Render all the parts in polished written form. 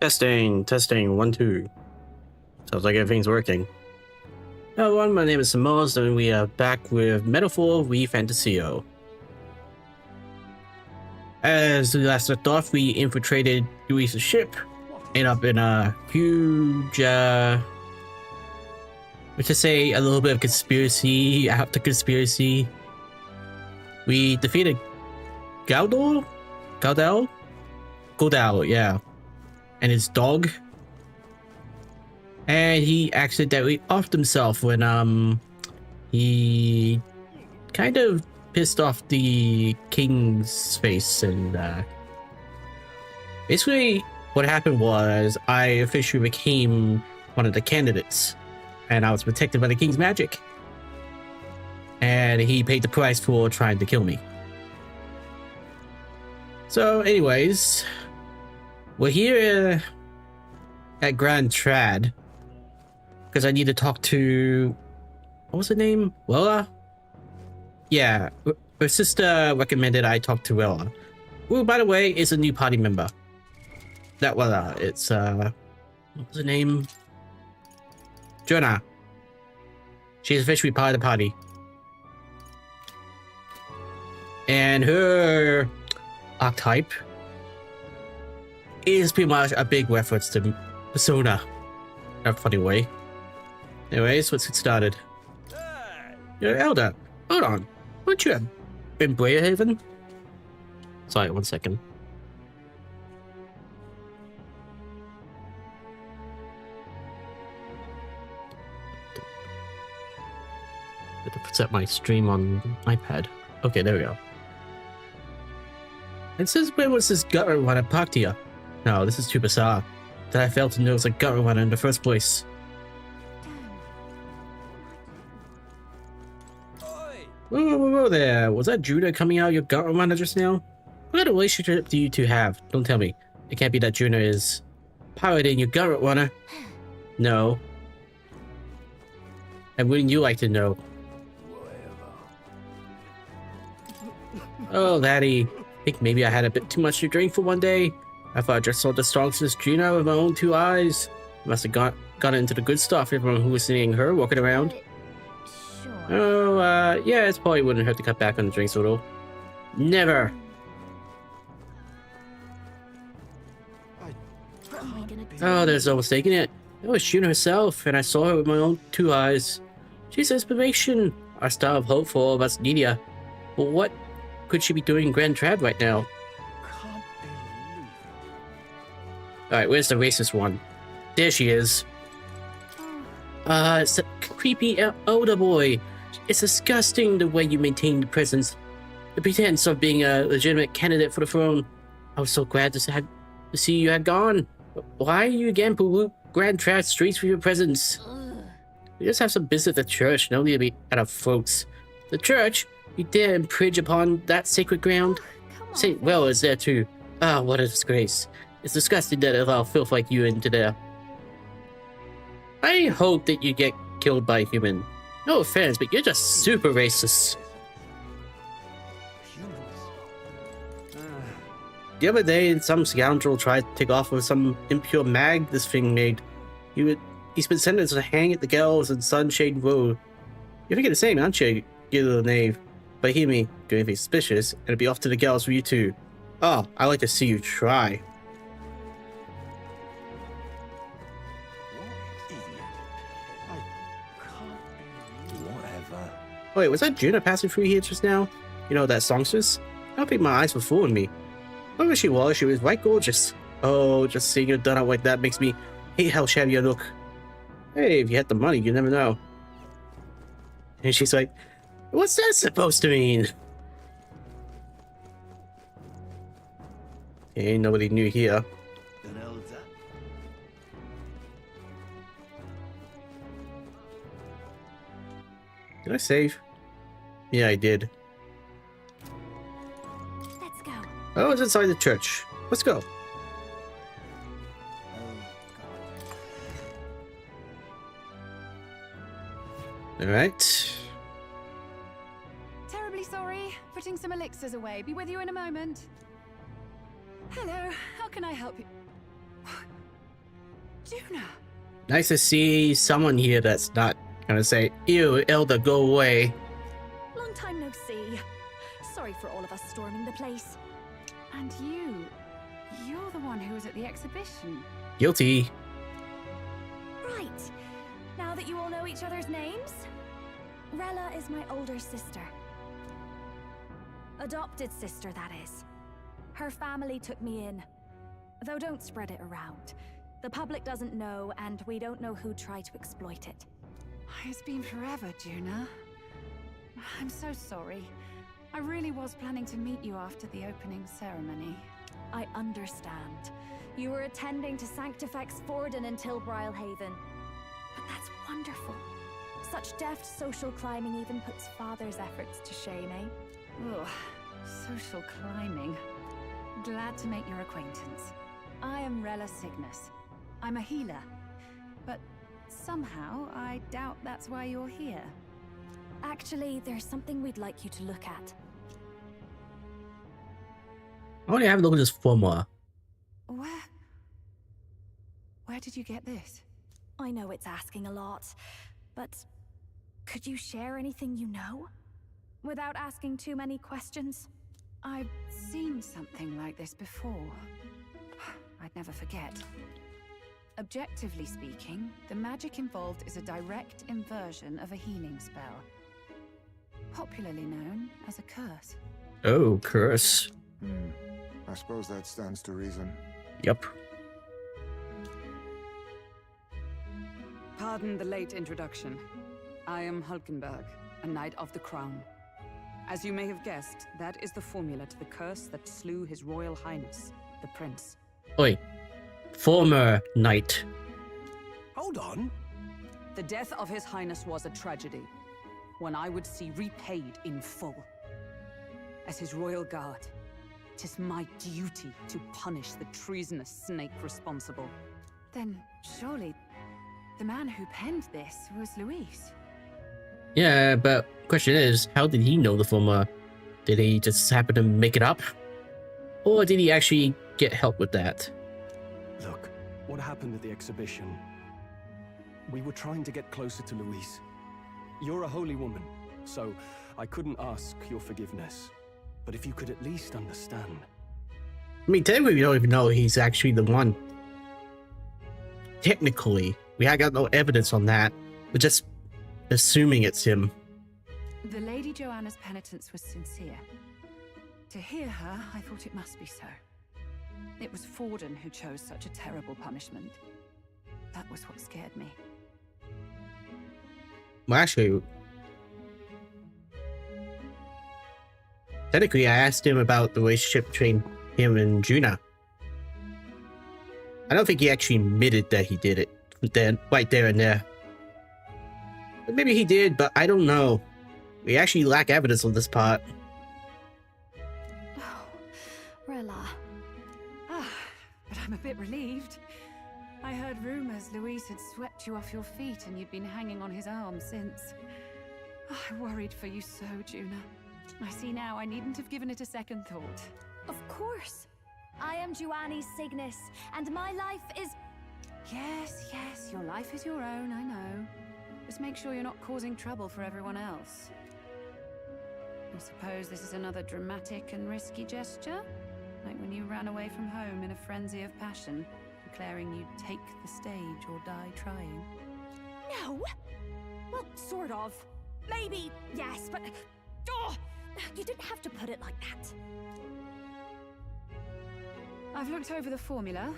Testing, testing, 1, 2. Sounds like everything's working. Hello everyone, my name is Samos, and we are back with Metaphor V Fantasio. As we last left off, we infiltrated Luis's ship, ended up in a huge, let's just say a little bit of conspiracy after conspiracy. We defeated Gaudel, yeah, and his dog. And he accidentally offed himself when he kind of pissed off the king's face, and basically what happened was I officially became one of the candidates, and I was protected by the king's magic, and he paid the price for trying to kill me. So anyways, we're here at Grand Trad because I need to talk to, what was her name? Wella? Yeah, her sister recommended I talk to Wella, who, by the way, is a new party member. Not Wella, it's, what was her name? Jonah. She's officially part of the party. And her archetype is pretty much a big reference to Persona in a funny way. Anyways, let's get started. You're Elder. Hold on. Weren't you in Breahaven? Sorry, 1 second. I have to set my stream on iPad. Okay, there we go. And since when was this gutter one at Paktia? No, this is too bizarre that I failed to notice a gutter one in the first place. Whoa there. Was that Judah coming out of your gutter runner just now? What kind of relationship do you two have? Don't tell me. It can't be that Judah is piloting your gutter runner. No. And wouldn't you like to know? Oh, laddie. I think maybe I had a bit too much to drink for one day. I thought I just saw the strongest Juno with my own 2 eyes. Must have gotten into the good stuff, everyone who was seeing her walking around. Oh, yeah, it probably wouldn't hurt to cut back on the drinks a little. Never! Oh, there's no mistaking it. It was Juno herself, and I saw her with my own 2 eyes. She's inspiration, our star of hope for all of us Nidia. But what could she be doing in Grand Trad right now? Alright, where's the racist one? There she is. It's a creepy older boy. It's disgusting the way you maintain the presence, the pretense of being a legitimate candidate for the throne. I was so glad to see you had gone. Why you again pollute Grand Trad streets with your presence? We just have some business at the church, no need to be at our folks. The church? You dare impinge upon that sacred ground? Saint Well is there too. Ah, what a disgrace. It's disgusting that allow filth like you into there. I hope that you get killed by a human. No offense, but you're just super racist. The other day, some scoundrel tried to take off with some impure mag this thing made. He's been sentenced to hang at the gallows in Sunshade Road. You're thinking the same, aren't you, you little knave? But hear me, do anything suspicious, and it'll be off to the gallows for you too. Oh, I like to see you try. Wait, was that Juno passing through here just now? You know, that songstress? I don't think my eyes were fooling me. Whoever she was right gorgeous. Oh, just seeing her done out like that makes me hate how shabby I look. Hey, if you had the money, you never know. And she's like, what's that supposed to mean? Ain't nobody new here. Did I save? Yeah, I did. Let's go. Oh, it's inside the church. Let's go. Alright. Terribly sorry. Putting some elixirs away. Be with you in a moment. Hello. How can I help you? Juna! Nice to see someone here that's not gonna say, "Ew, Elder, go away." Long time no see. Sorry for all of us storming the place. And you're the one who was at the exhibition. Guilty. Right. Now that you all know each other's names, Rella is my older sister. Adopted sister, that is. Her family took me in. Though don't spread it around. The public doesn't know, and we don't know who tried to exploit it. It's been forever, Juna. I'm so sorry. I really was planning to meet you after the opening ceremony. I understand. You were attending to Sanctifex Forden until Brylehaven. But that's wonderful. Such deft social climbing even puts Father's efforts to shame, eh? Ugh, social climbing. Glad to make your acquaintance. I am Rella Cygnus. I'm a healer. But somehow, I doubt that's why you're here. Actually, there's something we'd like you to look at. I want to have a look at this formula. Where did you get this? I know it's asking a lot, but could you share anything you know? Without asking too many questions? I've seen something like this before. I'd never forget. Objectively speaking, the magic involved is a direct inversion of a healing spell. Popularly known as a curse. Oh, curse. I suppose that stands to reason. Yep. Pardon the late introduction. I am Hulkenberg, a Knight of the Crown. As you may have guessed, that is the formula to the curse that slew His Royal Highness, the Prince. Oi. Former knight. Hold on. The death of His Highness was a tragedy, one I would see repaid in full. As His Royal Guard, 'tis my duty to punish the treasonous snake responsible. Then surely the man who penned this was Luis. Yeah, but question is, how did he know the formula? Did he just happen to make it up? Or did he actually get help with that? Look, what happened at the exhibition? We were trying to get closer to Louise. You're a holy woman, so I couldn't ask your forgiveness. But if you could at least understand. I mean, technically, we don't even know he's actually the one. Technically, we got no evidence on that. We're just assuming it's him. The Lady Joanna's penitence was sincere. To hear her, I thought it must be so. It was Forden who chose such a terrible punishment. That was what scared me. Well, actually, technically, I asked him about the relationship between him and Juna. I don't think he actually admitted that he did it then, right there and there. But maybe he did, but I don't know. We actually lack evidence on this part. Oh, Rella. But I'm a bit relieved. I heard rumors Luis had swept you off your feet and you'd been hanging on his arm since. I worried for you so, Juna. I see now I needn't have given it a second thought. Of course. I am Joanni Cygnus, and my life is... Yes, your life is your own, I know. Just make sure you're not causing trouble for everyone else. I suppose this is another dramatic and risky gesture? Like when you ran away from home in a frenzy of passion, declaring you'd take the stage or die trying. No! Well, sort of. Maybe, yes, but... Oh, you didn't have to put it like that. I've looked over the formula.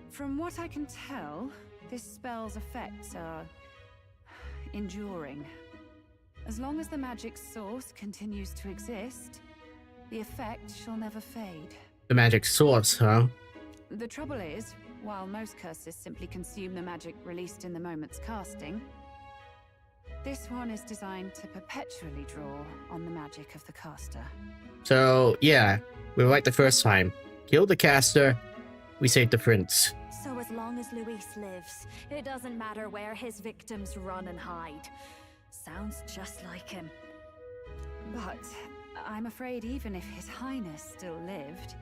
From what I can tell, this spell's effects are enduring. As long as the magic source continues to exist, the effect shall never fade. The magic source, huh? The trouble is, while most curses simply consume the magic released in the moment's casting, this one is designed to perpetually draw on the magic of the caster. So, yeah, we were like the first time. Kill the caster, we save the prince. So as long as Luis lives, it doesn't matter where his victims run and hide. Sounds just like him. But I'm afraid even if His Highness still lived,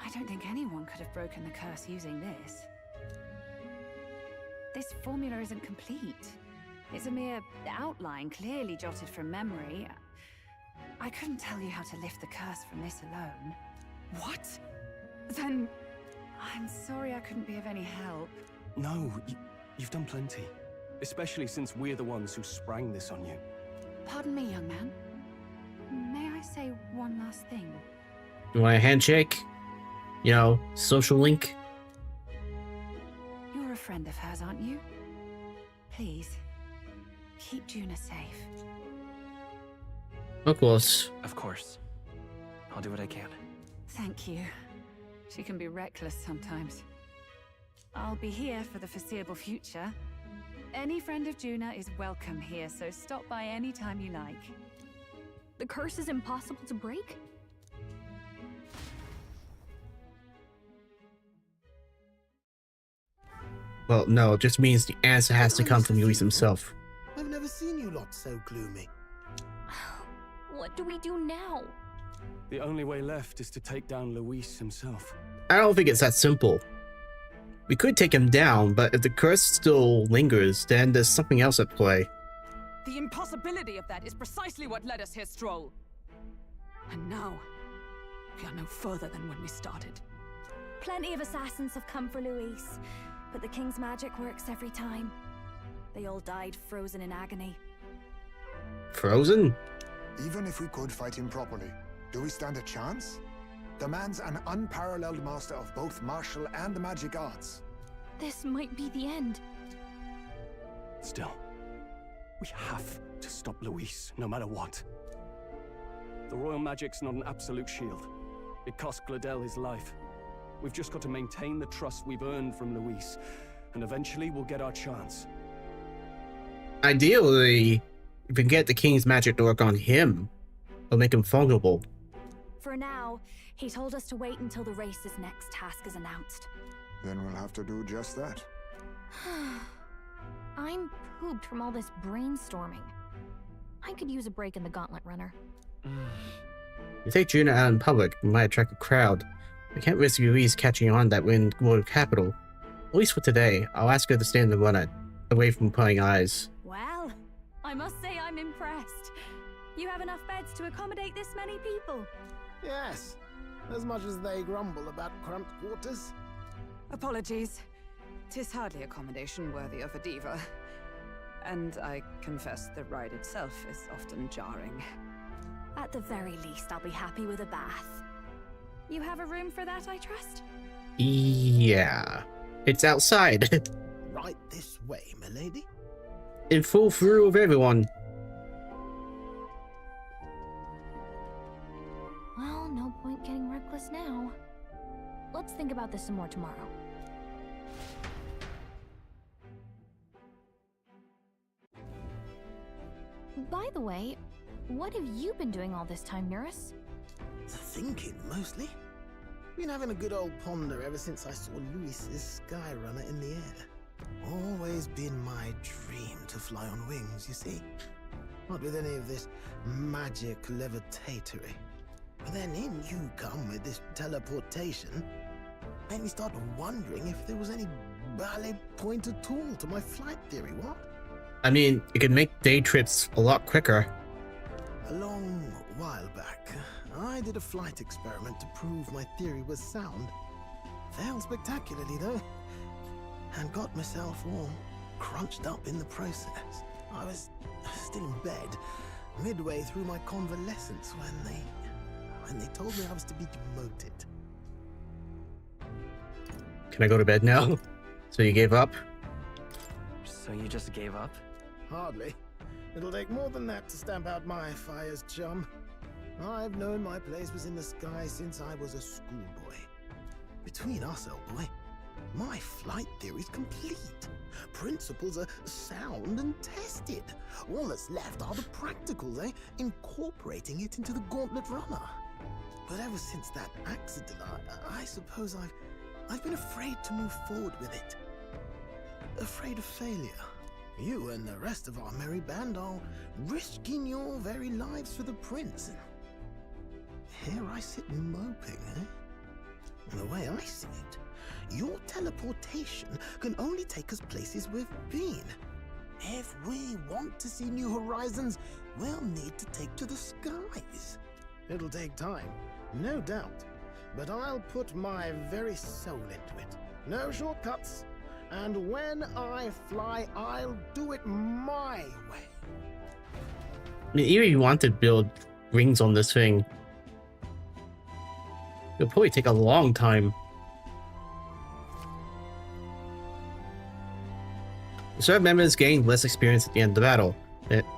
I don't think anyone could have broken the curse using this. this formula isn't complete. It's a mere outline, clearly jotted from memory. I couldn't tell you how to lift the curse from this alone. What? Then I'm sorry I couldn't be of any help. No, you've done plenty. Especially since we're the ones who sprang this on you. Pardon me, young man. May I say one last thing? You want a handshake? You know, social link? You're a friend of hers, aren't you? Please, keep Juna safe. Of course. Of course. I'll do what I can. Thank you. She can be reckless sometimes. I'll be here for the foreseeable future. Any friend of Juna is welcome here, so stop by any time you like. The curse is impossible to break? Well, no, it just means the answer has to come from Luis himself. I've never seen you lot so gloomy. What do we do now? The only way left is to take down Luis himself. I don't think it's that simple. We could take him down, but if the curse still lingers, then there's something else at play. The impossibility of that is precisely what led us here, Stroll. And now, we are no further than when we started. Plenty of assassins have come for Luis, but the king's magic works every time. They all died frozen in agony. Frozen? Even if we could fight him properly, do we stand a chance? The man's an unparalleled master of both martial and magic arts. This might be the end. Still, we have to stop Luis, no matter what. The royal magic's not an absolute shield. It cost Gladel his life. We've just got to maintain the trust we've earned from Luis, and eventually we'll get our chance. Ideally, if we can get the king's magic to work on him, it'll make him vulnerable. For now, he told us to wait until the race's next task is announced. Then we'll have to do just that. I'm pooped from all this brainstorming. I could use a break in the gauntlet runner. You take Juna out in public, you might attract a crowd. We can't risk Luis catching on that we're in royal capital. At least for today, I'll ask her to stay in the runner, away from prying eyes. Well, I must say I'm impressed. You have enough beds to accommodate this many people. Yes, as much as they grumble about cramped quarters. Apologies. 'Tis hardly accommodation worthy of a diva. And I confess the ride itself is often jarring. At the very least, I'll be happy with a bath. You have a room for that, I trust? Yeah. It's outside. Right this way, milady. In full view of everyone. Well, no point getting reckless now. Let's think about this some more tomorrow. By the way, what have you been doing all this time, Nurse? Thinking, mostly. Been having a good old ponder ever since I saw Luis's Skyrunner in the air. Always been my dream to fly on wings, you see. Not with any of this magic levitatory. But then in you come with this teleportation. Made me start wondering if there was any ballet point at all to my flight theory, what? I mean, it could make day trips a lot quicker. A long while back, I did a flight experiment to prove my theory was sound. Failed spectacularly, though, and got myself all crunched up in the process. I was still in bed, midway through my convalescence, when they told me I was to be demoted. Can I go to bed now? So you gave up? So you just gave up? Hardly. It'll take more than that to stamp out my fires, chum. I've known my place was in the sky since I was a schoolboy. Between us, old boy, my flight theory's complete. Principles are sound and tested. All that's left are the practicals, eh? Incorporating it into the gauntlet runner. But ever since that accident, I suppose I've been afraid to move forward with it. Afraid of failure. You and the rest of our merry band are risking your very lives for the prince. Here I sit moping, eh? The way I see it, your teleportation can only take us places we've been. If we want to see new horizons, we'll need to take to the skies. It'll take time, no doubt, but I'll put my very soul into it. No shortcuts. And when I fly, I'll do it my way. I mean, even if you want to build rings on this thing, it'll probably take a long time. Reserve members gain less experience at the end of the battle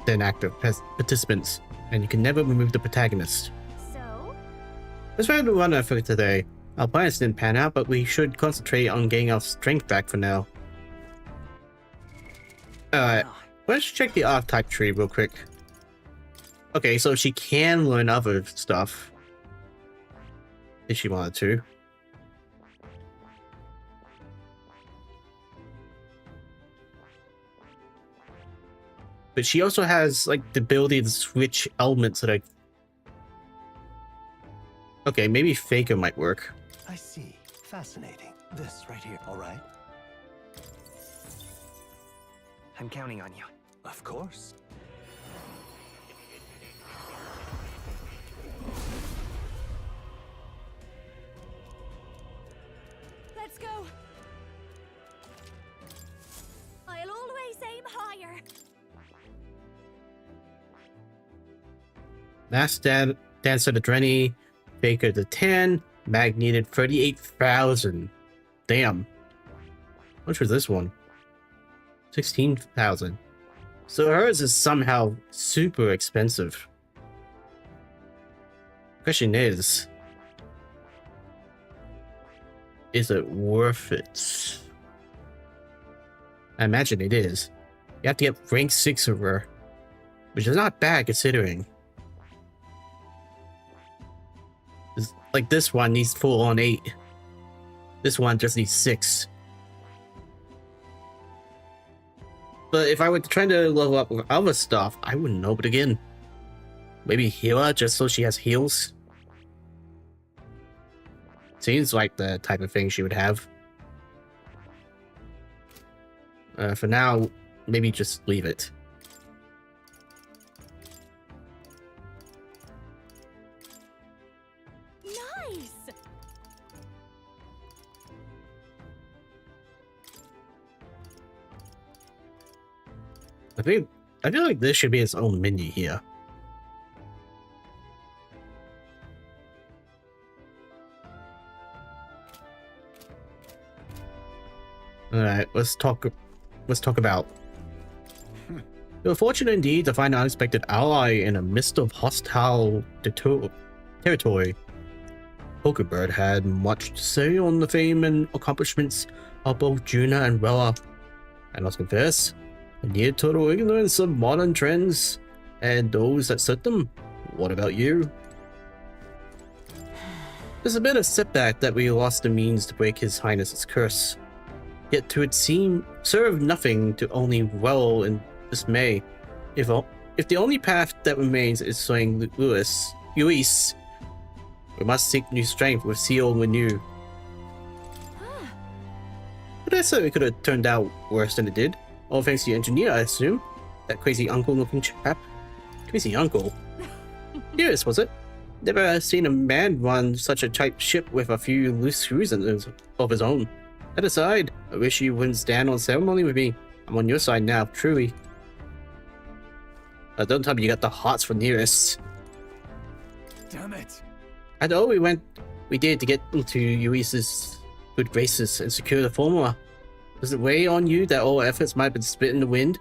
than active participants, and you can never remove the protagonist. So? Let's try to run for today. Our plans didn't pan out, but we should concentrate on getting our strength back for now. Alright, let's check the archetype tree real quick. Okay, so she can learn other stuff if she wanted to. But she also has like the ability to switch elements that are... Okay, maybe Faker might work. I see. Fascinating. This right here, all right? I'm counting on you. Of course. Let's go. I'll always aim higher. Last Dancer to Drenny, Faker to 10, Mag needed 38,000. Damn. How much was this one? 16,000. So hers is somehow super expensive. Question is it worth it? I imagine it is. You have to get rank 6 of her, which is not bad considering. Like this one needs full on 8. This one just needs 6. But if I were trying to level up with other stuff, I wouldn't know. But again, maybe healer just so she has heals. Seems like the type of thing she would have. For now, maybe just leave it. Nice. I feel like this should be its own menu here. Alright, let's talk about. You were fortunate indeed to find an unexpected ally in a midst of hostile territory. Pokebird had much to say on the fame and accomplishments of both Juna and Rella. I must confess, a near total ignorance of modern trends and those that set them. What about you? There's a bit of setback that we lost the means to break His Highness's curse. Yet to it seem serve nothing to only wallow in dismay. If the only path that remains is slaying Luis, we must seek new strength with Seal Renew. But I said it could have turned out worse than it did. All thanks to the engineer, I assume. That crazy uncle-looking chap. Crazy uncle? Yes, was it? Never seen a man run such a tight ship with a few loose screws of his own. That aside, I wish you wouldn't stand on ceremony with me. I'm on your side now, truly. Don't tell me you got the hots for Nearest. Damn it. And all we did to get into Luis's good graces and secure the formula. Does it weigh on you that all efforts might have been spit in the wind?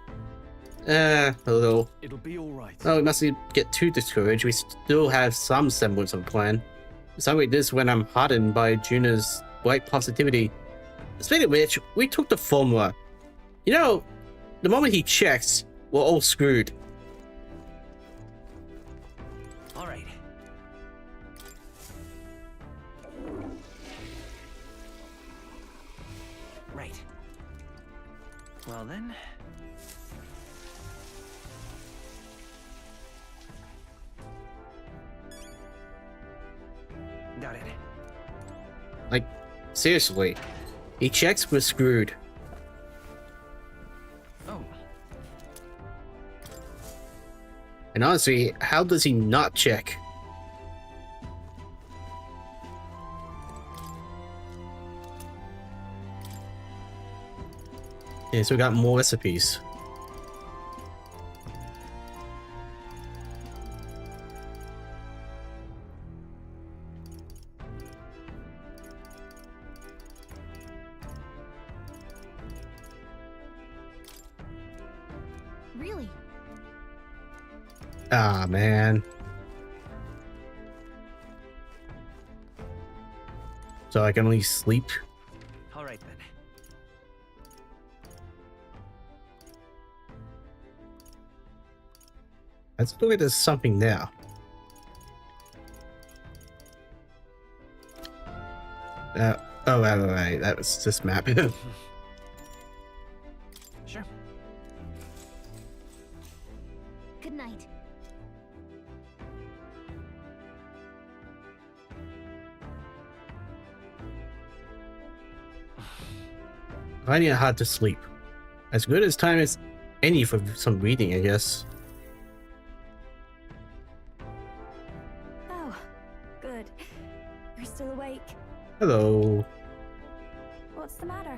A little. It'll be all right. Oh, we mustn't get too discouraged. We still have some semblance of a plan. Some like this when I'm hardened by Juna's white positivity. Speaking of which, we took the formula. You know, the moment he checks, we're all screwed. All right. Right. Well then. Got it. Like, seriously. He checks, we're screwed. Oh, And honestly, how does he not check? Yeah, so we got more recipes. Really? Ah, man. So I can at least sleep. all right then. Let's look at this something now. Oh, right. That was this map. Sure. Good night. Finding it hard to sleep. As good as time as any for some reading, I guess. Oh, good. You're still awake. Hello. What's the matter?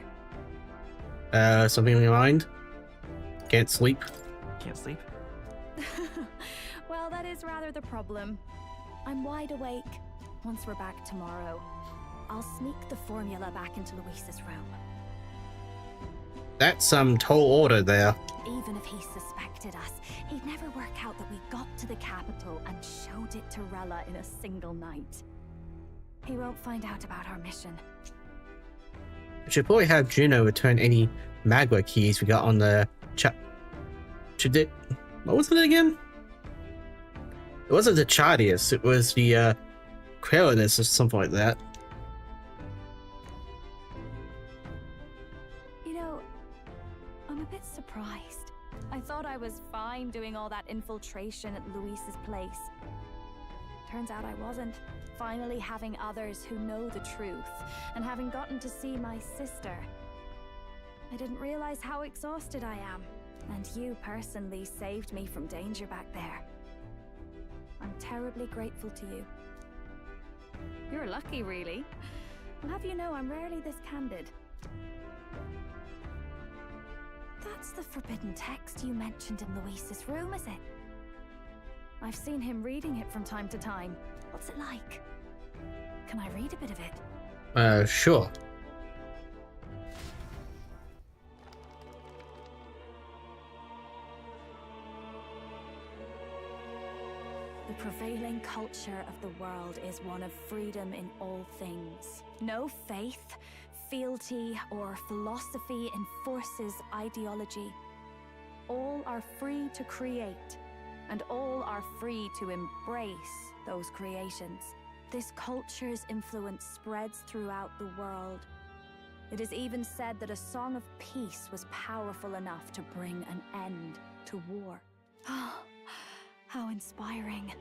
Something on your mind? Can't sleep? Can't sleep? Well, that is rather the problem. I'm wide awake. Once we're back tomorrow, I'll sneak the formula back into Luis's room. That's some tall order there. Even if he suspected us, he'd never work out that we got to the capital and showed it to Rella in a single night. He won't find out about our mission. We should probably have Juno return any Magua keys we got on the what was it again? It wasn't the Chardius, it was the Querilus or something like that. You know, I'm a bit surprised. I thought I was fine doing all that infiltration at Luis's place. Turns out I wasn't. Finally having others who know the truth, and having gotten to see my sister. I didn't realize how exhausted I am, and you personally saved me from danger back there. I'm terribly grateful to you. You're lucky, really. I'll have you know I'm rarely this candid. That's the forbidden text you mentioned in Luis's room, is it? I've seen him reading it from time to time. What's it like? Can I read a bit of it? Sure. The prevailing culture of the world is one of freedom in all things. No faith, fealty, or philosophy enforces ideology. All are free to create, and all are free to embrace those creations. This culture's influence spreads throughout the world. It is even said that a song of peace was powerful enough to bring an end to war. Oh, how inspiring.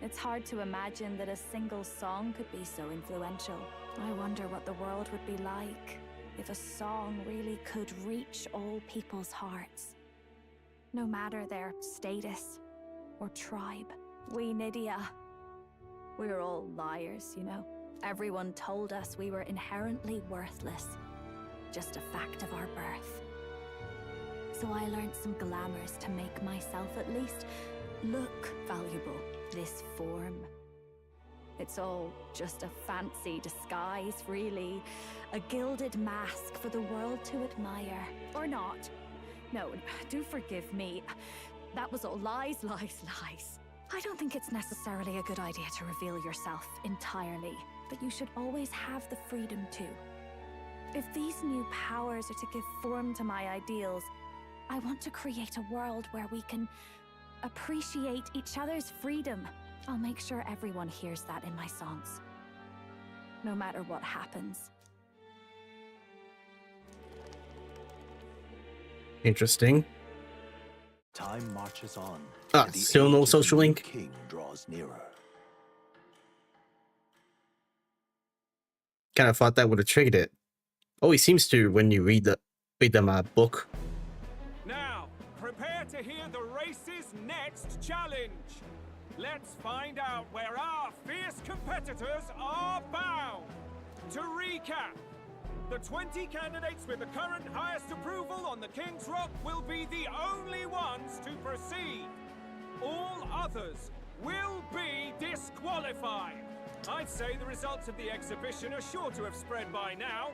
It's hard to imagine that a single song could be so influential. I wonder what the world would be like if a song really could reach all people's hearts. No matter their status or tribe. We Nydia, we're all liars, you know. Everyone told us we were inherently worthless. Just a fact of our birth. So I learned some glamours to make myself at least look valuable. This form. It's all just a fancy disguise, really. A gilded mask for the world to admire. Or not. No, do forgive me. That was all lies, lies, lies. I don't think it's necessarily a good idea to reveal yourself entirely, but you should always have the freedom to. If these new powers are to give form to my ideals, I want to create a world where we can appreciate each other's freedom. I'll make sure everyone hears that in my songs. No matter what happens. Interesting. Time marches on. Ah, and the still age no of the social new link? King draws nearer. kind of thought that would have triggered it. Always seems to when you read the book. Now, prepare to hear the race's next challenge. Let's find out where our fierce competitors are bound. To recap, the 20 candidates with the current highest approval on the King's Rock will be the only ones to proceed. All others will be disqualified. I'd say the results of the exhibition are sure to have spread by now.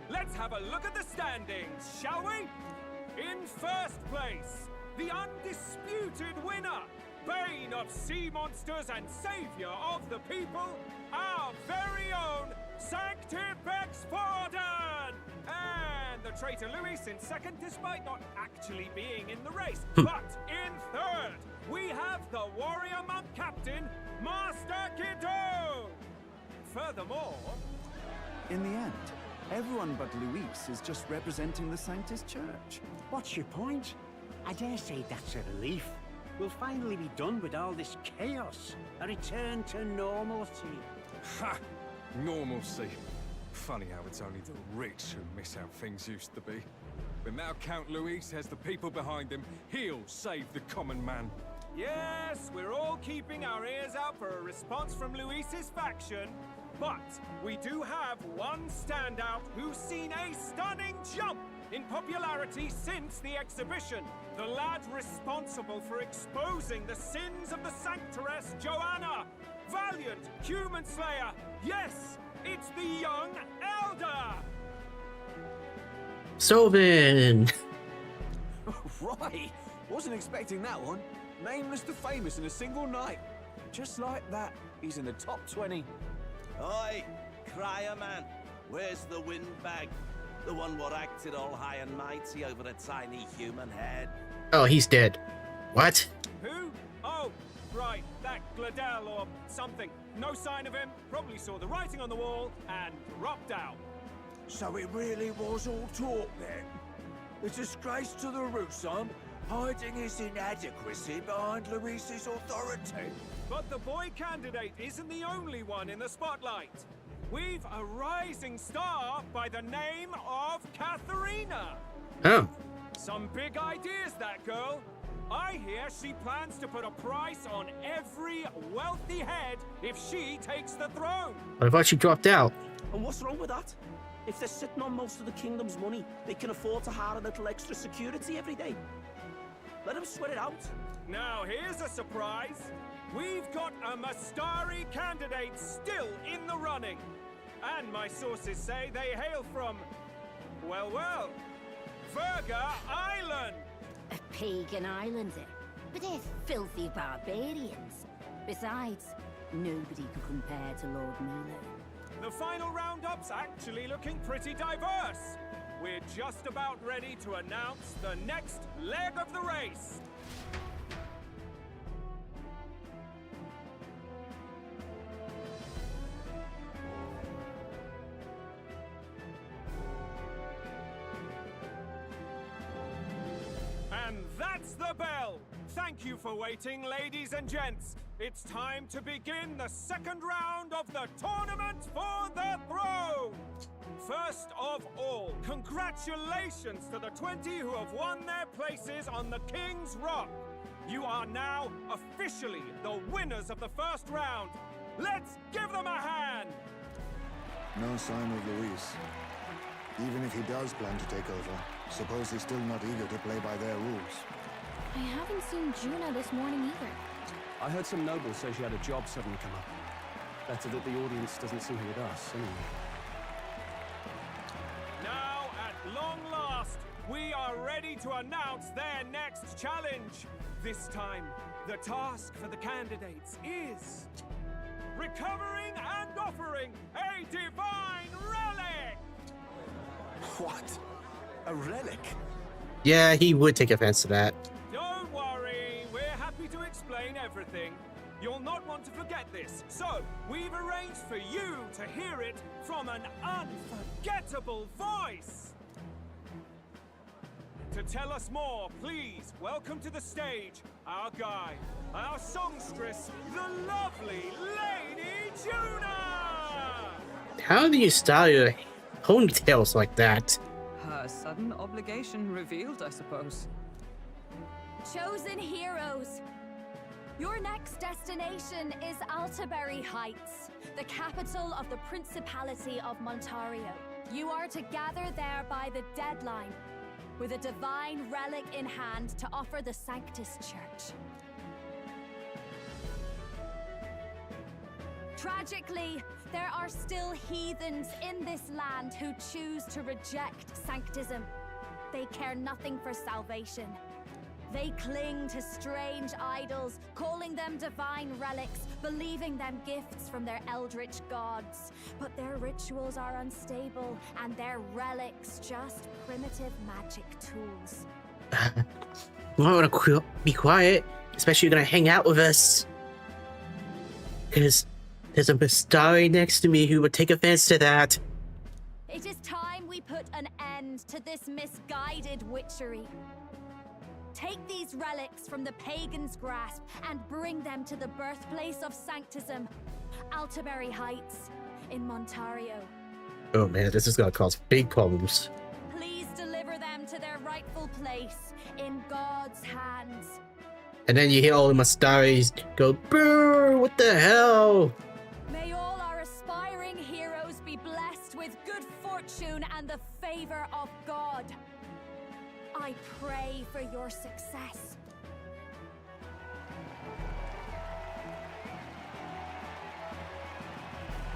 Let's have a look at the standings, shall we? In first place, the undisputed winner, bane of sea monsters and savior of the people, our very own Sanctifex Forden! And the traitor Luis in second, despite not actually being in the race. But in third, we have the warrior monk captain, Master Kiddo! Furthermore, in the end, everyone but Luis is just representing the Sanctus Church. What's your point? I dare say that's a relief. We'll finally be done with all this chaos. A return to normalcy. Ha! Normalcy. Funny how it's only the rich who miss how things used to be. But now Count Luis has the people behind him. He'll save the common man. yes, we're all keeping our ears out for a response from Luis's faction. But we do have one standout who's seen a stunning jump in popularity since the exhibition. The lad responsible for exposing the sins of the Sanctoress Joanna. Valiant human slayer. Yes, it's the young elder. Sylvan! Right! Wasn't expecting that one. Nameless to famous in a single night. Just like that, he's in the top 20. Oi, crier man, where's the windbag? The one what acted all high and mighty over a tiny human head. Oh, he's dead. What? Who? Oh, right, that Gladell or something. No sign of him, probably saw the writing on the wall and dropped out. So it really was all talk then? A disgrace to the Rusum, hiding his inadequacy behind Luis's authority. But the boy candidate isn't the only one in the spotlight. We've a rising star by the name of Katharina. Oh. Some big ideas, that girl. I hear she plans to put a price on every wealthy head if she takes the throne. I thought she dropped out. And what's wrong with that? If they're sitting on most of the kingdom's money, they can afford to hire a little extra security every day. Let them sweat it out. Now here's a surprise. We've got a Mastari candidate still in the running. And my sources say they hail from, well, Virga Island. A pagan island, but they're filthy barbarians. Besides, nobody could compare to Lord Milo. The final roundup's actually looking pretty diverse. We're just about ready to announce the next leg of the race. And that's the bell! Thank you for waiting, ladies and gents. It's time to begin the second round of the tournament for the throne! First of all, congratulations to the 20 who have won their places on the King's Rock. You are now officially the winners of the first round. Let's give them a hand! No sign of Luis. Even if he does plan to take over, suppose he's still not eager to play by their rules. I haven't seen Juna this morning either. I heard some nobles say she had a job suddenly come up. Better that the audience doesn't see her with us, anyway. Now, at long last, we are ready to announce their next challenge. This time, the task for the candidates is recovering and offering a divine relic! What? A relic? Yeah, he would take offense to that. Don't worry, we're happy to explain everything. You'll not want to forget this, so we've arranged for you to hear it from an unforgettable voice. To tell us more, please welcome to the stage our guide, our songstress, the lovely Lady Juna! how do you style your ponytails like that? Her sudden obligation revealed, I suppose. Chosen heroes! Your next destination is Altaberry Heights, the capital of the Principality of Montario. You are to gather there by the deadline, with a divine relic in hand to offer the Sanctus Church. Tragically, there are still heathens in this land who choose to reject Sanctism. They care nothing for salvation. They cling to strange idols, calling them divine relics, believing them gifts from their eldritch gods. But their rituals are unstable, and their relics just primitive magic tools. You might want to be quiet, especially if you're gonna hang out with us. Because there's a Bastari next to me who would take offense to that. It is time we put an end to this misguided witchery. Take these relics from the pagan's grasp and bring them to the birthplace of Sanctism, Altaberry Heights, in Montario. Oh man, this is gonna cause big problems. Please deliver them to their rightful place, in God's hands. And then you hear all the Mustaris go, "Brr, what the hell?" May all our aspiring heroes be blessed with good fortune and the favor of God. I pray for your success.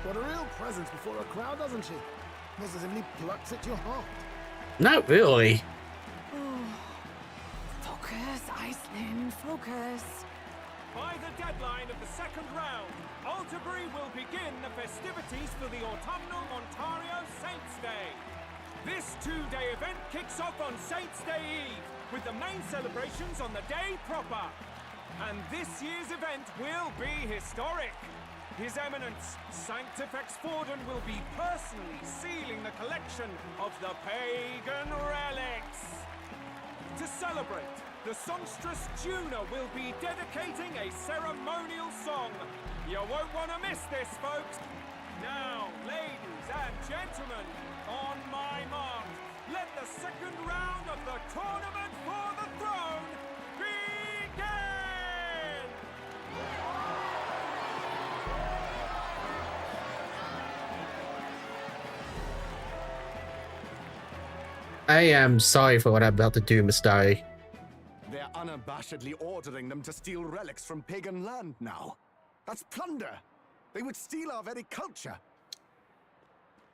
What a real presence before a crowd, doesn't she? Positively plucks at your heart. Not really. Focus, Iceland, focus. By the deadline of the second round, Altaberry will begin the festivities for the autumnal Montario Saints' Day. This two-day event kicks off on Saints' Day Eve, with the main celebrations on the day proper. And this year's event will be historic. His Eminence, Sanctifex Forden, will be personally sealing the collection of the pagan relics. To celebrate, the songstress Juna will be dedicating a ceremonial song. You won't want to miss this, folks. Now, ladies and gentlemen, on my mark, let the second round of the tournament for the throne begin! I am sorry for what I'm about to do, Mustari. They're unabashedly ordering them to steal relics from pagan land now. That's plunder. They would steal our very culture.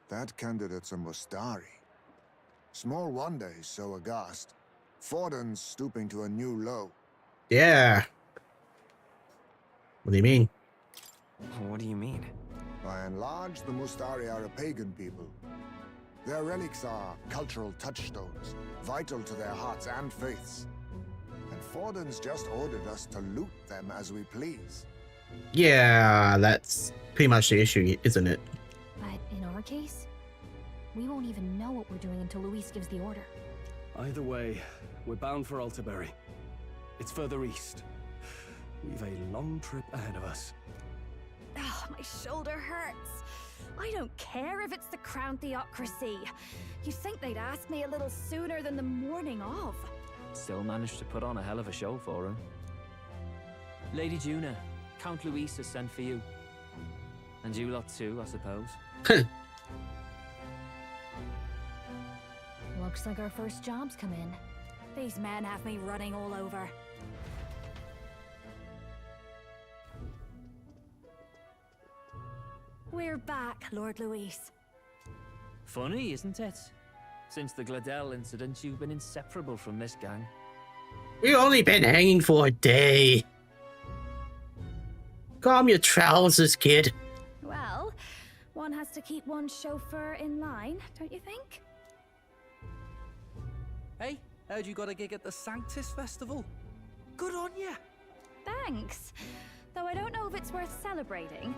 That candidate's a Mustari. Small wonder he's so aghast. Forden's stooping to a new low. Yeah. What do you mean? What do you mean? By and large, the Mustari are a pagan people. Their relics are cultural touchstones, vital to their hearts and faiths. And Forden's just ordered us to loot them as we please. Yeah, that's pretty much the issue, isn't it? But in our case, we won't even know what we're doing until Luis gives the order. Either way, we're bound for Altaberry. It's further east. We've a long trip ahead of us. Oh, my shoulder hurts. I don't care if it's the Crown Theocracy. You'd think they'd ask me a little sooner than the morning of. Still managed to put on a hell of a show for him. Lady Juna, Count Luis has sent for you. And you lot too, I suppose. Looks like our first job's come in. These men have me running all over. We're back, Lord Luis. Funny, isn't it? Since the Gladell incident, you've been inseparable from this gang. We've only been hanging for a day. Calm your trousers, kid. Well, one has to keep one's chauffeur in line, don't you think? Hey, heard you got a gig at the Sanctus Festival. Good on ya. Thanks. Though I don't know if it's worth celebrating.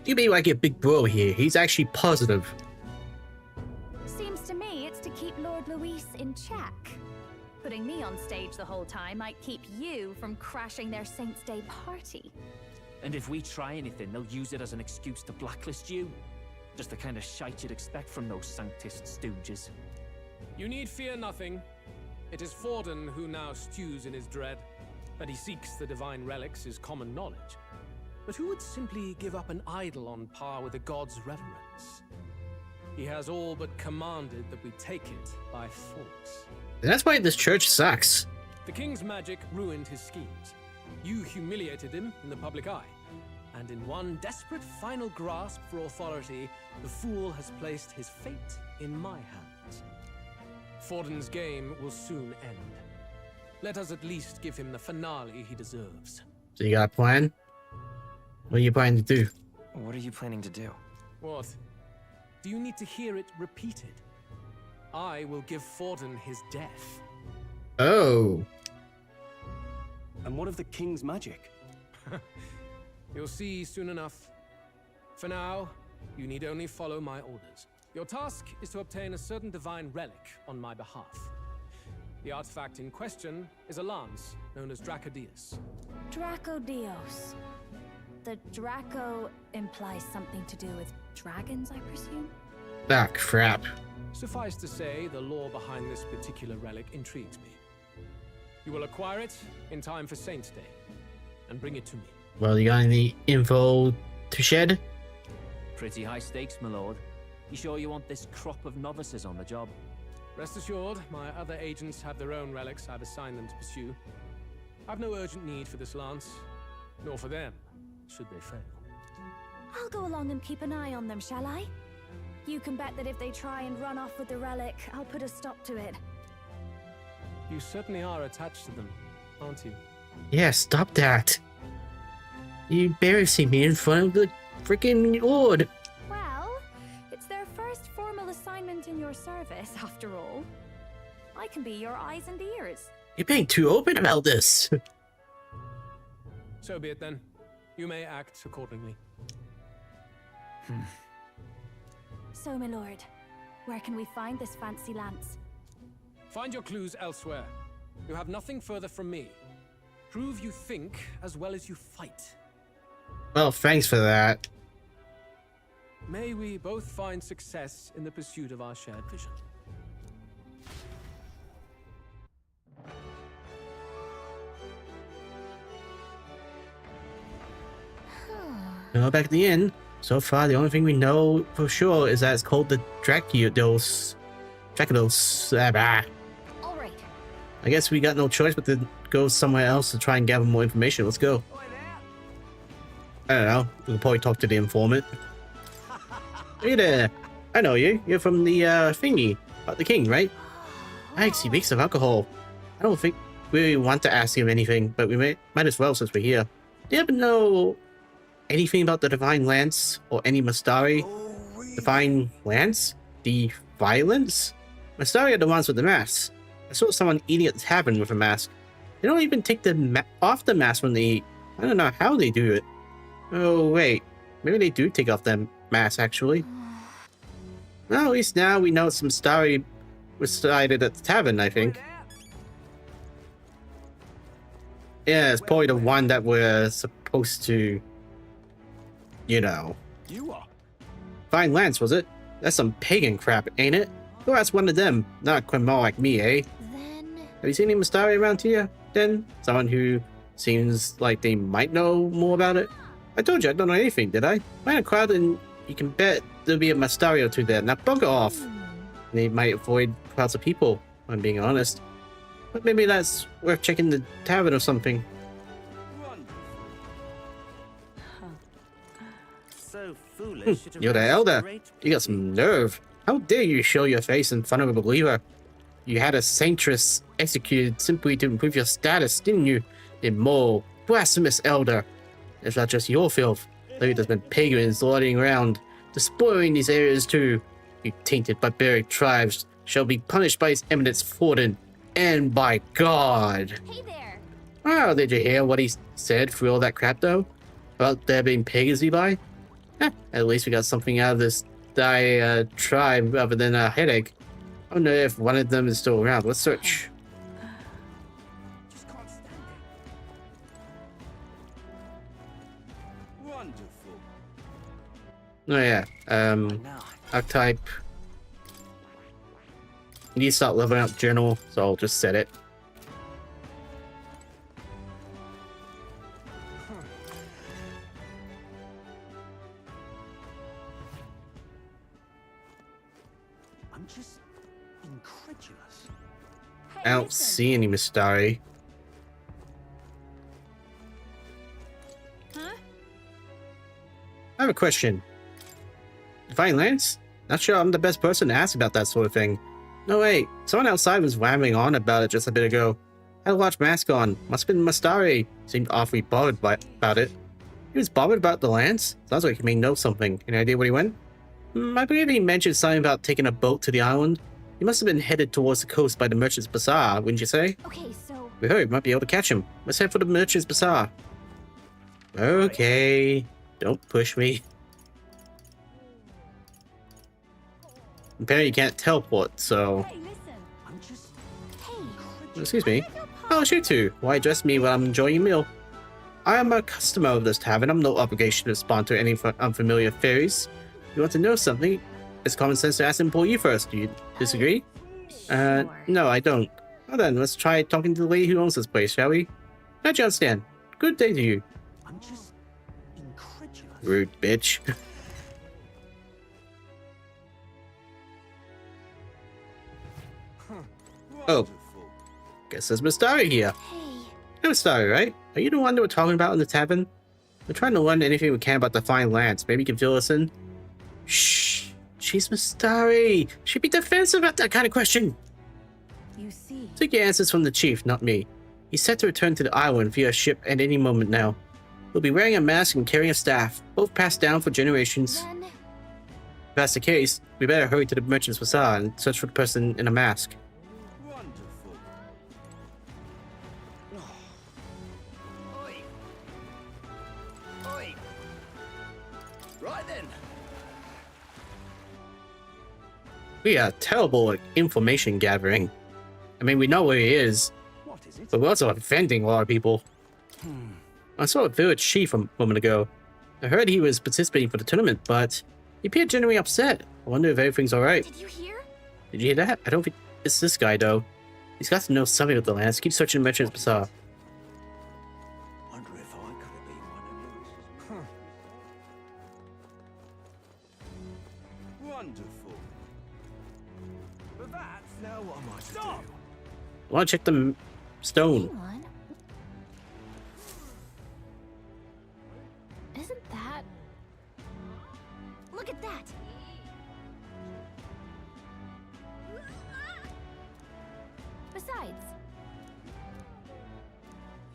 You be like a big bro here. He's actually positive. Seems to me it's to keep Lord Luis in check. Putting me on stage the whole time might keep you from crashing their Saints' Day party. And if we try anything, they'll use it as an excuse to blacklist you. Just the kind of shite you'd expect from those Sanctist stooges. You need fear nothing. It is Forden who now stews in his dread. That he seeks the divine relics is common knowledge. But who would simply give up an idol on par with a god's reverence? He has all but commanded that we take it by force. That's why this church sucks. The king's magic ruined his schemes. You humiliated him in the public eye. And in one desperate final grasp for authority, the fool has placed his fate in my hands. Forden's game will soon end. Let us at least give him the finale he deserves. So you got a plan? What are you planning to do? What are you planning to do? What? Do you need to hear it repeated? I will give Forden his death. Oh. And what of the king's magic? You'll see soon enough. For now, you need only follow my orders. Your task is to obtain a certain divine relic on my behalf. The artifact in question is a lance known as Dracodius. Dracodios. The Draco implies something to do with dragons, I presume? Ah, crap. Suffice to say, the lore behind this particular relic intrigues me. You will acquire it in time for Saint's Day, and bring it to me. Well, you got any info to shed? Pretty high stakes, my lord. You sure you want this crop of novices on the job? Rest assured, my other agents have their own relics I've assigned them to pursue. I've no urgent need for this lance, nor for them, should they fail. I'll go along and keep an eye on them, shall I? You can bet that if they try and run off with the relic, I'll put a stop to it. You certainly are attached to them, aren't you? Yeah, stop that. You're embarrassing me in front of the freaking Lord. Well, it's their first formal assignment in your service, after all. I can be your eyes and ears. You're being too open about this. So be it then. You may act accordingly. So, my lord, where can we find this fancy lance? Find your clues elsewhere. You have nothing further from me. Prove you think as well as you fight. Well, thanks for that. May we both find success in the pursuit of our shared vision. Now back at the inn. So far, the only thing we know for sure is that it's called the Dracodios. All right. I guess we got no choice but to go somewhere else to try and gather more information. Let's go. I don't know. We'll probably talk to the informant. Hey there. I know you. You're from the thingy. About the king, right? Thanks, he makes some alcohol. I don't think we want to ask him anything, but we might as well since we're here. Do you ever know anything about the Divine Lance or any Mastari? Divine Lance? The violence? Mastari are the ones with the masks. I saw someone eating at the tavern with a mask. They don't even take the off the mask when they eat. I don't know how they do it. Oh, wait. Maybe they do take off their mask, actually. Well, at least now we know some Mastari resided at the tavern, I think. Yeah, it's probably the one that we're supposed to... You know. You are. Fine Lance, was it? That's some pagan crap, ain't it? Well, that's one of them. Not a criminal like me, eh? Have you seen any Mastari around here, then? Someone who seems like they might know more about it? I told you I don't know anything, did I? Find a crowd and you can bet there'll be a Mastari or two there. Now bugger off! They might avoid crowds of people, if I'm being honest. But maybe that's worth checking the tavern or something. So foolish. You're the elder. You got some nerve. How dare you show your face in front of a believer? You had a saintress executed simply to improve your status, didn't you? Immoral, blasphemous elder. It's not just your filth. Maybe there's been pagans lording around, despoiling these areas too. You tainted barbaric tribes shall be punished by his eminence Forden, and by God. Hey there. Oh, did you hear what he said through all that crap though? About there being pagans nearby? At least we got something out of this tribe other than a headache. I wonder if one of them is still around. Let's search. Just can't stand it. Wonderful. Oh yeah. Archetype. You need to start leveling up journal, so I'll just set it. I'm just incredulous. I don't see any Mistari. Huh? I have a question. Divine Lance? Not sure I'm the best person to ask about that sort of thing. No, wait. Someone outside was rambling on about it just a bit ago. Had a large mask on. Must have been Mistari. Seemed awfully bothered about it. He was bothered about the Lance? Sounds like he may know something. Any idea where he went? I believe he mentioned something about taking a boat to the island. He must have been headed towards the coast by the Merchant's Bazaar, wouldn't you say? Okay, so... We heard we might be able to catch him. Let's head for the Merchant's Bazaar. Okay. Don't push me. Apparently you can't teleport, so... Hey, listen. I'm just... Hey. Excuse me. Oh, you two. Why address me while I'm enjoying a meal? I am a customer of this tavern. I'm no obligation to respond to any unfamiliar fairies. If you want to know something, it's common sense to ask an employee first. Do you disagree? No, I don't. Well then, let's try talking to the lady who owns this place, shall we? How'd you understand? Good day to you. I'm just incredulous. Rude bitch. Oh. Guess there's Mistari here. Hey, Mistari, right? Are you the one that we're talking about in the tavern? We're trying to learn anything we can about the Fine Lance. Maybe you can fill us in? Shh. She's Mistari. She'd be defensive about that kind of question. You see. Take your answers from the chief, not me. He's set to return to the island via ship at any moment now. He'll be wearing a mask and carrying a staff, both passed down for generations. Then... If that's the case, we better hurry to the Merchant's Bazaar and search for the person in a mask. Right then. We are terrible at information gathering. I mean, we know where he is, but we're also offending a lot of people. I saw a village chief a moment ago. I heard he was participating for the tournament, but he appeared genuinely upset. I wonder if everything's alright. Did you hear? Did you hear that? I don't think it's this guy, though. He's got to know something with the Lance. Keep searching the Merchant's Bazaar. Wonder if I could have been one of those. Wonderful. But that's now what am I to do? I want to check the stone. Hang on. Isn't that... Look at that! Besides...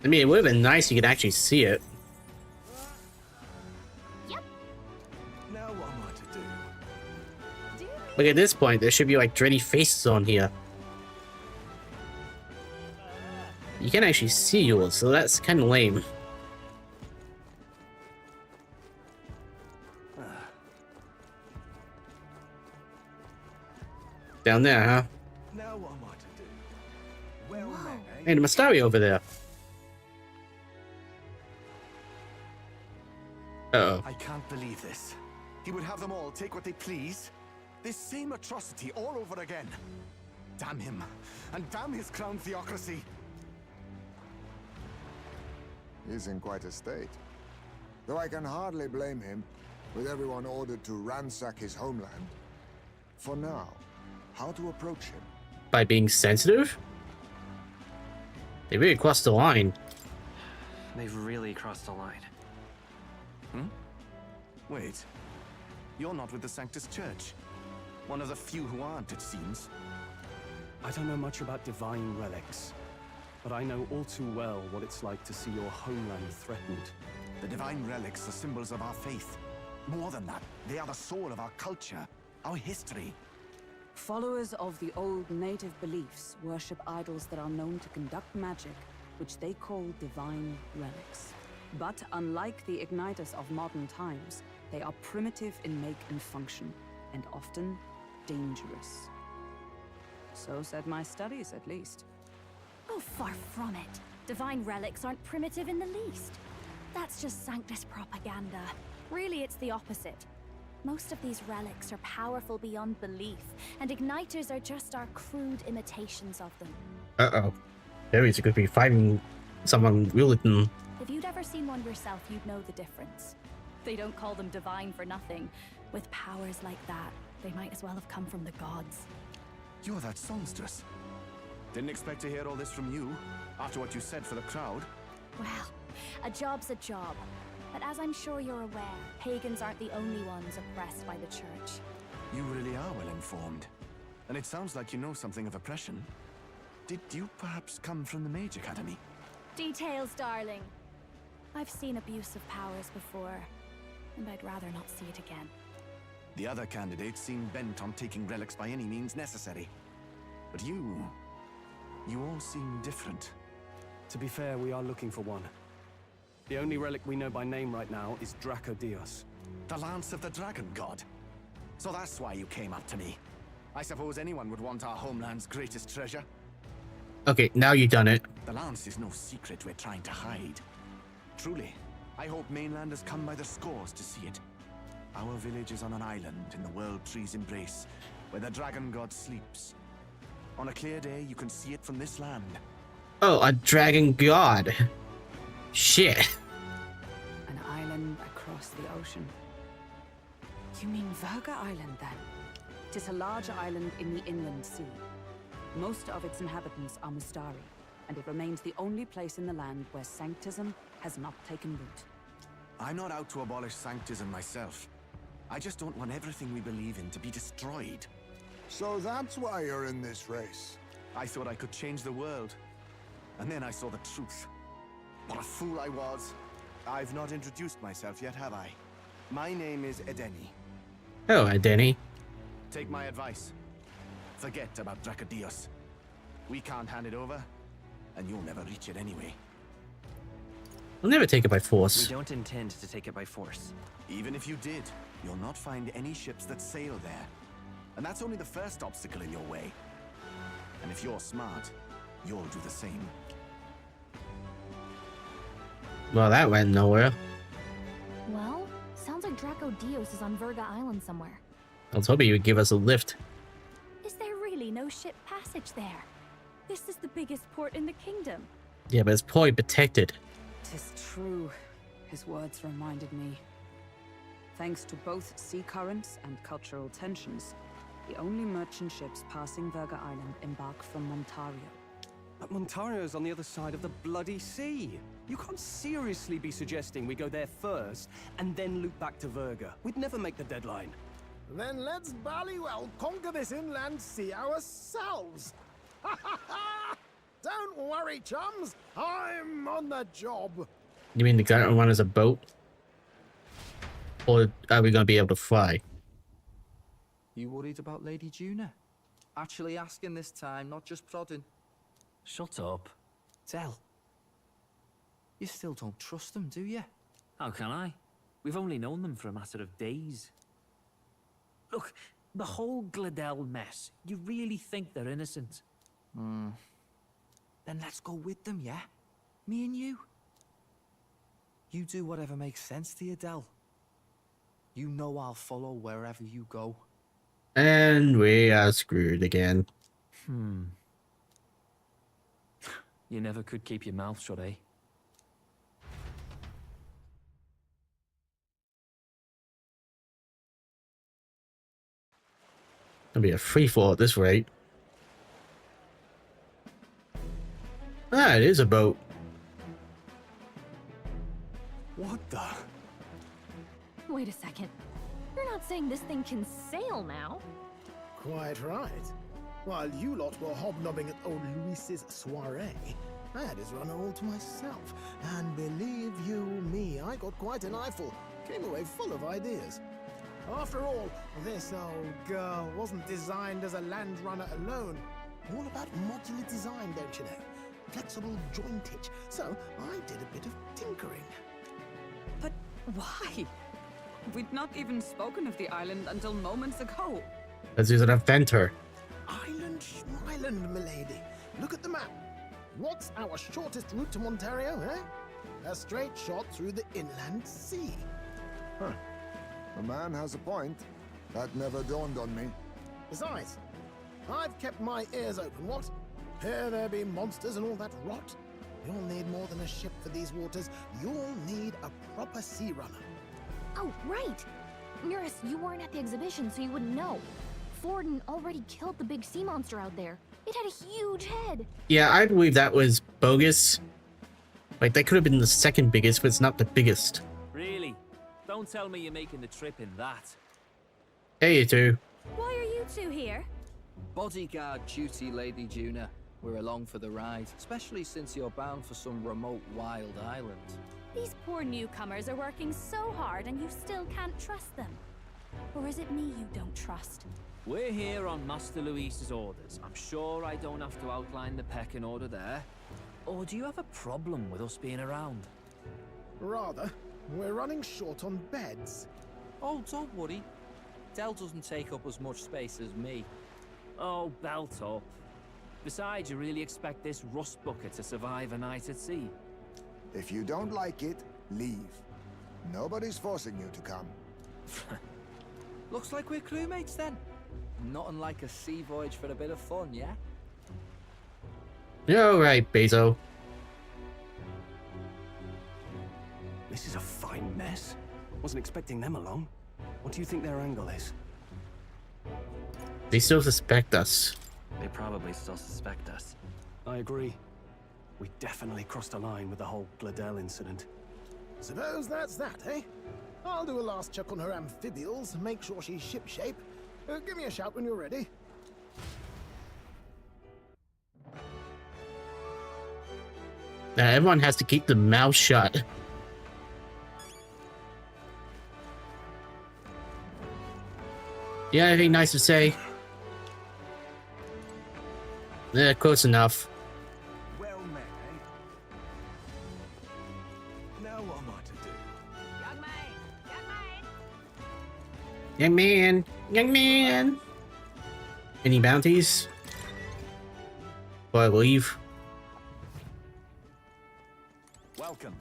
I mean, it would have been nice if you could actually see it. Yep. Now what am I to do? Like, at this point, there should be, like, dready faces on here. You can't actually see yours, so that's kind of lame. Down there, huh? Now what am I to do? Well, met, eh? Hey, the Mistari over there. Uh-oh. I can't believe this. He would have them all take what they please. This same atrocity all over again. Damn him. And damn his crown theocracy. He's in quite a state. Though I can hardly blame him, with everyone ordered to ransack his homeland. For now, how to approach him? By being sensitive? They really crossed the line. They've really crossed the line. Wait. You're not with the Sanctus Church. One of the few who aren't, it seems. I don't know much about divine relics, but I know all too well what it's like to see your homeland threatened. The divine relics are symbols of our faith. More than that, they are the soul of our culture, our history. Followers of the old native beliefs worship idols that are known to conduct magic, which they call divine relics. But unlike the igniters of modern times, they are primitive in make and function, and often dangerous. So said my studies, at least. Oh, far from it. Divine relics aren't primitive in the least. That's just Sanctus propaganda. Really, it's the opposite. Most of these relics are powerful beyond belief, and igniters are just our crude imitations of them. Uh-oh. Ares could be fighting someone wielding. If you'd ever seen one yourself, you'd know the difference. They don't call them divine for nothing. With powers like that, they might as well have come from the gods. You're that songstress. Didn't expect to hear all this from you, after what you said for the crowd. Well, a job's a job. But as I'm sure you're aware, pagans aren't the only ones oppressed by the church. You really are well informed. And it sounds like you know something of oppression. Did you perhaps come from the Mage Academy? Details, darling. I've seen abuse of powers before, and I'd rather not see it again. The other candidates seem bent on taking relics by any means necessary. But you all seem different. To be fair, we are looking for one. The only relic we know by name right now is Draco Dios. The Lance of the Dragon God. So that's why you came up to me. I suppose anyone would want our homeland's greatest treasure. Okay, now you've done it. The Lance is no secret we're trying to hide. Truly, I hope mainlanders come by the scores to see it. Our village is on an island in the World Tree's embrace, where the Dragon God sleeps. On a clear day, you can see it from this land. Oh, a dragon god. Shit. An island across the ocean. You mean Virga Island, then? It is a large island in the inland sea. Most of its inhabitants are Mustari, and it remains the only place in the land where sanctism has not taken root. I'm not out to abolish sanctism myself. I just don't want everything we believe in to be destroyed. So that's why you're in this race. I thought I could change the world. And then I saw the truth. What a fool I was. I've not introduced myself yet, have I? My name is Edeni. Oh, Edeni. Take my advice. Forget about Dracodios. We can't hand it over, and you'll never reach it anyway. We'll never take it by force. We don't intend to take it by force. Even if you did, you'll not find any ships that sail there. And that's only the first obstacle in your way. And if you're smart, you'll do the same. Well, that went nowhere. Well, sounds like Draco Dios is on Virga Island somewhere. I was hoping you would give us a lift. Is there really no ship passage there? This is the biggest port in the kingdom. Yeah, but it's probably protected. 'Tis true. His words reminded me. Thanks to both sea currents and cultural tensions, the only merchant ships passing Virga Island embark from Montario. But Montario's on the other side of the bloody sea. You can't seriously be suggesting we go there first and then loop back to Virga. We'd never make the deadline. Then let's ballywell conquer this inland sea ourselves. Ha ha ha! Don't worry, chums. I'm on the job. You mean the current one is a boat? Or are we going to be able to fly? You worried about Lady Juna? Actually asking this time, not just prodding. Shut up. Tell. You still don't trust them, do you? How can I? We've only known them for a matter of days. Look, the whole Gladell mess, you really think they're innocent? Then let's go with them, yeah? Me and you. You do whatever makes sense to you, Del. You know I'll follow wherever you go. And we are screwed again. You never could keep your mouth shut, eh? It'll be a free fall at this rate. Ah, it is a boat. What the? Wait a second. You're not saying this thing can sail now? Quite right. While you lot were hobnobbing at old Luis's soiree, I had his run all to myself. And believe you me, I got quite an eyeful. Came away full of ideas. After all, this old girl wasn't designed as a land runner alone. All about modular design, don't you know? Flexible jointage. So I did a bit of tinkering. But why? We'd not even spoken of the island until moments ago. Let's use an inventor. Island, milady. Look at the map. What's our shortest route to Montario, eh? A straight shot through the inland sea. Huh. A man has a point. That never dawned on me. Besides, I've kept my ears open, what? Here there be monsters and all that rot. You'll need more than a ship for these waters. You'll need a proper sea runner. Oh, right! Mirus, you weren't at the exhibition, so you wouldn't know. Forden already killed the big sea monster out there. It had a huge head. Yeah, I believe that was bogus. Like, that could have been the second biggest, but it's not the biggest. Really? Don't tell me you're making the trip in that. Hey, you two. Why are you two here? Bodyguard duty, Lady Juna. We're along for the ride, especially since you're bound for some remote wild island. These poor newcomers are working so hard and you still can't trust them. Or is it me you don't trust? We're here on Master Luis's orders. I'm sure I don't have to outline the pecking order there. Or do you have a problem with us being around? Rather. We're running short on beds. Oh, don't worry. Del doesn't take up as much space as me. Oh, belt up. Besides, you really expect this rust bucket to survive a night at sea? If you don't like it, leave. Nobody's forcing you to come. Looks like we're crewmates then. Not unlike a sea voyage for a bit of fun, yeah? You're right, Bezo. This is a fine mess. Wasn't expecting them along. What do you think their angle is? They still suspect us. They probably still suspect us. I agree. We definitely crossed a line with the whole Gladell incident. Suppose that's that, eh? I'll do a last check on her amphibials, make sure she's shipshape. Give me a shout when you're ready. Everyone has to keep the mouth shut. Yeah, anything nice to say? Yeah, close enough. Well met, eh? Now what am I to do? Young man! Young man! Any bounties? Before I leave? Welcome.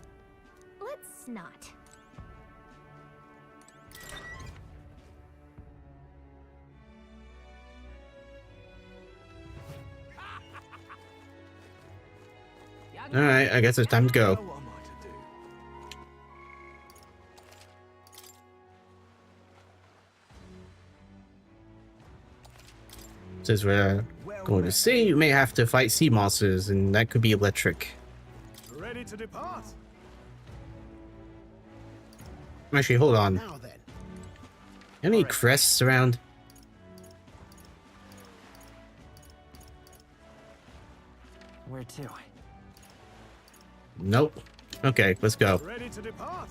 Let's not. Alright, I guess it's time to go. Since we're going to sea, you may have to fight sea monsters, and that could be electric. Ready to depart? Actually, hold on. Now then. Any crests around? Where to? Nope. Okay, let's go. Ready to depart?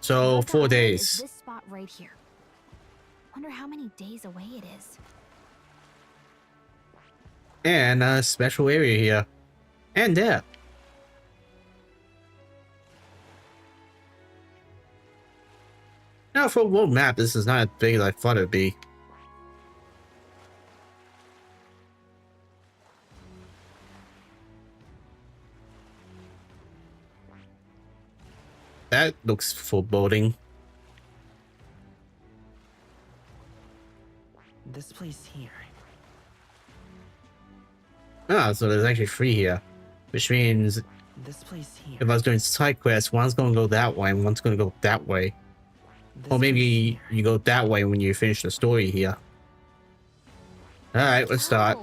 So, 4 Is days. this spot right here. Wonder how many days away it is. And a special area here. And there. Now, for a world map, this is not as big as I thought it'd be. That looks foreboding. This place here. Ah, so there's actually 3 here. Which means This place here. if I was doing side quests, one's gonna go that way and one's gonna go that way. Or maybe you go that way when you finish the story here. Alright, let's start.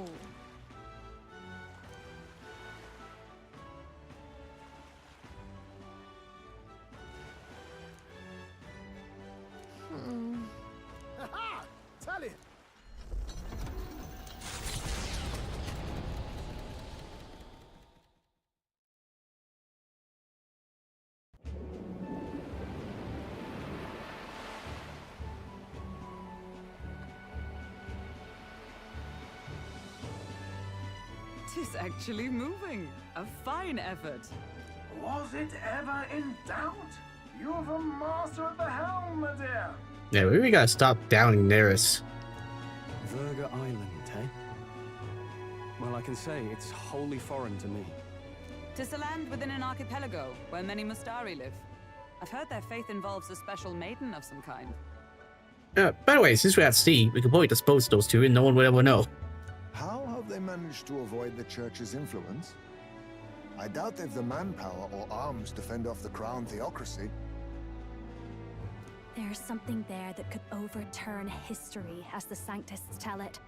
Ha-ha! Tell it! Tis actually moving. A fine effort. Was it ever in doubt? You're the master at the helm, my dear. Yeah, we really gotta stop downing Neris. Virga Island, eh? Well, I can say it's wholly foreign to me. 'Tis a land within an archipelago where many Mustari live. I've heard their faith involves a special maiden of some kind. By the way, since we're at sea, we could probably dispose of those two and no one would ever know. How have they managed to avoid the church's influence? I doubt they've the manpower or arms to fend off the crown theocracy. There's something there that could overturn history, as the Sanctists tell it.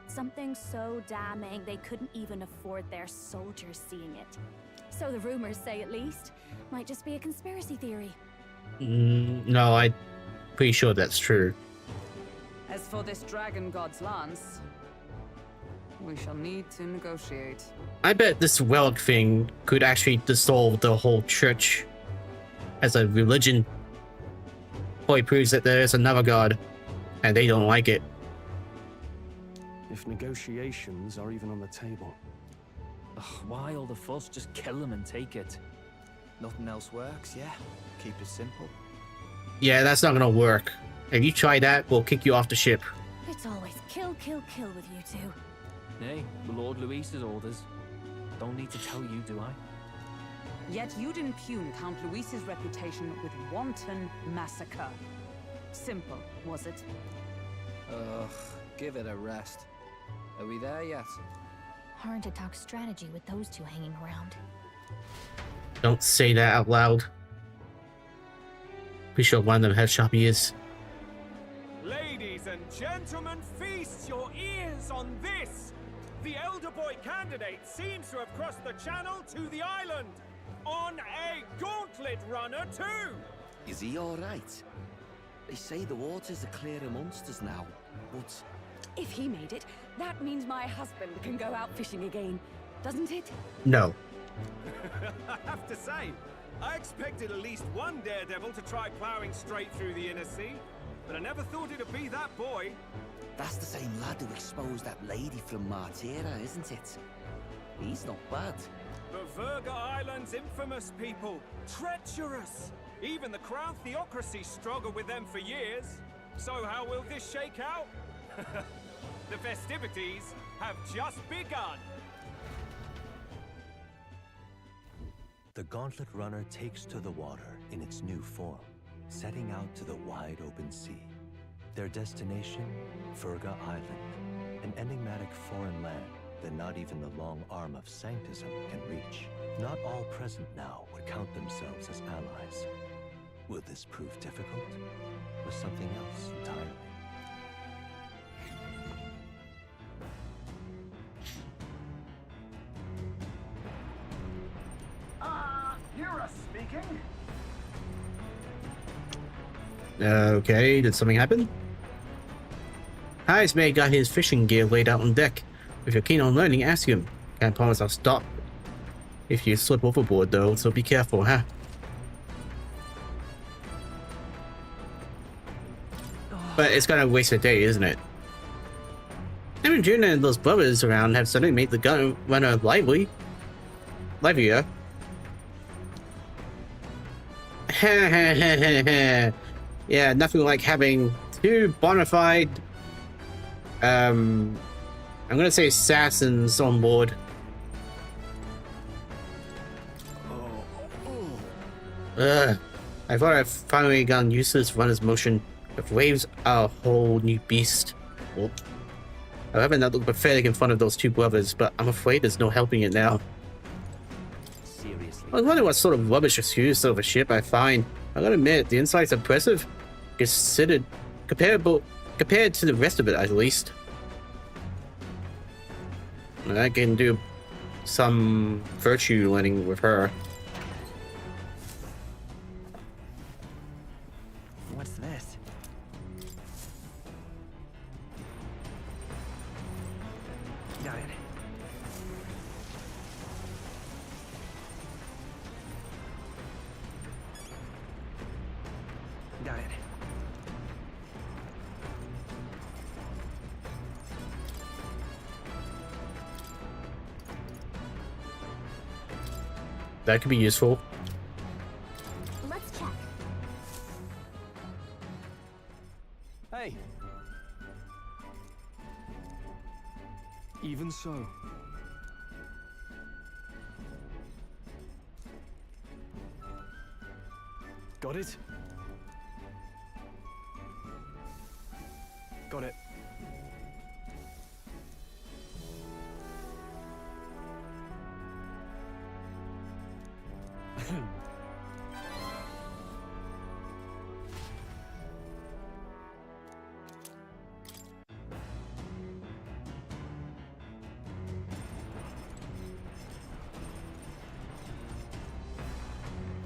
Something so damning they couldn't even afford their soldiers seeing it. So the rumors say, at least. Might just be a conspiracy theory. No, I'm pretty sure that's true. As for this dragon god's lance, we shall need to negotiate. I bet this relic thing could actually dissolve the whole church as a religion. Probably proves that there is another god, and they don't like it. If negotiations are even on the table. Ugh, why all the fuss? Just kill them and take it. Nothing else works, yeah? Keep it simple. Yeah, that's not gonna work. If you try that, we'll kick you off the ship. It's always kill, kill, kill with you two. Nay, the Lord Luis's orders. Don't need to tell you, do I? Yet you'd impugn Count Luis's reputation with wanton massacre. Simple, was it? Ugh, give it a rest. Are we there yet? Hard to talk strategy with those two hanging around. Don't say that out loud. Pretty sure one of them has sharp ears. Ladies and gentlemen, feast your ears on this! The elder boy candidate seems to have crossed the channel to the island! On a gauntlet runner too! Is he alright? They say the waters are clear amongst us now, but... If he made it, that means my husband can go out fishing again, doesn't it? No. I have to say, I expected at least one daredevil to try plowing straight through the inner sea, but I never thought it'd be that boy. That's the same lad who exposed that lady from Martira, isn't it? He's not bad. The Virga Island's infamous people. Treacherous! Even the crown theocracy struggled with them for years. So how will this shake out? The festivities have just begun. The Gauntlet Runner takes to the water in its new form, setting out to the wide open sea. Their destination, Virga Island, an enigmatic foreign land that not even the long arm of Sanctism can reach. Not all present now would count themselves as allies. Will this prove difficult, or something else entirely? You're speaking? Okay, did something happen? Highest mate got his fishing gear laid out on deck. If you're keen on learning, ask him. Can't promise I'll stop if you slip overboard though, so be careful, huh? But it's gonna waste a day, isn't it? Even Juna and those brothers around have suddenly made the gun runner livelier. Yeah, nothing like having two bona fide I'm gonna say assassins on board. I thought I'd finally gotten used to this runner's motion. The waves are a whole new beast. Well, I haven't looked pathetic in front of those two brothers, but I'm afraid there's no helping it now. Seriously. I was wondering what sort of rubbish excuse of a ship I find. I gotta admit, the inside's impressive. Considered compared to the rest of it, at least. I can do some virtue learning with her. What's this? Got it. Got it. That could be useful. Let's check. Even so. Got it? Got it.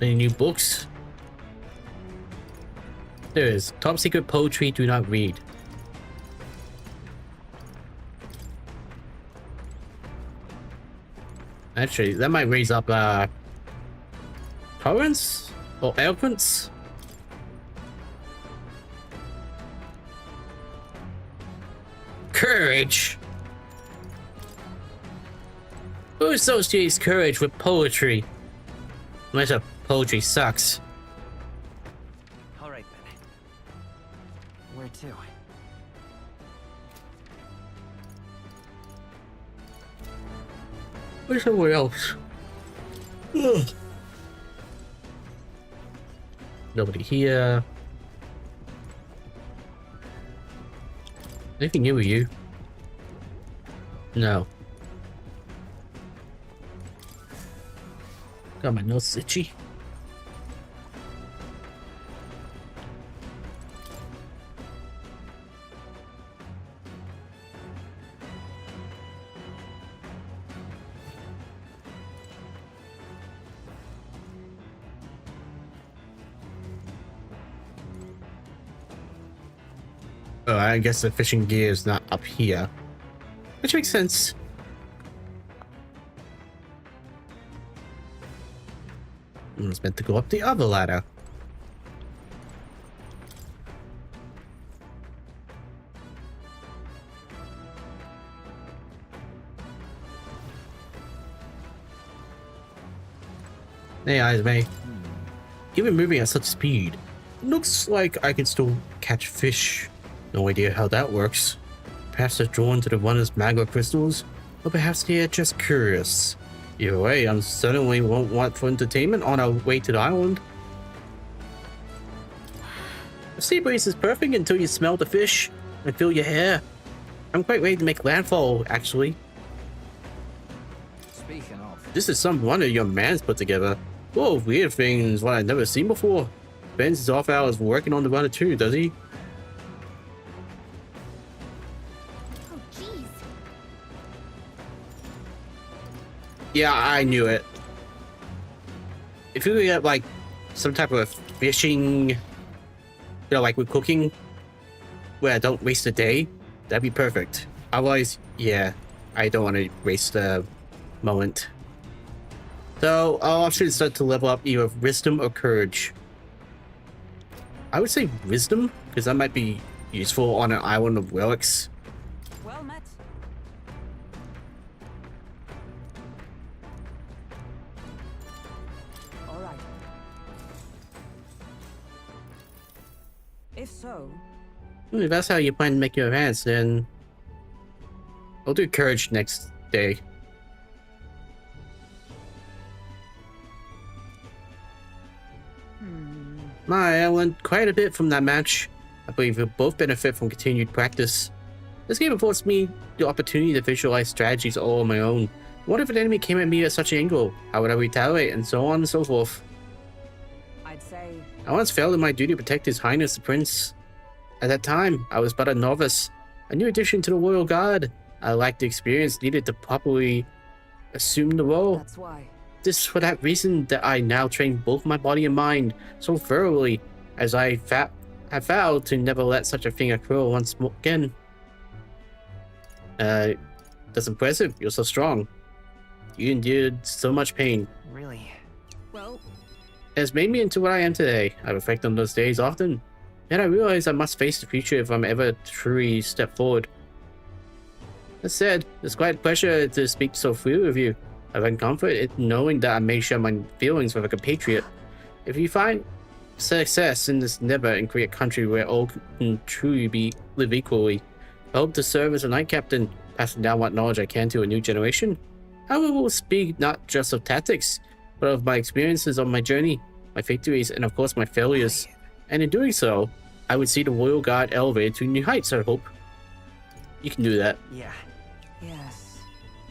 Any new books? There is. Top secret poetry, do not read. Actually, that might raise up tolerance or eloquence. Courage. Who associates courage with poetry? Unless your poetry sucks. All right, then. Where to? Where's somewhere else? Ugh. Nobody here. Anything new with you? No. Got my nose itchy. Oh, I guess the fishing gear is not up here. Which makes sense. It's meant to go up the other ladder. Hey, Ismay. Even moving at such speed, looks like I can still catch fish. No idea how that works. Perhaps they're drawn to the runner's magma crystals, or perhaps they're just curious. Either way, I certainly won't want for entertainment on our way to the island. The sea breeze is perfect until you smell the fish and feel your hair. I'm quite ready to make landfall, actually. Speaking of... This is some wonder your man's put together. Whoa, weird things what I've never seen before. Ben's his off hours working on the runner too, does he? Yeah, I knew it. If you get like some type of fishing, you know, like with cooking, where I don't waste a day, that'd be perfect. Otherwise, yeah, I don't want to waste a moment. So I'll actually start to level up either wisdom or courage. I would say wisdom, because that might be useful on an island of relics. Well met. All right. If so... If that's how you plan to make your advance, then I'll do courage next day. I learned quite a bit from that match. I believe we'll both benefit from continued practice. This game affords me the opportunity to visualize strategies all on my own. What if an enemy came at me at such an angle? How would I retaliate? And so on and so forth. I'd say... I once failed in my duty to protect His Highness the Prince. At that time, I was but a novice, a new addition to the Royal Guard. I lacked the experience needed to properly assume the role. That's why. This is for that reason that I now train both my body and mind so thoroughly, as I have vowed to never let such a thing occur once more again. That's impressive. You're so strong. You endured so much pain. Really? Well... It has made me into what I am today. I reflect on those days often. Yet I realize I must face the future if I'm ever truly step forward. That said, it's quite a pleasure to speak so freely with you. I find comfort in knowing that I may share my feelings with a compatriot. If you find success in this endeavor and create a country where all can truly live equally, I hope to serve as a knight captain. passing down what knowledge I can to a new generation. I will speak not just of tactics, but of my experiences on my journey, my victories, and of course my failures. And in doing so, I would see the Royal Guard elevated to new heights, I hope. You can do that. Yeah. Yes.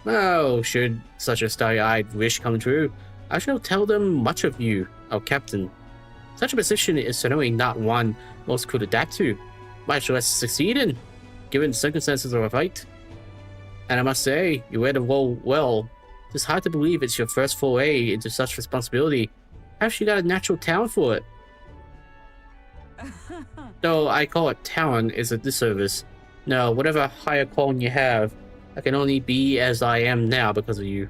Oh, should such a starry-eyed wish come true, I shall tell them much of you, our captain. Such a position is certainly not one most could adapt to, much less succeed in, given the circumstances of a fight. And I must say, you wear the role well. It's hard to believe it's your first foray into such responsibility. Perhaps you got a natural talent for it. Though I call it talent is a disservice. No, whatever higher calling you have, I can only be as I am now because of you.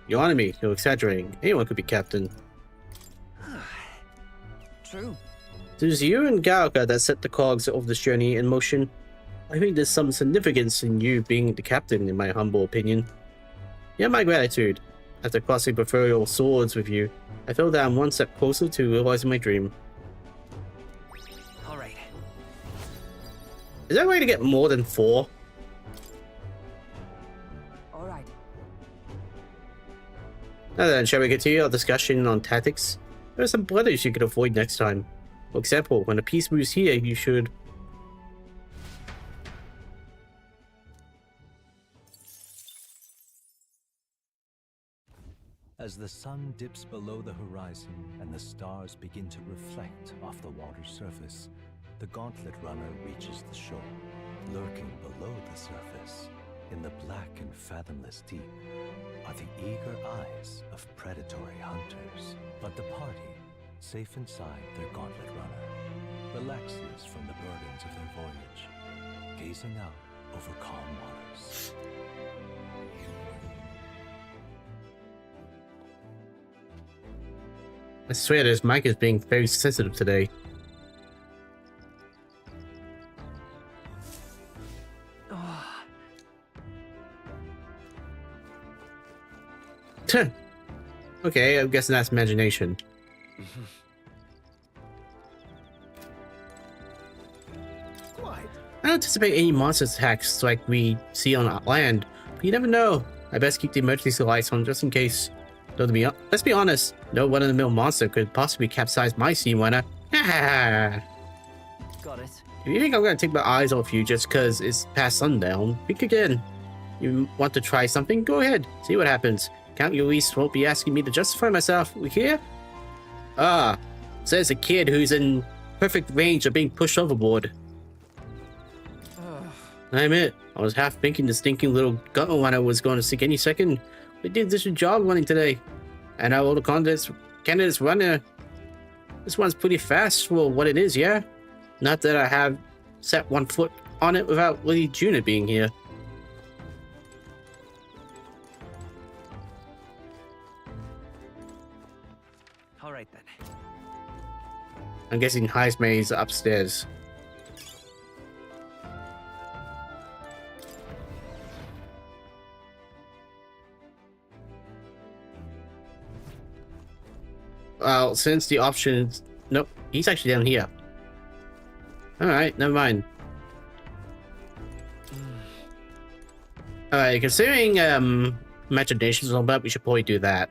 You honor me, you're exaggerating. Anyone could be captain. True. It was you and Galka that set the cogs of this journey in motion. I think there's some significance in you being the captain, in my humble opinion. You have my gratitude. After crossing proverbial swords with you, I feel that I'm one step closer to realizing my dream. Alright. Is there a way to get more than 4? Alright. Now then, shall we continue our discussion on tactics? There are some blunders you could avoid next time. For example, when a piece moves here, you should... As the sun dips below the horizon and the stars begin to reflect off the water's surface, the Gauntlet Runner reaches the shore. Lurking below the surface, in the black and fathomless deep, are the eager eyes of predatory hunters. But the party, safe inside their Gauntlet Runner, relaxes from the burdens of their voyage, gazing out over calm waters. I swear this mic is being very sensitive today. Okay, I'm guessing that's imagination. I don't anticipate any monster attacks like we see on land, but you never know. I best keep the emergency lights on just in case. Though let's be honest, no run-of-the-mill monster could possibly capsize my sea runner. Got it. If you think I'm gonna take my eyes off you just cause it's past sundown, think again. You want to try something? Go ahead. See what happens. Count Luis won't be asking me to justify myself. We hear? Ah, says a kid who's in perfect range of being pushed overboard. I admit, I was half thinking the stinking little gauntlet runner was going to sink any second. We did this job running today. And our little candidates runner. This one's pretty fast for what it is, yeah? Not that I have set one foot on it without Lady Juna being here. Alright then. I'm guessing Heisme is upstairs. Well, since the options... Nope, he's actually down here. Alright, never mind. Alright, considering imagination is all about, we should probably do that.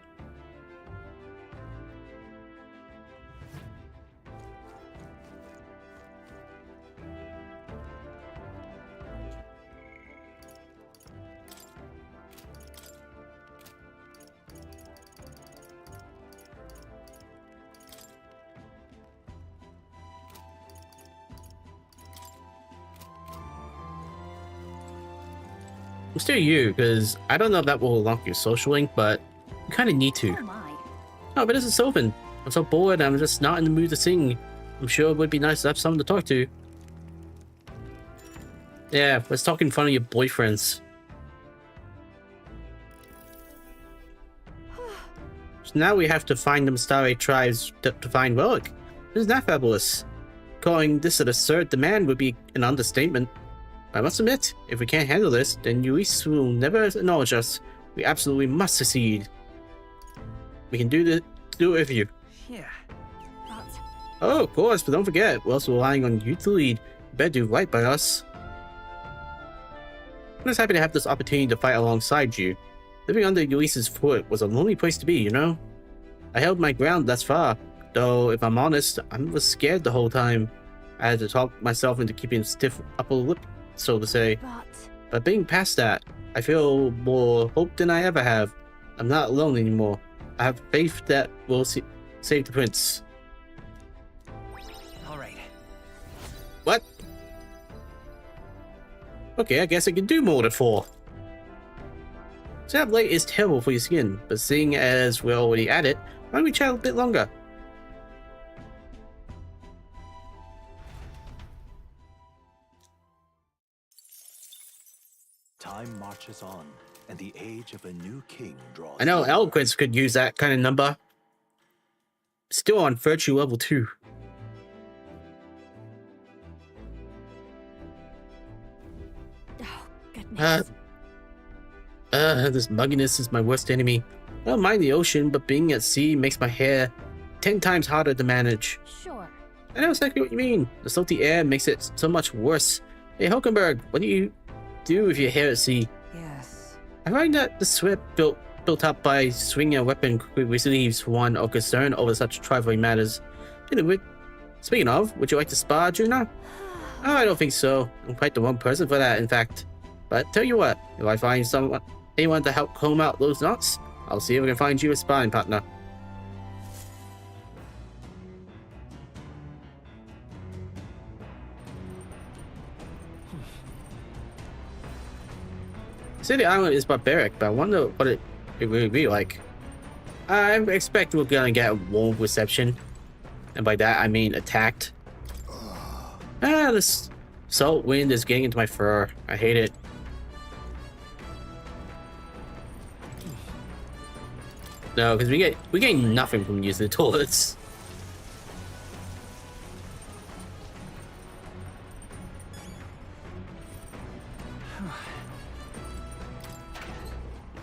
I'm still you, because I don't know if that will unlock your social link, but you kind of need to. Oh, but this is Sylvan. I'm so bored, I'm just not in the mood to sing. I'm sure it would be nice to have someone to talk to. Yeah, let's talk in front of your boyfriends. So now we have to find them starry tribes to find Relic. Isn't that fabulous? Calling this an absurd demand would be an understatement. I must admit, if we can't handle this, then Luis will never acknowledge us. We absolutely must succeed. We can do it with you. Yeah, but... Oh, of course, but don't forget, we're also relying on you to lead. You better do right by us. I'm just happy to have this opportunity to fight alongside you. Living under Luis's foot was a lonely place to be, you know? I held my ground thus far, though if I'm honest, I was scared the whole time. I had to talk myself into keeping a stiff upper lip, so to say. But being past that, I feel more hope than I ever have. I'm not alone anymore. I have faith that we'll save the prince. All right. What? Okay, I guess I can do more than 4. So that light is terrible for your skin, but seeing as we're already at it, why don't we chat a bit longer? Time marches on, and the age of a new king draws. I know Eloquence could use that kind of number. Still on virtue level 2. This mugginess is my worst enemy. I don't mind the ocean, but being at sea makes my hair 10 times harder to manage. Sure. I know exactly what you mean. The salty air makes it so much worse. Hey, Hulkenberg, what do you do with your hair at sea? Yes. I find that the sweat built up by swinging a weapon relieves one of concern over such trifling matters. Anyway, speaking of, would you like to spar, Juna? Oh, I don't think so. I'm quite the wrong person for that, in fact. But tell you what, if I find anyone to help comb out those knots, I'll see if I can find you a sparring partner. They say the island is barbaric, but I wonder what it really be like. I expect we're gonna get a warm reception. And by that, I mean attacked. This salt wind is getting into my fur. I hate it. No, because we get nothing from using the toilets.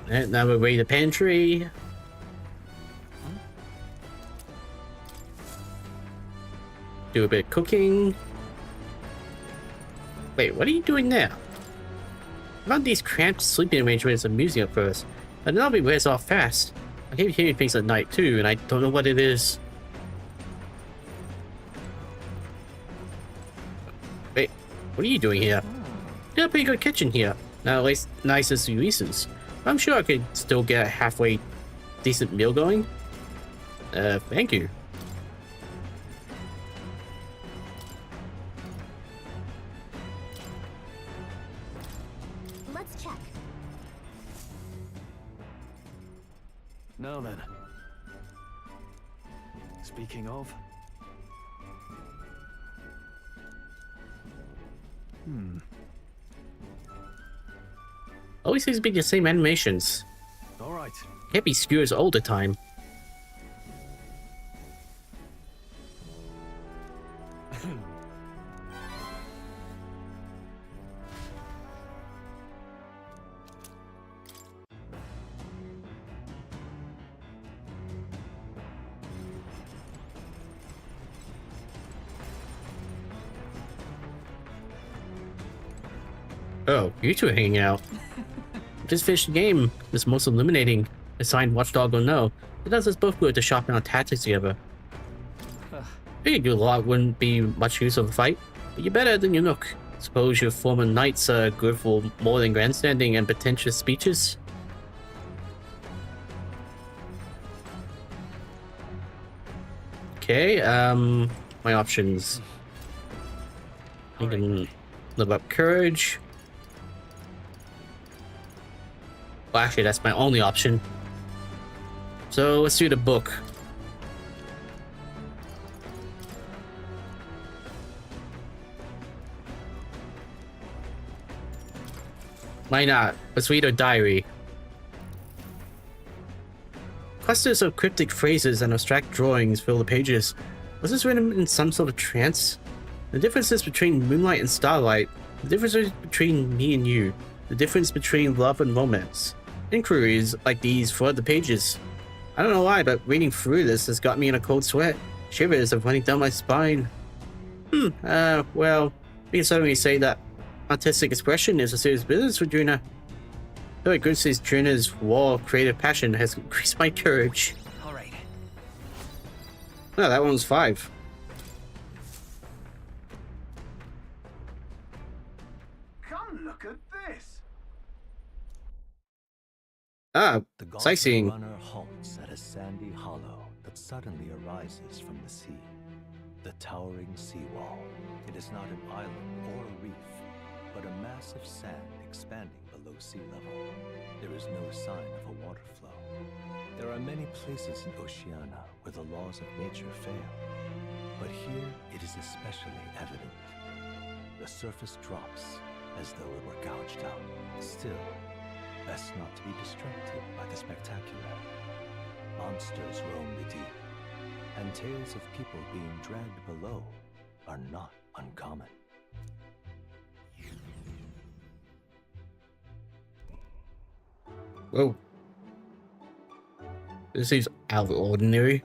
And now we're ready to pantry. Do a bit of cooking. Wait, what are you doing now? I found these cramped sleeping arrangements amusing at first, but now it wears off fast. I keep hearing things at night too, and I don't know what it is. Wait, what are you doing here? You got a pretty good kitchen here. Not at least nice as Luis's. I'm sure I could still get a halfway decent meal going. Thank you. Let's check. Now then. Speaking of... Always seems to be the same animations. Alright. Can't be skewers all the time. Oh, you two are hanging out. Just finished the game. This most illuminating. Assigned Watchdog or no. It does us both good to sharpen our tactics together. Figured your lot wouldn't be much use of a fight, but you're better than you look. Suppose your former knights are good for more than grandstanding and pretentious speeches? Okay, my options. I can live up courage. Well, actually, that's my only option. So let's do the book. Why not? Let's read her diary. Clusters of cryptic phrases and abstract drawings fill the pages. Was this written in some sort of trance? The differences between moonlight and starlight. The differences between me and you. The difference between love and romance. Inquiries like these flood the pages. I don't know why, but reading through this has got me in a cold sweat. Shivers are running down my spine. Well, we can certainly say that artistic expression is a serious business for Juna. I feel like good says Juna's raw creative passion has increased my courage. All right. No, that one was 5. Come look at this. Ah, The gauntlet sightseeing. runner halts at a sandy hollow that suddenly arises from the sea. The towering seawall. It is not an island or a reef, but a mass of sand expanding below sea level. There is no sign of a water flow. There are many places in Oceania where the laws of nature fail, but here it is especially evident. The surface drops as though it were gouged out. Still, best not to be distracted by the spectacular. Monsters roam the deep, and tales of people being dragged below are not uncommon. Whoa. This seems out of the ordinary.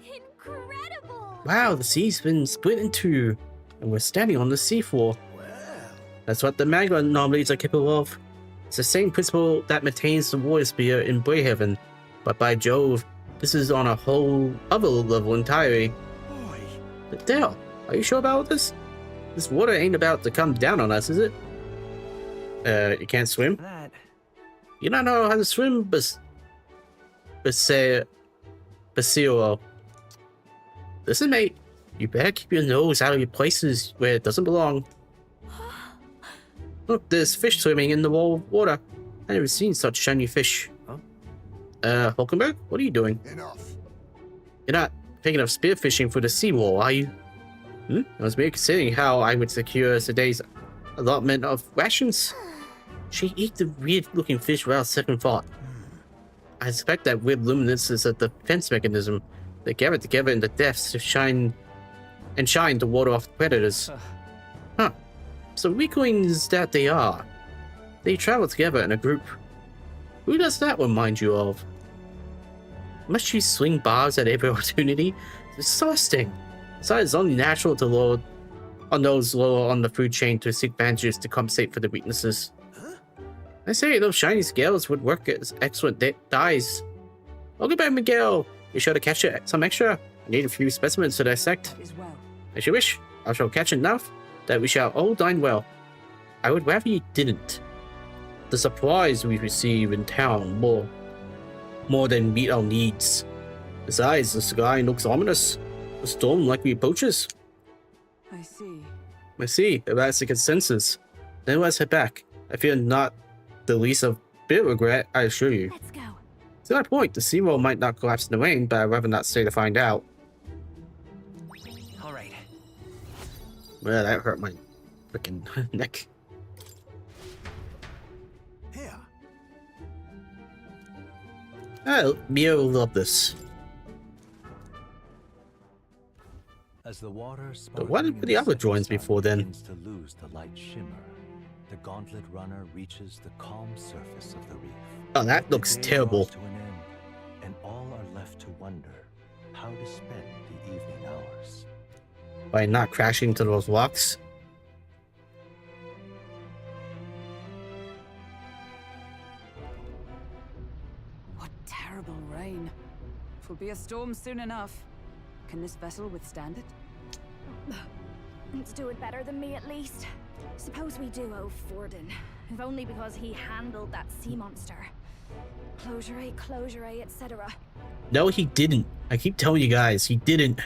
Incredible! Wow, the sea's been split in 2, and we're standing on the seafloor. That's what the magma anomalies are capable of. It's the same principle that maintains the water sphere in Brayhaven, but by Jove, this is on a whole other level entirely. But Dale, are you sure about this? This water ain't about to come down on us, is it? You can't swim? You don't know how to swim, Basile. Listen, mate, you better keep your nose out of your places where it doesn't belong. Look, there's fish swimming in the water. I've never seen such shiny fish. Huh? Hulkenberg, what are you doing? Enough. You're not thinking of spearfishing for the seawall, are you? I was merely considering how I would secure today's allotment of rations. She ate the weird-looking fish without second thought. I suspect that weird luminance is a defense mechanism. They gather together in the depths to shine to ward off predators. Huh. So weaklings that they are. They travel together in a group. Who does that remind you of? Must she swing bars at every opportunity? It's exhausting. Besides, it's only natural to load on those lower on the food chain to seek advantages to compensate for the weaknesses. I say those shiny scales would work as excellent dyes. Okay, bye, Miguel. Be sure to catch some extra. I need a few specimens to dissect. As you wish. I shall catch enough that we shall all dine well. I would rather you didn't. The supplies we receive in town more than meet our needs. Besides, the sky looks ominous. The storm likely approaches. I see. I see. If that's the consensus, then let's head back. I feel not the least of bit of regret, I assure you. Let's go. To that point, the seawall might not collapse in the rain, but I'd rather not stay to find out. All right. Well, that hurt my freaking neck. Here. Oh, Mia will love this. As the water But what did the other drawings before then? begins to lose the light shimmer, the gauntlet runner reaches the calm surface of the reef. Oh, that looks The day terrible. draws to an end, and all are left to wonder how to spend the evening hours. By not crashing into those rocks. What terrible rain. It will be a storm soon enough. Can this vessel withstand it? It's doing better than me, at least. Suppose we do owe Forden, if only because he handled that sea monster. Closure, etc. No, he didn't. I keep telling you guys, he didn't.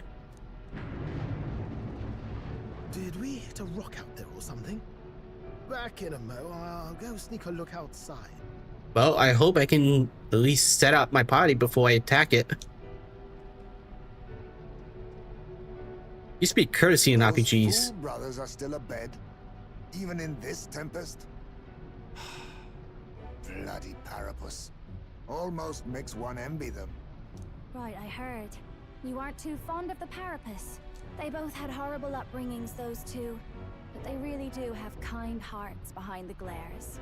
Did we hit a rock out there or something? Back in a mo. I'll go sneak a look outside. Well, I hope I can at least set up my party before I attack it. You speak courtesy in RPGs. Fool brothers are still abed, even in this tempest. Bloody Parapus. Almost makes one envy them. Right, I heard. You aren't too fond of the Parapus. They both had horrible upbringings, those two. But they really do have kind hearts behind the glares.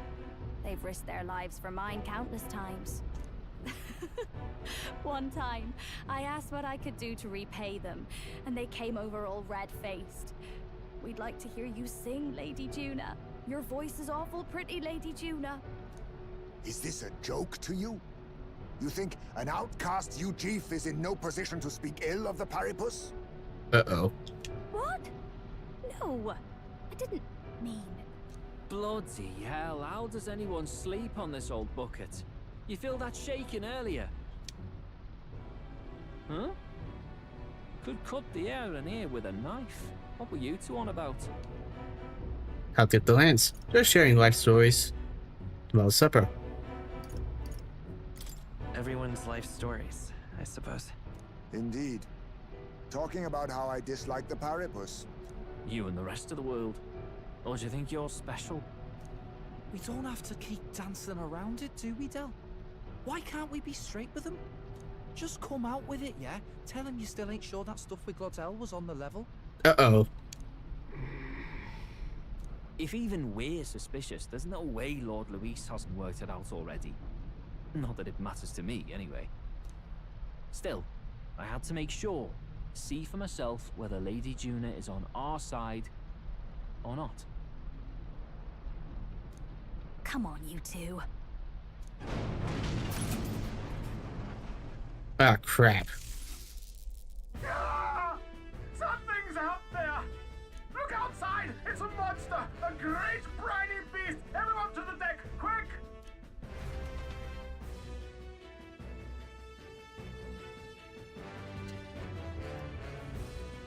They've risked their lives for mine countless times. One time, I asked what I could do to repay them, and they came over all red-faced. We'd like to hear you sing, Lady Juna. Your voice is awful pretty, Lady Juna. Is this a joke to you? You think an outcast you chief is in no position to speak ill of the Paripus? Uh-oh. What? No, I didn't mean... Bloody hell, how does anyone sleep on this old bucket? You feel that shaking earlier? Huh? Could cut the air in here with a knife. What were you two on about? How did the lands? Just sharing life stories. Well, supper. Everyone's life stories, I suppose. Indeed. Talking about how I dislike the Paripus. You and the rest of the world. Or do you think you're special? We don't have to keep dancing around it, do we, Del? Why can't we be straight with them? Just come out with it, yeah? Tell him you still ain't sure that stuff with Glottel was on the level. Uh-oh. If even we're suspicious, there's no way Lord Luis hasn't worked it out already. Not that it matters to me, anyway. Still, I had to make sure, see for myself whether Lady Juna is on our side or not. Come on, you two. Ah, crap. Something's out there! Look outside! It's a monster! A great briny beast! Everyone to the deck, quick!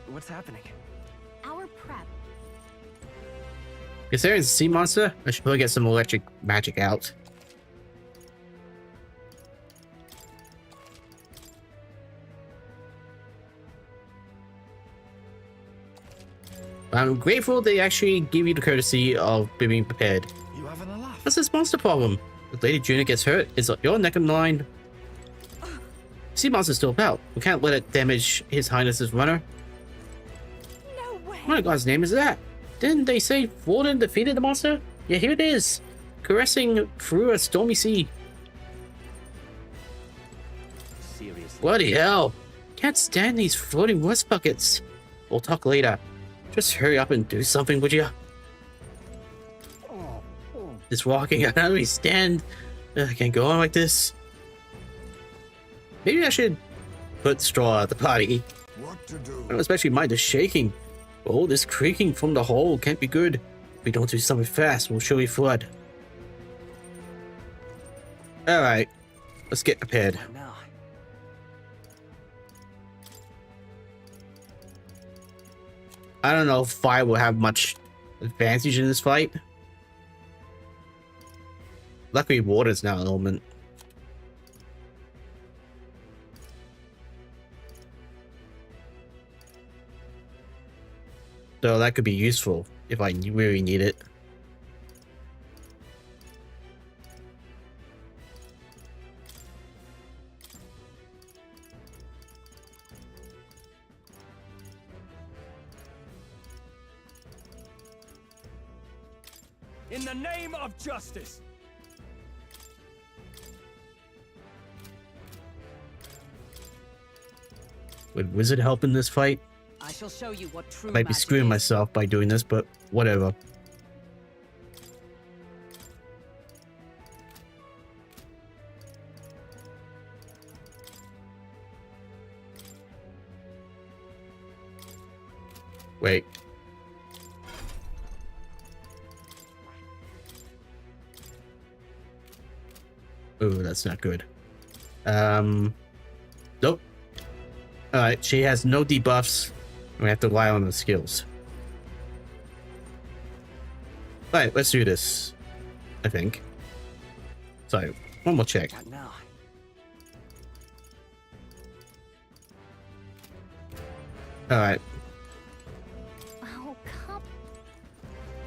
What's happening? Our prep. Is there a sea monster? I should probably get some electric magic out. I'm grateful they actually give you the courtesy of being prepared. You having a laugh? What's this monster problem? If Lady Juna gets hurt, is your neck in line? Sea monster's still about. We can't let it damage His Highness's runner. No way! What in God's name is that? Didn't they say Warden defeated the monster? Yeah, here it is. Caressing through a stormy sea. Seriously. Bloody hell. Can't stand these floating rust buckets. We'll talk later. Just hurry up and do something, would you? This walking, I don't really stand. I can't go on like this. Maybe I should put straw at the party. What to do? I don't especially mind the shaking. Oh, this creaking from the hole can't be good. If we don't do something fast, we'll surely flood. Alright, let's get prepared. I don't know if fire will have much advantage in this fight. Luckily, water's now an element. So that could be useful if I really need it. In the name of justice! Would Wizard help in this fight? I shall show you what true I might be magic screwing is. myself by doing this, but whatever. Wait. Oh, that's not good. Nope. Alright, she has no debuffs. We have to rely on the skills. Alright, let's do this. I think. So, one more check. Alright. Oh, come.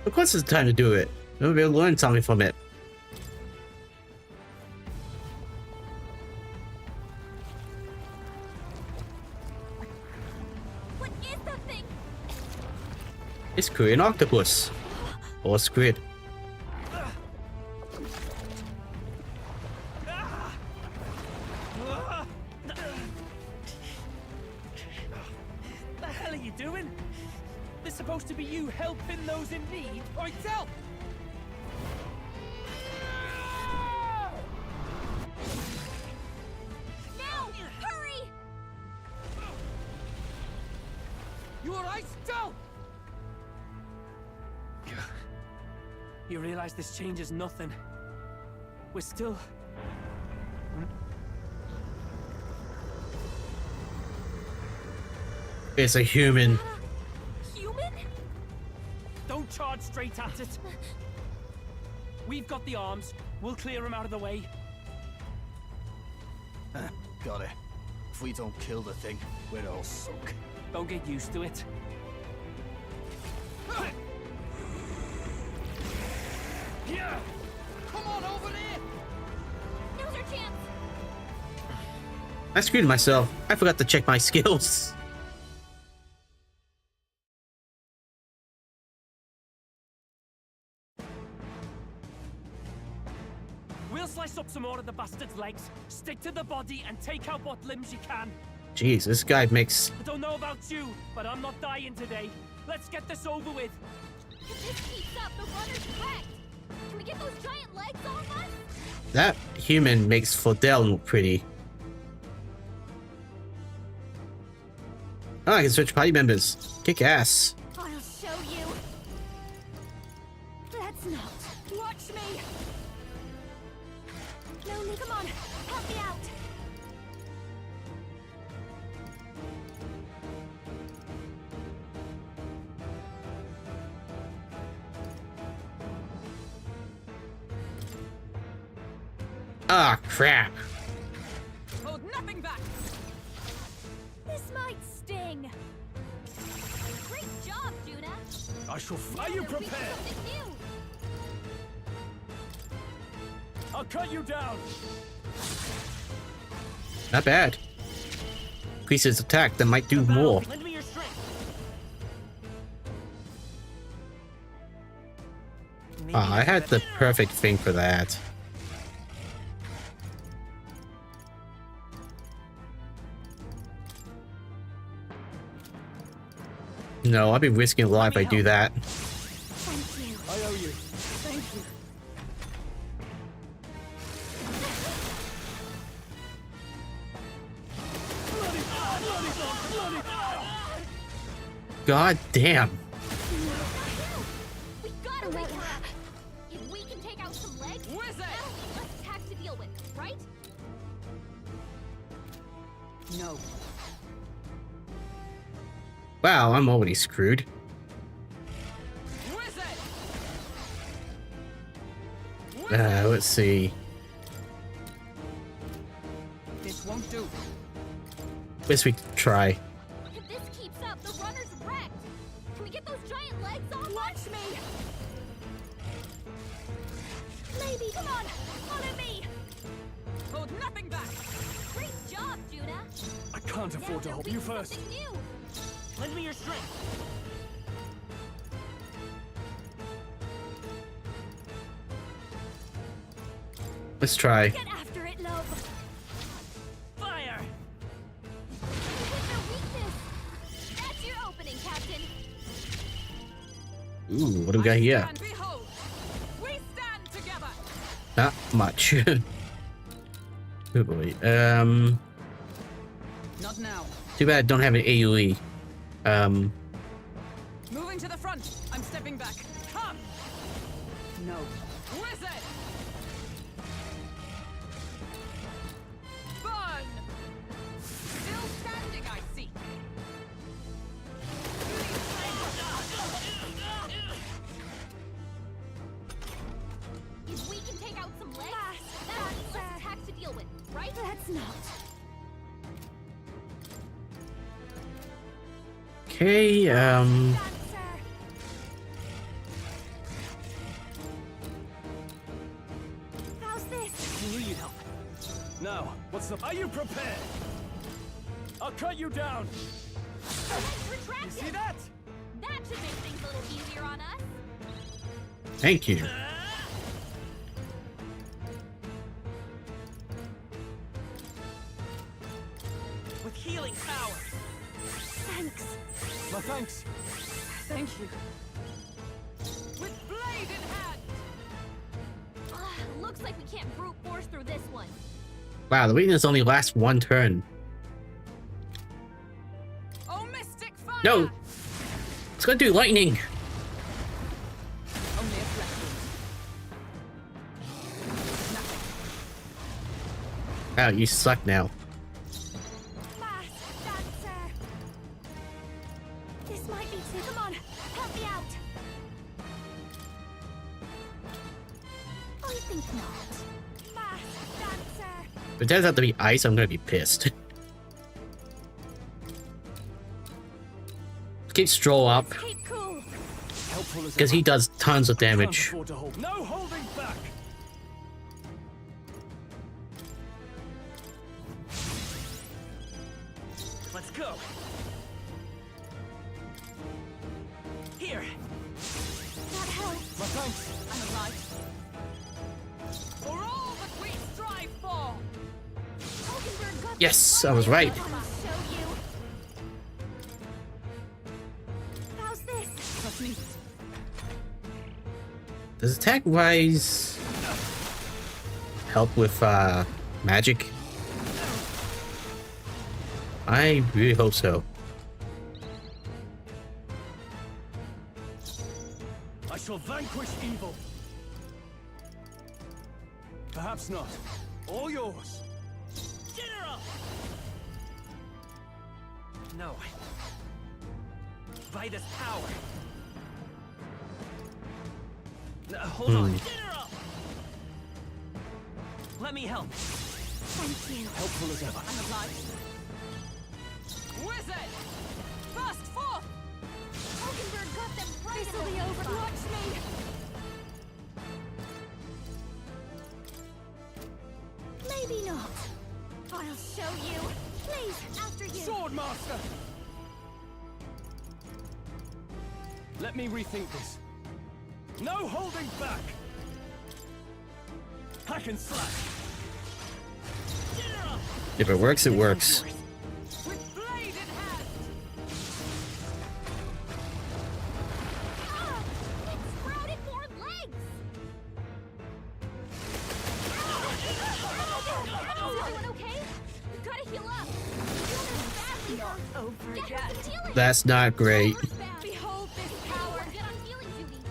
Of course it's time to do it. Maybe we'll learn something from it. What is that thing? It's Korean octopus. Or squid. The hell are you doing? This supposed to be you helping those in need, or tell? Lie still! You realize this changes nothing. We're still... It's a human. Human? Don't charge straight at it. We've got the arms. We'll clear him out of the way. Got it. If we don't kill the thing, we're all sunk. Don't get used to it. Yeah! Come on over there! Now's our chance! I screwed myself. I forgot to check my skills. We'll slice up some more of the bastard's legs, stick to the body, and take out what limbs you can. Jeez, this guy makes... I don't know about you, but I'm not dying today. Let's get this over with. If this keeps up, the runner's wrecked! Can we get those giant legs off us? That human makes Fidel look pretty. Oh, I can switch party members. Kick ass. I'll show you. Let's not. Watch me. Lonely, come on. Help me out. Ah, crap. Hold nothing back. This might sting. Great job, Juna. I shall fire you prepared. I'll cut you down. Not bad. Increases attack that might do more. Lend me your strength. Ah, I had the perfect thing for that. No, I'll be risking a lot if I do that. Thank you. I owe you. Thank you. God damn. We gotta wake him up. If we can take out some legs, that'll be less attack to deal with, right? No. Wow, I'm already screwed. Let's see. This won't do. Guess we can try. If this keeps up, the runner's wrecked. Can we get those giant legs off? Watch me. Lady, come on. Follow me. Hold nothing back. Great job, Juna. I can't afford to help you first. Something new. Lend me your strength. Let's try. Get after it, love. Fire. Hit their weakness. That's your opening, Captain. Ooh, what do we got here? And behold, we stand together. Not much. Oh boy. Not now. Too bad I don't have an AoE. Moving to the front. I'm stepping back. Come. No. Wizard. Burn. Still standing, I see. If we can take out some legs, that'll be less attack to deal with, right? Let's not. Okay, How's this? You need help. Now, what's the... Are you prepared? I'll cut you down. You see that? That should make things a little easier on us. thank you. With healing power. Thanks. My thanks. Thank you. With blade in hand. Looks like we can't brute force through this one. Wow, the weakness only lasts one turn. Oh, mystic fire! No! It's gonna do lightning. Only a flesh wound. Wow, you suck now. Fast, dancer. This might be too. Come on, help me out. I think not. Fast, dancer. If it turns out to be ice, I'm gonna be pissed. Keep Stroll up. Keep cool. Because he does tons of damage. No holding back. Let's go. Here. That helps. My thanks. I'm alive. For all that we strive for. Hulkenberg got Yes, I was right. I'll show you. How's this? Trust me. Does attack rise help with magic? I really hope so. I shall vanquish evil. Perhaps not. All yours. General! No. By this power. Hold on. General! Let me help. Thank you. Helpful as ever. I'm alive. Wizard! Burst forth! Hulkenberg got them right. This'll be over. Watch me. Maybe not. I'll show you. Please, after you. Swordmaster! Let me rethink this. No holding back! Hack and slash! General! If it works, it works. With blade in hand! Ah, it sprouted more legs. Is everyone okay? You've got to heal up. You're badly hurt. Over Get again. some healing. That's not great. Behold this power! Get on healing duty.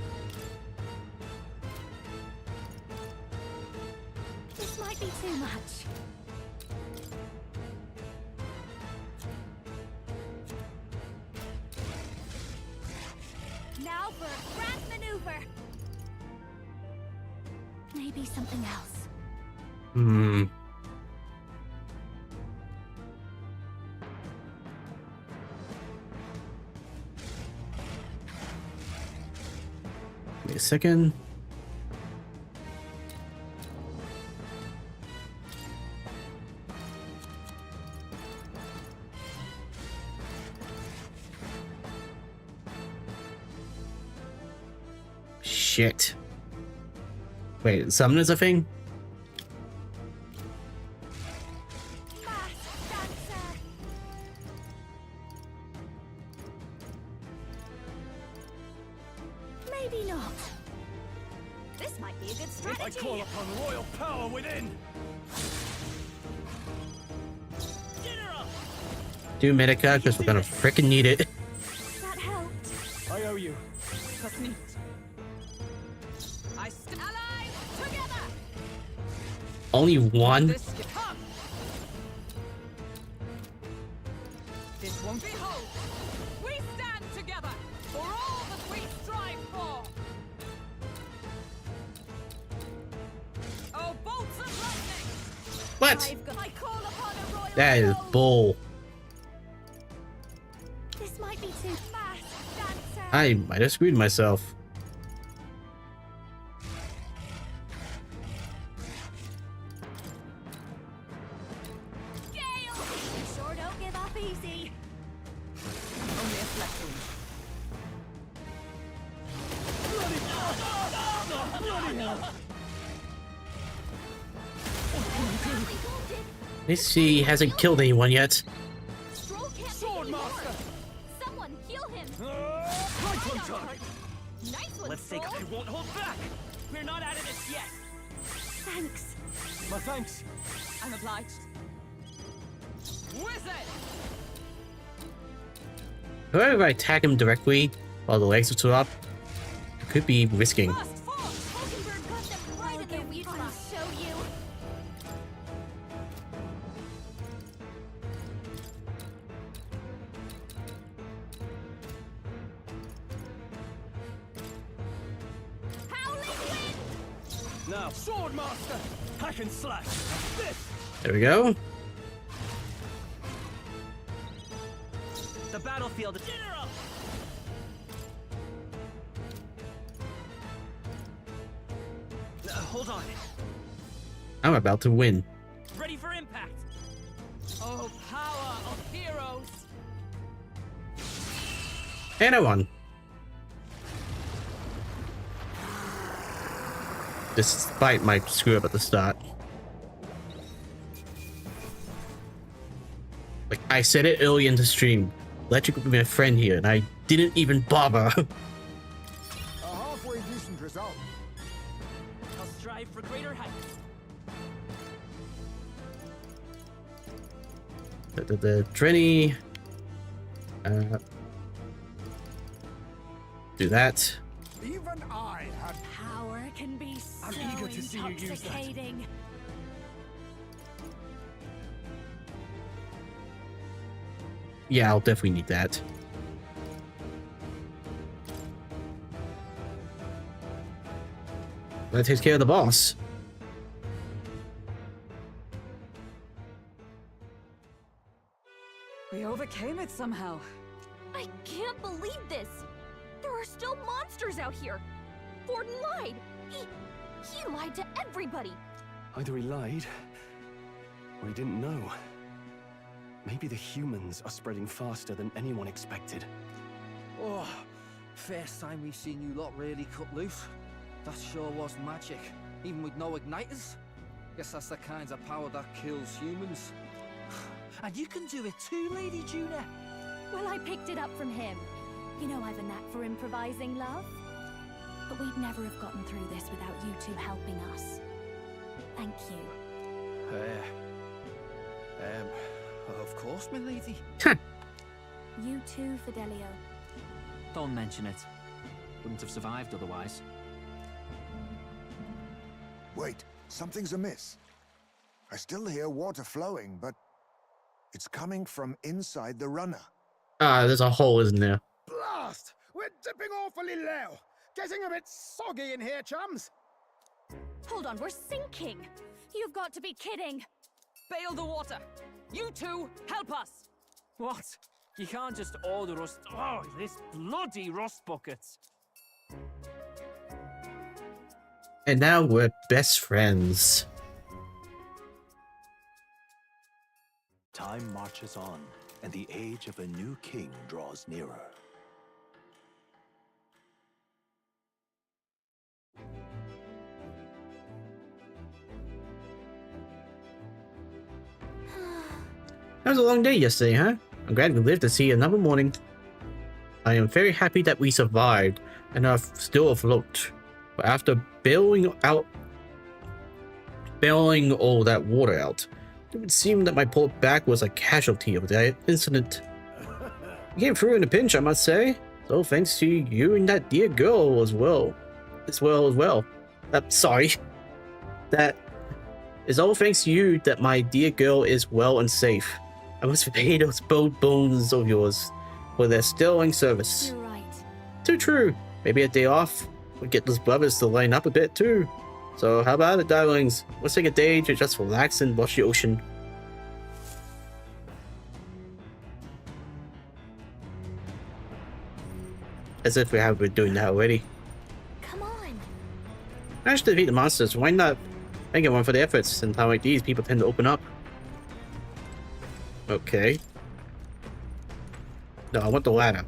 This might be too much. Now for a grand maneuver. Maybe something else. Hmm. Wait a second. Shit. Wait, summon is a thing? Masked dancer. Maybe not. This might be a good I strategy. call upon royal power within! General! Do Medica, because we're gonna frickin' need it. That helped. I owe you. Trust me. I stand alive together! Only one? This come! This won't behold! We stand together for all that we strive for! Oh, bolts of lightning! What? I call upon a royal That is blow. bull. This might be too fast, dancer. I might have screwed myself. Gale! You sure don't give up easy. Only a flesh wound. Let's see, he hasn't killed anyone yet. Stroll can't take anymore. Someone heal him. Nice one, Let's take Stroll. it. Won't hold back! We're not out of this yet! Thanks. My thanks! I'm obliged. Wizard! However, if I attack him directly, while the legs are still up. It could be risking. Right in the weak spot. Show you. Now, sword master, hack and slash. This. There we go. The battlefield. General. Hold on. I'm about to win. Ready for impact. Oh, power of heroes. And I won. Despite my screw up at the start. Like, I said it early in the stream. Electric would be my friend here, and I didn't even bother. A halfway decent result. I'll strive for greater heights. The Drenny. Do that. Even I had Power can be so I'm eager to see you use that. intoxicating. Yeah, I'll definitely need that. That takes care of the boss. We overcame it somehow. I can't believe this. There are still monsters out here. Forden lied. He lied to everybody. Either he lied, or he didn't know. Maybe the humans are spreading faster than anyone expected. Oh, first time we've seen you lot really cut loose. That sure was magic, even with no igniters. Guess that's the kind of power that kills humans. And you can do it too, Lady Juna. Well, I picked it up from him. You know I've a knack for improvising, love. But we'd never have gotten through this without you two helping us. Thank you. Of course, my lady. You too, Fidelio. Don't mention it. Wouldn't have survived otherwise. Wait, something's amiss. I still hear water flowing, but it's coming from inside the runner. Ah, there's a hole, isn't there? Blast! We're dipping awfully low. Getting a bit soggy in here, chums. Hold on, we're sinking. You've got to be kidding. Bail the water. You two, help us. What? You can't just order us. Oh, this bloody rust buckets. And now we're best friends. Time marches on, and the age of a new king draws nearer. That was a long day yesterday, huh? I'm glad we lived to see another morning. I am very happy that we survived and are still afloat. But after bailing all that water out, it would seem that my port back was a casualty of that incident. We came through in a pinch, I must say. So thanks to you and that dear girl as well. Sorry. That is all thanks to you that my dear girl is well and safe. I must pay those bones of yours for their sterling service. You're right. Too true. Maybe a day off would get those brothers to line up a bit too. So how about it, darlings? Let's take a day to just relax and watch the ocean. As if we haven't been doing that already. Come on. Managed to defeat the monsters. Why not thank everyone for the efforts? And how like these people tend to open up. Okay. No, I want the ladder.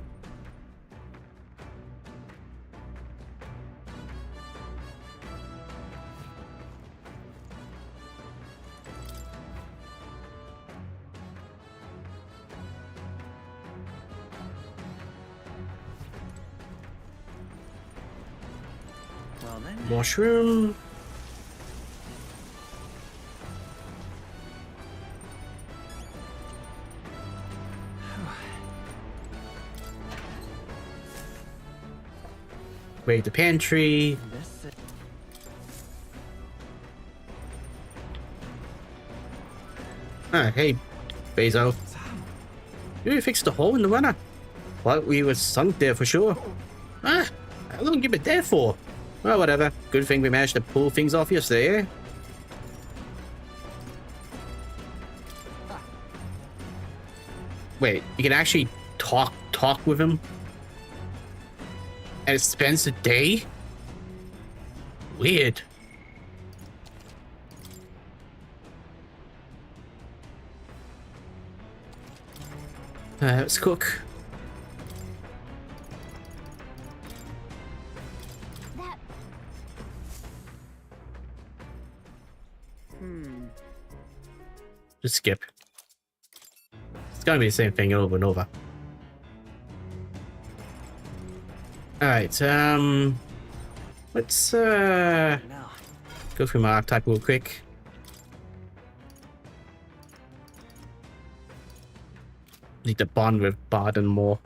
Well then. Mushroom. Raid the pantry. Ah, hey, Bezo. You fixed the hole in the runner. Well, we were sunk there for sure. Ah, how long you been there for? Well, whatever. Good thing we managed to pull things off yesterday, eh? Wait, you can actually talk with him? And it spends a day? Weird. Let's cook. Just skip. It's gonna be the same thing over and over. Alright, let's go through my archetype real quick. Need to bond with Barden more.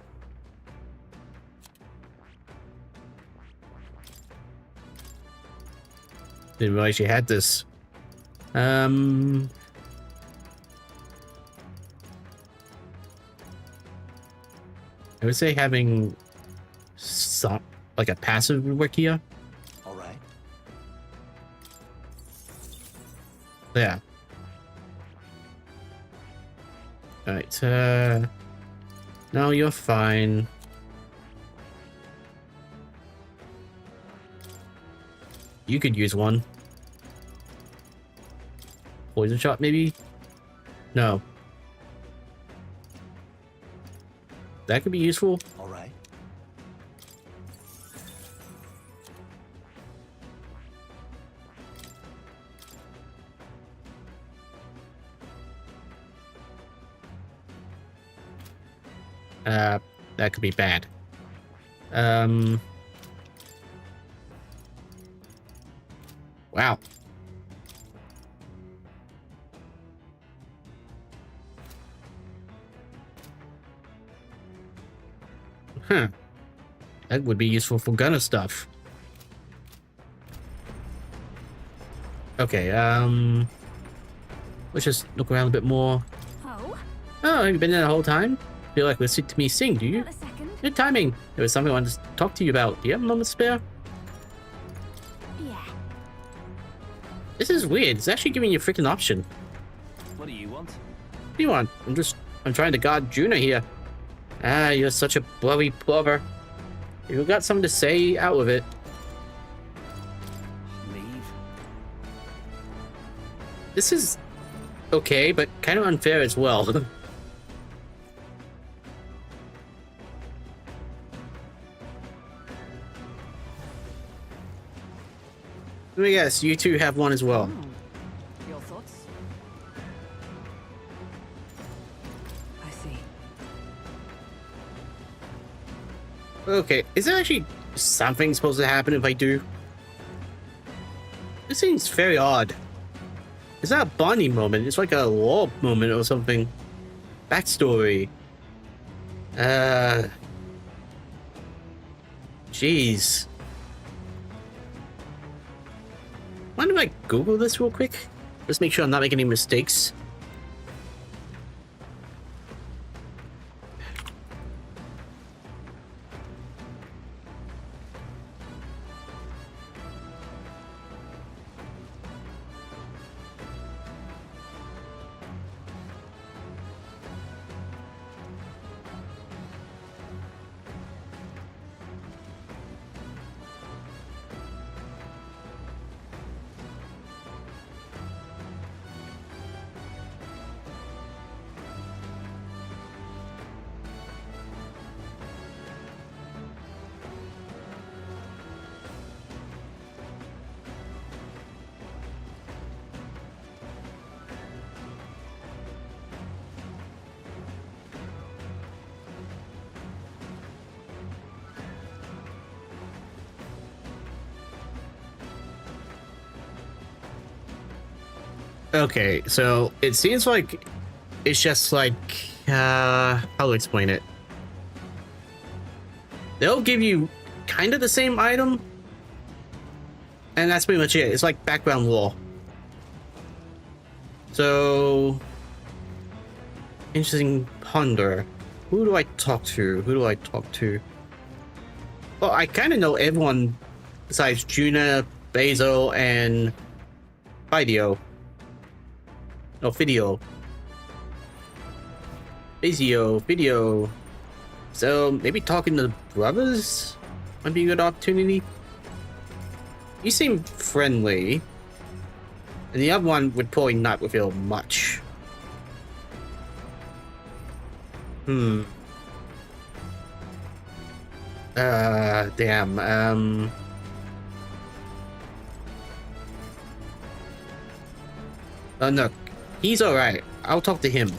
Didn't realize you had this. I would say having some, like a passive would work here. All right. Yeah. Alright, no, you're fine. You could use one. Poison shot, maybe? No. That could be useful. All right. That could be bad. Wow. Huh. That would be useful for gunner stuff. Okay, let's just look around a bit more. Oh, have you been there the whole time? Feel like listening to me sing, do you? Good timing. There was something I wanted to talk to you about. Do you have a moment to spare? Yeah. This is weird. It's actually giving you a freaking option. What do you want? What do you want? I'm trying to guard Juna here. Ah, you're such a blowy plover. If you've got something to say, out with it. Leave. This is okay, but kind of unfair as well. Let me guess, you two have one as well. Your thoughts? I see. Okay, is there actually something supposed to happen if I do? This seems very odd. It's not a bonding moment, it's like a lore moment or something. Backstory. Jeez. Mind if I Google this real quick? Just make sure I'm not making any mistakes. Okay, so it seems like it's just like, how to explain it? They'll give you kind of the same item. And that's pretty much it. It's like background lore. So, interesting ponder. Who do I talk to? Who do I talk to? Well, I kind of know everyone besides Juna, Basil, and Video. No, Video. Video. So, maybe talking to the brothers might be a good opportunity. You seem friendly. And the other one would probably not reveal much. Damn, oh no, he's alright. I'll talk to him.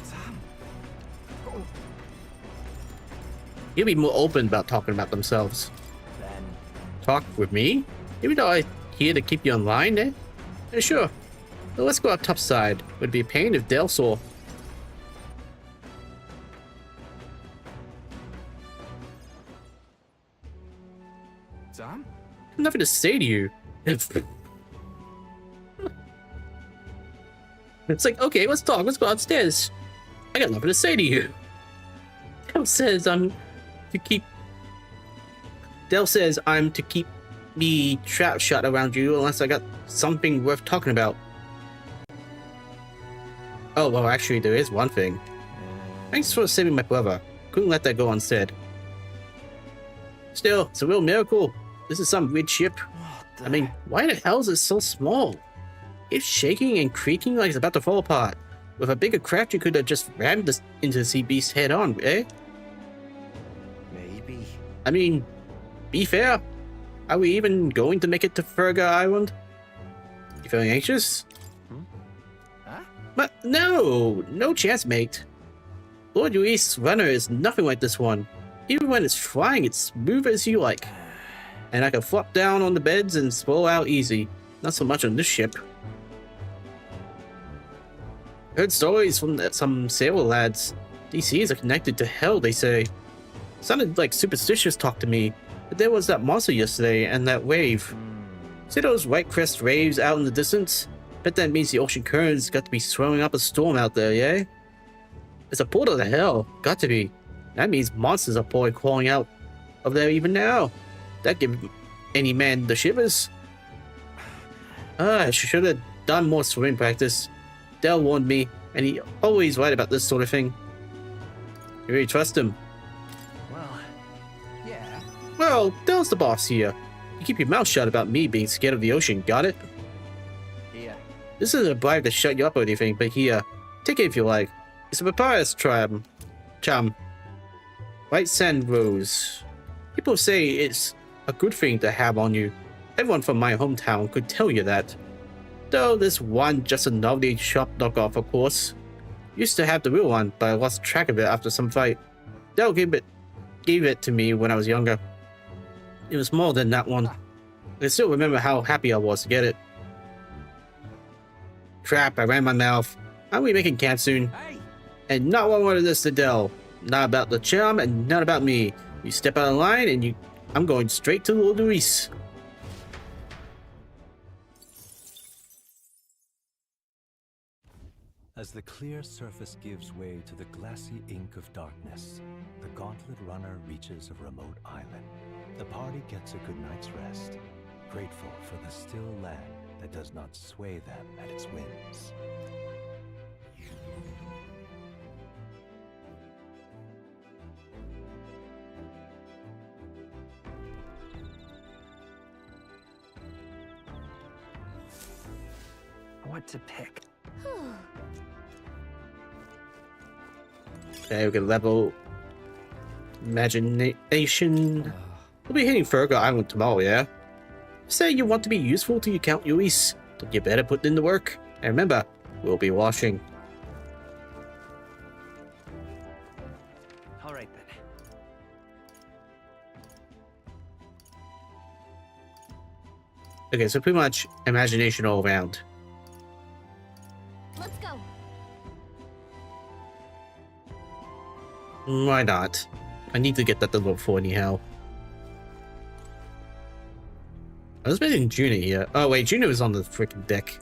He'll be more open about talking about themselves. Talk with me? Even though I'm here to keep you online, eh? Yeah, sure. Well, let's go up top side. Would be a pain if Dale saw. Sam? Nothing to say to you. It's like, okay, let's talk. Let's go upstairs. I got nothing to say to you. Dale says I'm to keep me trap shot around you unless I got something worth talking about. Oh, well, actually, there is one thing. Thanks for saving my brother. Couldn't let that go unsaid. Still, it's a real miracle. This is some weird ship. I mean, why the hell is it so small? It's shaking and creaking like it's about to fall apart. With a bigger craft, you could have just rammed this into the sea beast head on, eh? Maybe. I mean, be fair. Are we even going to make it to Virga Island? You feeling anxious? Huh? But no chance, mate. Lord Luis' runner is nothing like this one. Even when it's flying, it's smooth as you like. And I can flop down on the beds and spoil out easy. Not so much on this ship. Heard stories from some sailor lads. These seas are connected to hell, they say. Sounded like superstitious talk to me, but there was that monster yesterday and that wave. See those white crest waves out in the distance? Bet that means the ocean currents got to be throwing up a storm out there, yeah? It's a portal to hell, got to be. That means monsters are probably crawling out of there even now. That give any man the shivers. I should have done more swimming practice. Dale warned me, and he always right about this sort of thing. You really trust him? Well, yeah. Well, Dale's the boss here. You keep your mouth shut about me being scared of the ocean, got it? Yeah. This isn't a bribe to shut you up or anything, but here, take it if you like. It's a papyrus charm. White sand rose. People say it's a good thing to have on you. Everyone from my hometown could tell you that. Though this one just a novelty shop knockoff, of course. Used to have the real one, but I lost track of it after some fight. Dale gave it to me when I was younger. It was more than that one. I still remember how happy I was to get it. Crap, I ran my mouth. Aren't we making camp soon? Hey. And not one word of this to Dell. Not about the charm and not about me. You step out of line and I'm going straight to Lord Luis. As the clear surface gives way to the glassy ink of darkness, the Gauntlet Runner reaches a remote island. The party gets a good night's rest, grateful for the still land that does not sway them at its whims. What to pick? Okay, we can level imagination. We'll be hitting Virga Island tomorrow, yeah? Say you want to be useful to your Count Luis, then you better put in the work. And remember, we'll be watching. Alright then. Okay, so pretty much imagination all around. Let's go. Why not? I need to get that level 4 anyhow. I was waiting Juno here. Oh wait, Juno is on the freaking deck.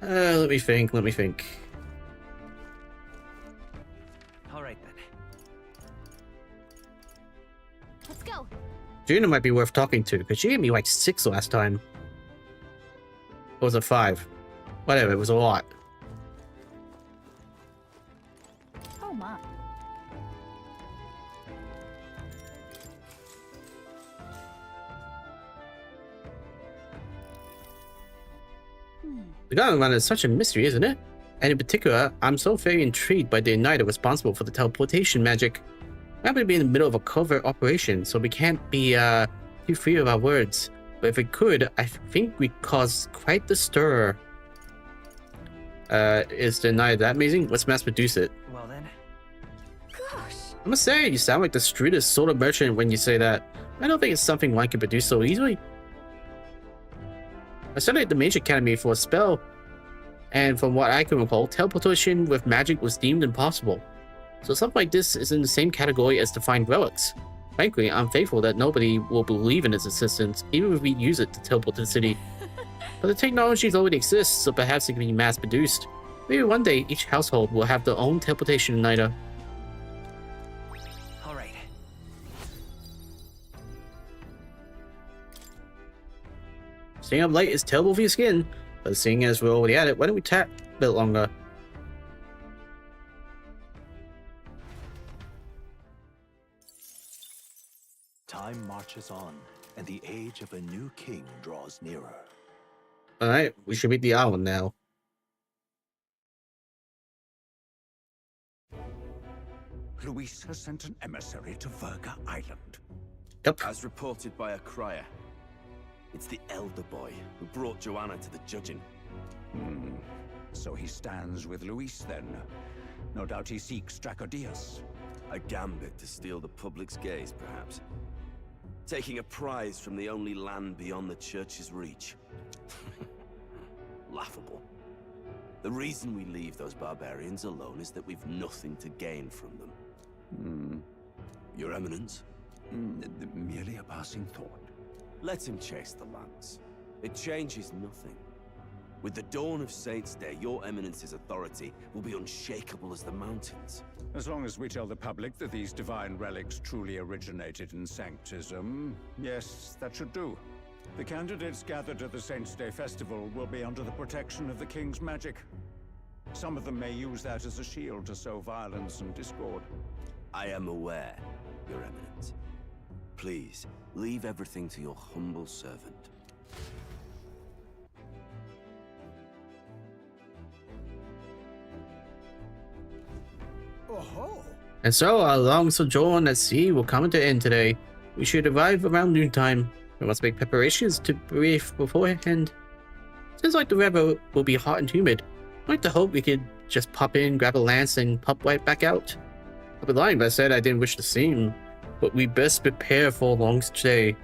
Let me think. All right then. Let's go. Juno might be worth talking to, because she gave me like 6 last time. Or was it 5? Whatever, it was a lot. Oh my. The Garden Runner is such a mystery, isn't it? And in particular, I'm so very intrigued by the Igniter responsible for the teleportation magic. We happen to be in the middle of a covert operation, so we can't be too free of our words. But if we could, I think we'd cause quite the stir. Is the Igniter that amazing? Let's mass produce it. Well then. Gosh. I must say, you sound like the shrewdest sort of merchant when you say that. I don't think it's something one can produce so easily. I studied at the Mage Academy for a spell, and from what I can recall, teleportation with magic was deemed impossible. So something like this is in the same category as defined relics. Frankly, I'm thankful that nobody will believe in its existence, even if we use it to teleport to the city. But the technology already exists, so perhaps it can be mass-produced. Maybe one day, each household will have their own teleportation igniter. All right. Staying up late is terrible for your skin, but seeing as we're already at it, why don't we tap a bit longer? Time marches on, and the age of a new king draws nearer. Alright, we should meet the island now. Luis has sent an emissary to Virga Island. Yep. As reported by a crier. It's the elder boy who brought Joanna to the judging. So he stands with Luis then. No doubt he seeks Dracodius. A gambit to steal the public's gaze, perhaps. Taking a prize from the only land beyond the church's reach. Laughable. The reason we leave those barbarians alone is that we've nothing to gain from them. Your Eminence? Merely a passing thought. Let him chase the lance. It changes nothing. With the dawn of Saints' Day, your Eminence's authority will be unshakable as the mountains. As long as we tell the public that these divine relics truly originated in Sanctism, yes, that should do. The candidates gathered at the Saints' Day festival will be under the protection of the King's magic. Some of them may use that as a shield to sow violence and discord. I am aware, Your Eminence. Please, leave everything to your humble servant. Oh-ho. And so our long sojourn at sea will come to an end today. We should arrive around noontime. We must make preparations to brief beforehand. Seems like the weather will be hot and humid. I'd like to hope we could just pop in, grab a lance, and pop right back out. I'd be lying if I said I didn't wish to seem, but we best prepare for a long stay.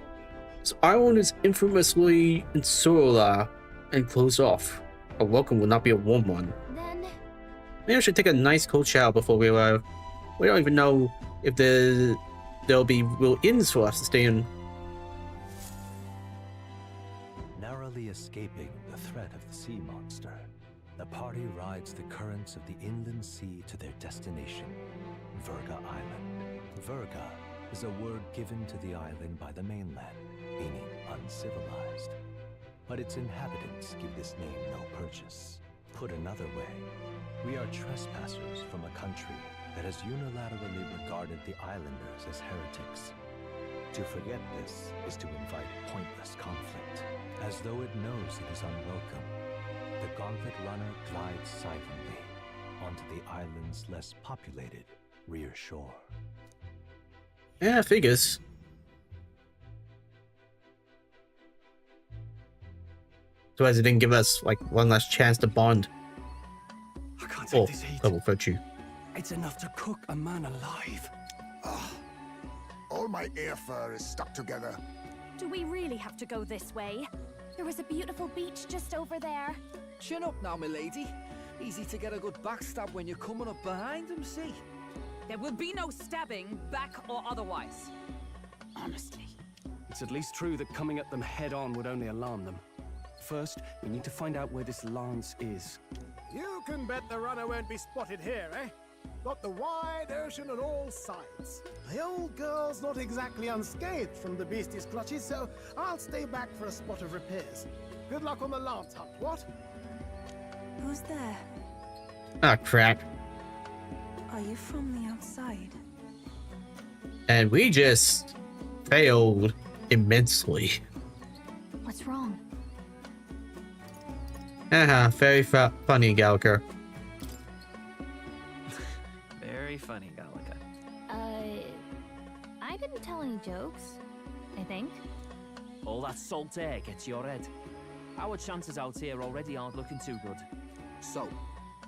This island is infamously insular and closed off. Our welcome will not be a warm one. Maybe I should take a nice cold shower before we arrive. We don't even know if there'll be real inns for us to stay in. Narrowly escaping the threat of the sea monster, the party rides the currents of the inland sea to their destination, Virga Island. Virga is a word given to the island by the mainland, meaning uncivilized. But its inhabitants give this name no purchase. Put another way, we are trespassers from a country that has unilaterally regarded the islanders as heretics. To forget this is to invite pointless conflict. As though it knows it is unwelcome, the Gauntlet Runner glides silently onto the island's less populated rear shore. Yeah, figures. So as it didn't give us like one last chance to bond. I can't take this heat. Double virtue. It's enough to cook a man alive. All my ear fur is stuck together. Do we really have to go this way? There was a beautiful beach just over there. Chin up now, milady. Easy to get a good backstab when you're coming up behind him, see? There will be no stabbing, back or otherwise. Honestly. It's at least true that coming at them head-on would only alarm them. First, we need to find out where this lance is. You can bet the runner won't be spotted here, eh? Got the wide ocean on all sides. The old girl's not exactly unscathed from the beastie's clutches, so I'll stay back for a spot of repairs. Good luck on the lance hunt, what? Who's there? Ah, crap. Are you from the outside? And we just failed immensely. What's wrong? Haha, very funny, Gallagher. Very funny, Gallagher. I didn't tell any jokes, I think. All that salt air gets your head. Our chances out here already aren't looking too good. So,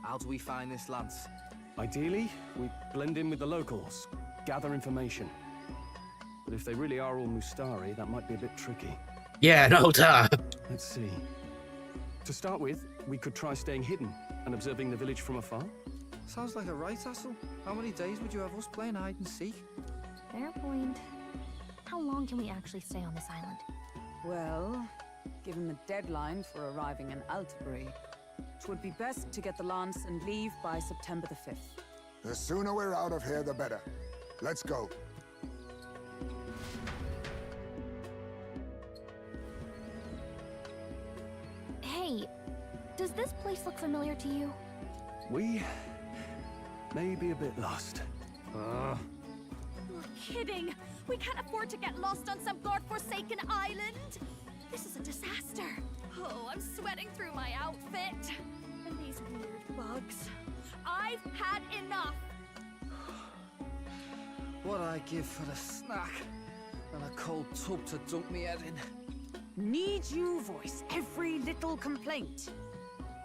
how do we find this lance? Ideally, we blend in with the locals, gather information. But if they really are all Mustari, that might be a bit tricky. Yeah, no duh. Let's see. To start with, we could try staying hidden and observing the village from afar. Sounds like a right hassle. How many days would you have us playing hide and seek? Fair point. How long can we actually stay on this island? Well, given the deadline for arriving in Altabury, it would be best to get the lance and leave by September the 5th. The sooner we're out of here, the better. Let's go. Hey, does this place look familiar to you? We may be a bit lost. You're kidding! We can't afford to get lost on some godforsaken island! This is a disaster! Oh, I'm sweating through my outfit! And these weird bugs. I've had enough! What I give for a snack and a cold tub to dunk me head in. Need you voice every little complaint?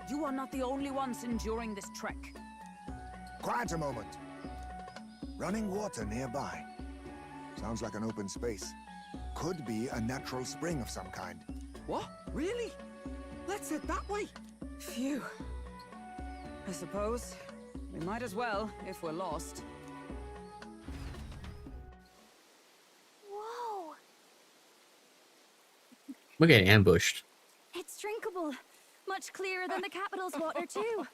You are not the only ones enduring this trek. Quiet a moment. Running water nearby. Sounds like an open space. Could be a natural spring of some kind. What? Really? Let's head that way. Phew. I suppose we might as well if we're lost. Whoa! We're getting ambushed. It's drinkable. Much clearer than the capital's water, too.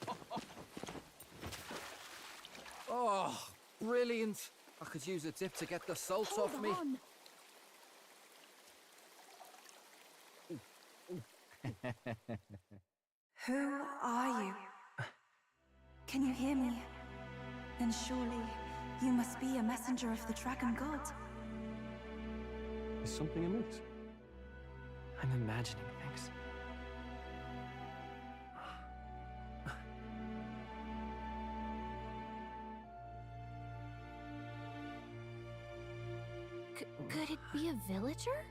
Oh, brilliant. I could use a dip to get the salt off me. Who are you? Can you hear me? Then surely you must be a messenger of the Dragon God. Is something amiss? I'm imagining things. Could it be a villager?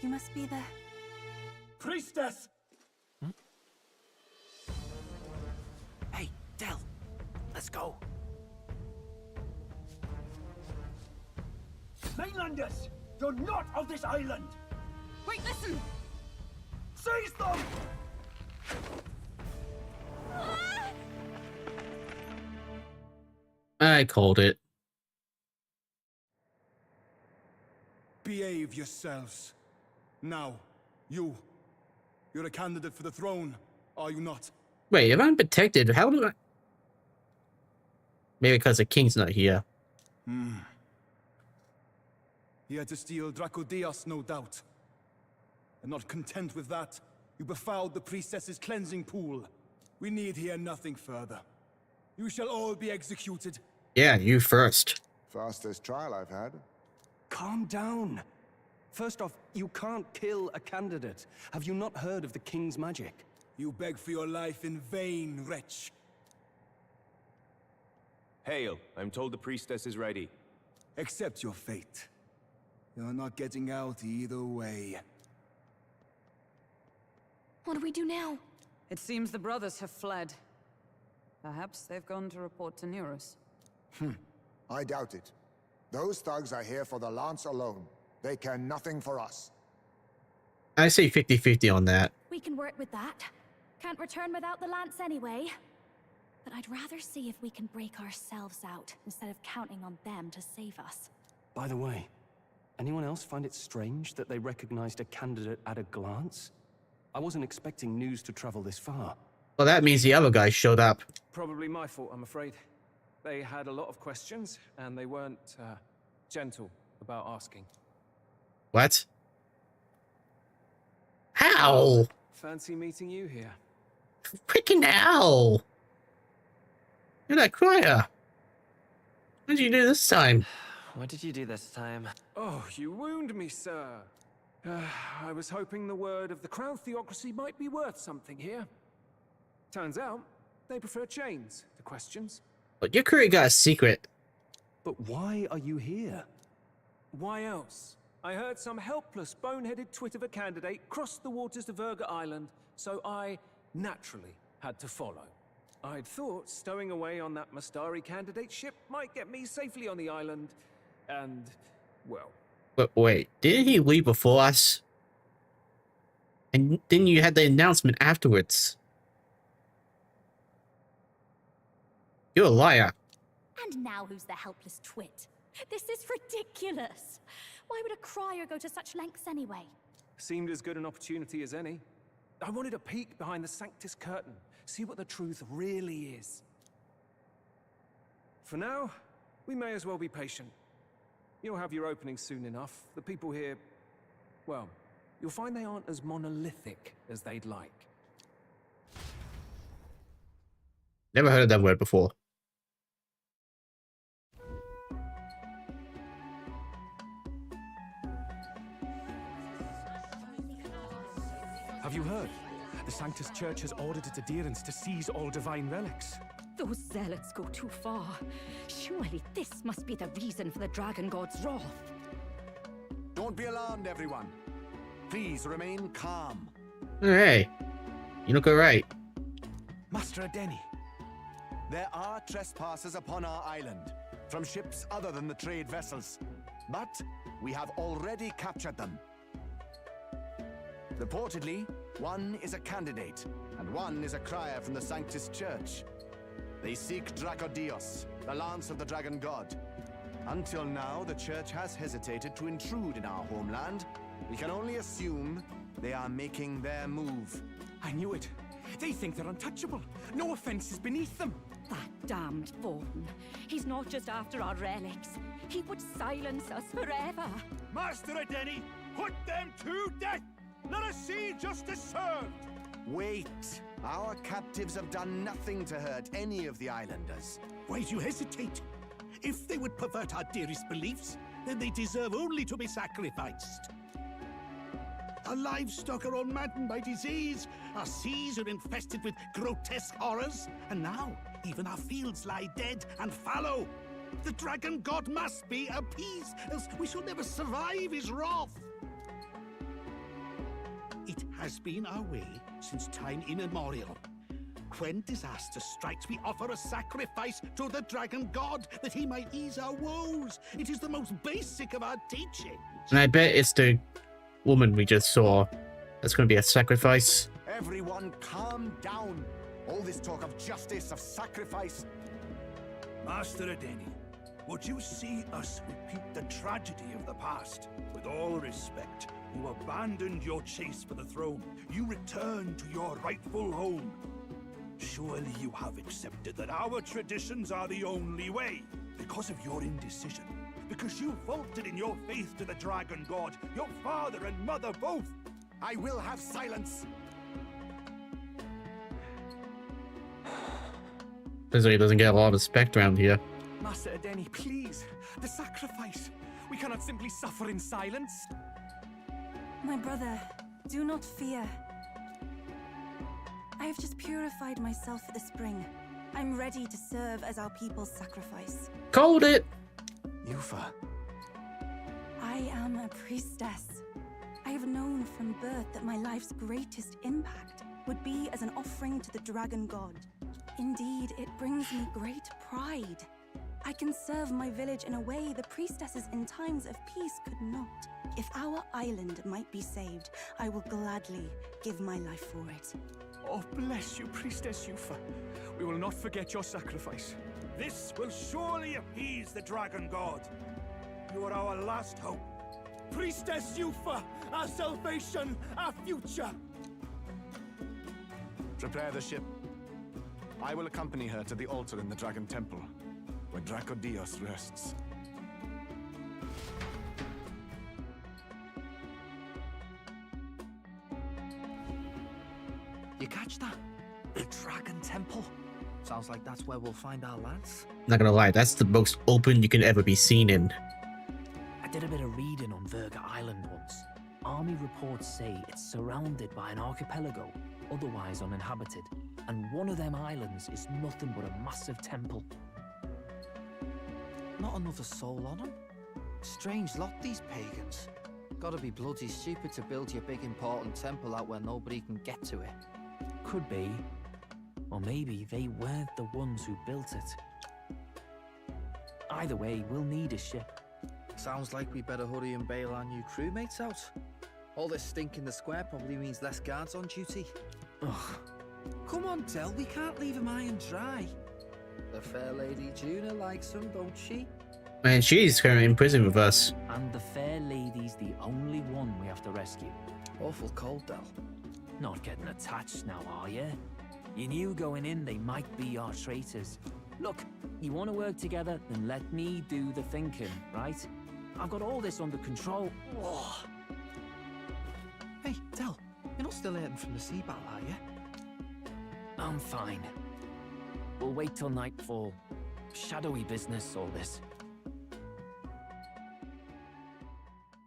You must be the... Priestess! Hey, Del, let's go. Mainlanders! You're not of this island! Wait, listen! Seize them! I called it. Behave yourselves. Now, you're a candidate for the throne, are you not? Wait, if I'm protected, how do I... Maybe because the king's not here. He had to steal Dracodias, no doubt. And not content with that, you befouled the priestess's cleansing pool. We need hear nothing further. You shall all be executed. Yeah, you first. Fastest trial I've had. Calm down. First off, you can't kill a candidate. Have you not heard of the king's magic? You beg for your life in vain, wretch. Hail, I'm told the priestess is ready. Accept your fate. You're not getting out either way. What do we do now? It seems the brothers have fled. Perhaps they've gone to report to Neurus. I doubt it. Those thugs are here for the lance alone. They care nothing for us. I say 50-50 on that. We can work with that. Can't return without the lance anyway. But I'd rather see if we can break ourselves out instead of counting on them to save us. By the way, anyone else find it strange that they recognized a candidate at a glance? I wasn't expecting news to travel this far. Well, that means the other guy showed up. Probably my fault, I'm afraid. They had a lot of questions, and they weren't gentle about asking. What? How? Fancy meeting you here. Freaking hell! You're that crier. What did you do this time? What did you do this time? Oh, you wound me, sir. I was hoping the word of the Crown Theocracy might be worth something here. Turns out, they prefer chains to questions. But your career got a secret. But why are you here? Why else? I heard some helpless, boneheaded twit of a candidate crossed the waters to Virga Island, so I naturally had to follow. I'd thought stowing away on that Mastari candidate ship might get me safely on the island, and, well... But wait, didn't he leave before us? And then you had the announcement afterwards. You're a liar. And now who's the helpless twit? This is ridiculous. Why would a crier go to such lengths anyway? Seemed as good an opportunity as any. I wanted a peek behind the Sanctus curtain, see what the truth really is. For now, we may as well be patient. You'll have your opening soon enough. The people here, well, you'll find they aren't as monolithic as they'd like. Never heard that word before. Have you heard? The Sanctus Church has ordered its adherents to seize all divine relics. Those zealots go too far. Surely this must be the reason for the Dragon God's wrath. Don't be alarmed, everyone. Please remain calm. Hey, you look alright. Master Adeni, there are trespassers upon our island, from ships other than the trade vessels. But we have already captured them. Reportedly, one is a candidate, and one is a crier from the Sanctus Church. They seek Dracodios, the lance of the Dragon God. Until now, the Church has hesitated to intrude in our homeland. We can only assume they are making their move. I knew it. They think they're untouchable. No offense is beneath them. That damned Vorn. He's not just after our relics. He would silence us forever. Master Adeni, put them to death! Let us see justice served! Wait. Our captives have done nothing to hurt any of the islanders. Why do you hesitate? If they would pervert our dearest beliefs, then they deserve only to be sacrificed. Our livestock are all maddened by disease, our seas are infested with grotesque horrors, and now even our fields lie dead and fallow. The Dragon God must be appeased, else we shall never survive his wrath. It has been our way since time immemorial. When disaster strikes, we offer a sacrifice to the Dragon God that he might ease our woes. It is the most basic of our teaching. And I bet it's the woman we just saw. That's going to be a sacrifice. Everyone calm down. All this talk of justice, of sacrifice. Master Adeni, would you see us repeat the tragedy of the past? With all respect, you abandoned your chase for the throne. You returned to your rightful home. Surely you have accepted that our traditions are the only way. Because of your indecision, because you faltered in your faith to the Dragon God, your father and mother both. I will have silence. Turns out he doesn't get a lot of respect around here. Master Adeni, please. The sacrifice. We cannot simply suffer in silence. My brother, do not fear. I have just purified myself for the spring. I'm ready to serve as our people's sacrifice. Called it! Yufa. I am a priestess. I have known from birth that my life's greatest impact would be as an offering to the Dragon God. Indeed, it brings me great pride. I can serve my village in a way the priestesses in times of peace could not. If our island might be saved, I will gladly give my life for it. Oh, bless you, Priestess Yufa. We will not forget your sacrifice. This will surely appease the Dragon God. You are our last hope. Priestess Yufa, our salvation, our future! Prepare the ship. I will accompany her to the altar in the Dragon Temple, where Dracodios rests. You catch that? The Dragon Temple. Sounds like that's where we'll find our lance. Not gonna lie, that's the most open you can ever be seen in. I did a bit of reading on Virga Island once. Army reports say it's surrounded by an archipelago, otherwise uninhabited, and one of them islands is nothing but a massive temple. Not another soul on them. Strange lot, these pagans. Gotta be bloody stupid to build your big important temple out where nobody can get to it. Could be. Or maybe they weren't the ones who built it. Either way, we'll need a ship. Sounds like we better hurry and bail our new crewmates out. All this stink in the square probably means less guards on duty. Ugh. Come on, Del, we can't leave him high and dry. The fair lady Juna likes him, don't she? Man, she's currently in prison with us. And the fair lady's the only one we have to rescue. Awful cold, Del. Not getting attached now, are you? You knew going in they might be our traitors. Look, you want to work together, then let me do the thinking, right? I've got all this under control. Oh. Hey, Del, you're not still hurting from the sea battle, are you? I'm fine. We'll wait till nightfall. Shadowy business, all this.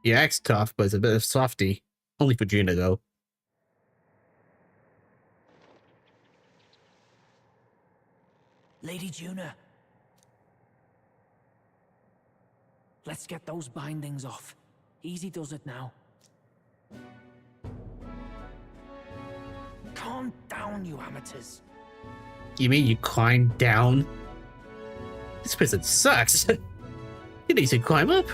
He acts tough, but it's a bit of softy. Only for Juna, though. Lady Juna. Let's get those bindings off. Easy does it now. Calm down, you amateurs. You mean you climb down? This prison sucks. You need to climb up.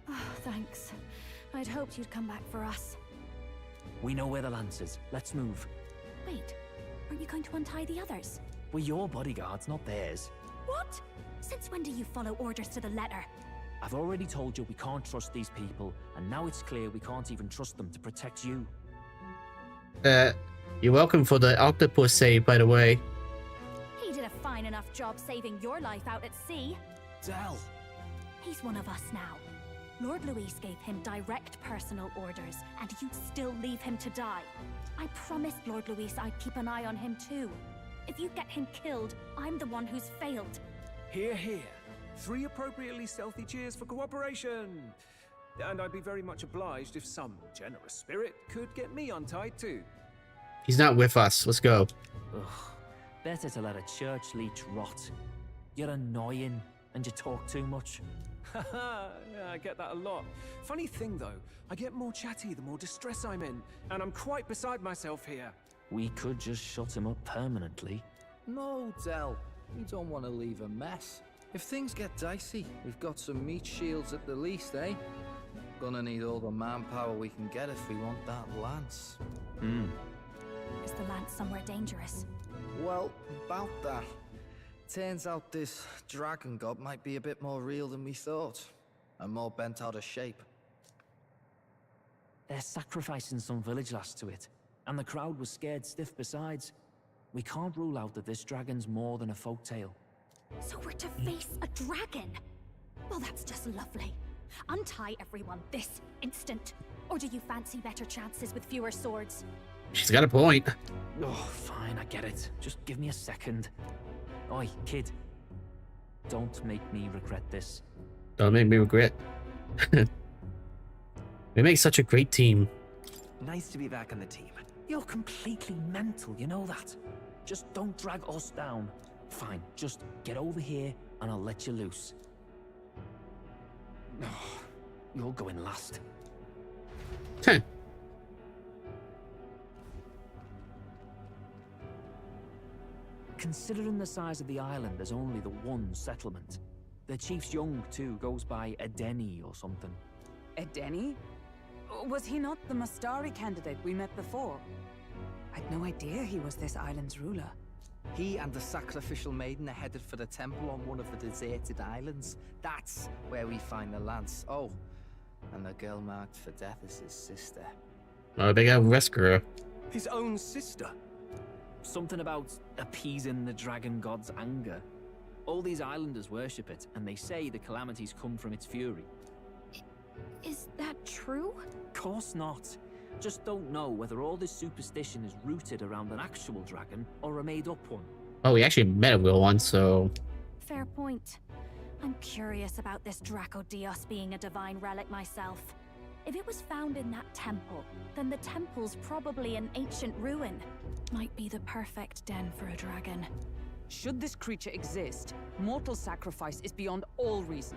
Oh, thanks. I'd hoped you'd come back for us. We know where the lance is. Let's move. Wait, aren't you going to untie the others? We're your bodyguards, not theirs. What? Since when do you follow orders to the letter? I've already told you we can't trust these people, and now it's clear we can't even trust them to protect you. You're welcome for the octopus save, by the way. He did a fine enough job saving your life out at sea. Del! He's one of us now. Lord Luis gave him direct personal orders, and you still leave him to die. I promised Lord Luis I'd keep an eye on him too. If you get him killed, I'm the one who's failed. Hear, hear. 3 appropriately stealthy cheers for cooperation. And I'd be very much obliged if some generous spirit could get me untied too. He's not with us. Let's go. Ugh. Better to let a church leech rot. You're annoying, and you talk too much. Haha, yeah, I get that a lot. Funny thing though, I get more chatty the more distress I'm in, and I'm quite beside myself here. We could just shut him up permanently. No, Del. We don't want to leave a mess. If things get dicey, we've got some meat shields at the least, eh? Gonna need all the manpower we can get if we want that lance. Is the lance somewhere dangerous? Well, about that. Turns out this dragon god might be a bit more real than we thought, and more bent out of shape. They're sacrificing some village lass to it, and the crowd was scared stiff besides. We can't rule out that this dragon's more than a folktale. So we're to face a dragon? Well, that's just lovely. Untie everyone this instant. Or do you fancy better chances with fewer swords? She's got a point. Oh, fine, I get it. Just give me a second. Oi, kid. Don't make me regret this. Don't make me regret. We make such a great team. Nice to be back on the team. You're completely mental, you know that. Just don't drag us down. Fine, just get over here and I'll let you loose. Oh, you're going last. Considering the size of the island, there's only the one settlement. The chief's young, too. Goes by Edeni or something. Edeni? Was he not the Mastari candidate we met before? I'd no idea he was this island's ruler. He and the sacrificial maiden are headed for the temple on one of the deserted islands. That's where we find the lance. Oh, and the girl marked for death is his sister. Oh, they got rescuer. His own sister? Something about appeasing the dragon god's anger. All these islanders worship it, and they say the calamities come from its fury. Is that true? Course not. Just don't know whether all this superstition is rooted around an actual dragon or a made-up one. Oh, we actually met a real one, so... Fair point. I'm curious about this Draco Dios being a divine relic myself. If it was found in that temple, then the temple's probably an ancient ruin. Might be the perfect den for a dragon. Should this creature exist, mortal sacrifice is beyond all reason.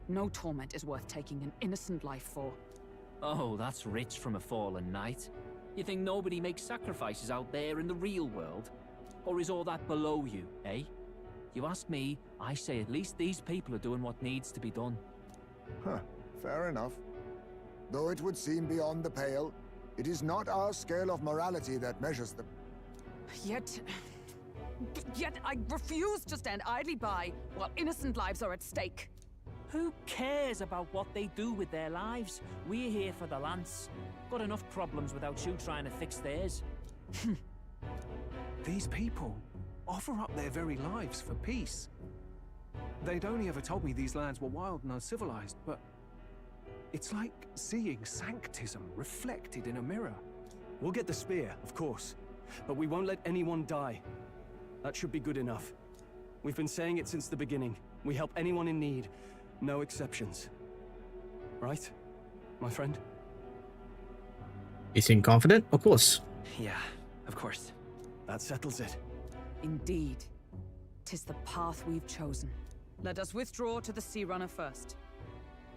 No torment is worth taking an innocent life for. Oh, that's rich from a fallen knight. You think nobody makes sacrifices out there in the real world? Or is all that below you, eh? You ask me, I say at least these people are doing what needs to be done. Huh, fair enough. Though it would seem beyond the pale, it is not our scale of morality that measures them. Yet I refuse to stand idly by while innocent lives are at stake. Who cares about what they do with their lives? We're here for the lance. Got enough problems without you trying to fix theirs. These people offer up their very lives for peace. They'd only ever told me these lands were wild and uncivilized, but it's like seeing sanctism reflected in a mirror. We'll get the spear, of course, but we won't let anyone die. That should be good enough. We've been saying it since the beginning. We help anyone in need. No exceptions. Right, my friend? You seem confident? Of course. Yeah, of course. That settles it. Indeed. 'Tis the path we've chosen. Let us withdraw to the Sea Runner first.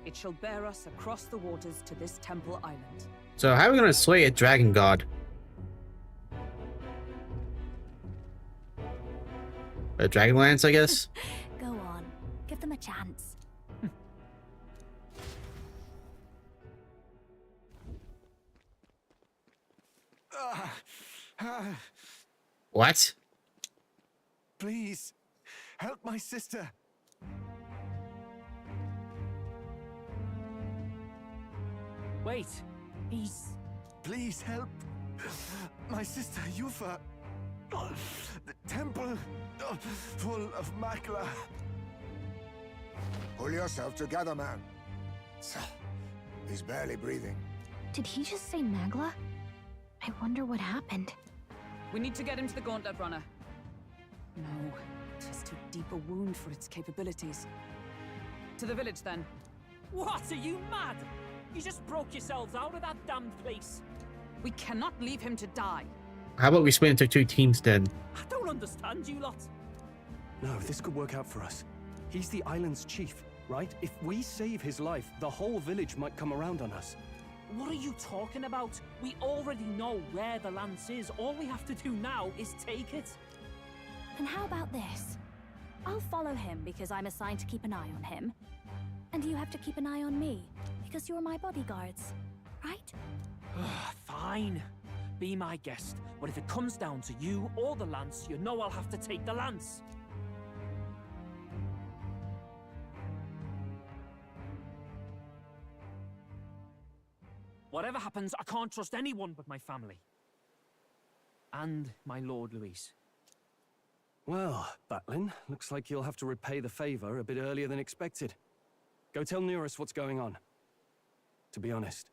It shall bear us across the waters to this temple island. So how are we gonna slay a dragon god? A Dragonlance, I guess? Go on. Give them a chance. What? Please, help my sister. Wait, Please help. My sister Yufa. The temple full of Makla. Pull yourself together, man. He's barely breathing. Did he just say Magla? I wonder what happened. We need to get him to the Gauntlet Runner. No, 'tis too deep a wound for its capabilities. To the village, then. What? Are you mad? You just broke yourselves out of that damned place. We cannot leave him to die. How about we split into two teams then? I don't understand you lot. No, this could work out for us. He's the island's chief, right? If we save his life, the whole village might come around on us. What are you talking about? We already know where the lance is. All we have to do now is take it. And how about this? I'll follow him because I'm assigned to keep an eye on him. And you have to keep an eye on me because you're my bodyguards, right? Fine. Be my guest. But if it comes down to you or the lance, you know I'll have to take the lance. Whatever happens, I can't trust anyone but my family. And my Lord Luis. Well, Batlin, looks like you'll have to repay the favor a bit earlier than expected. Go tell Neurus what's going on. To be honest,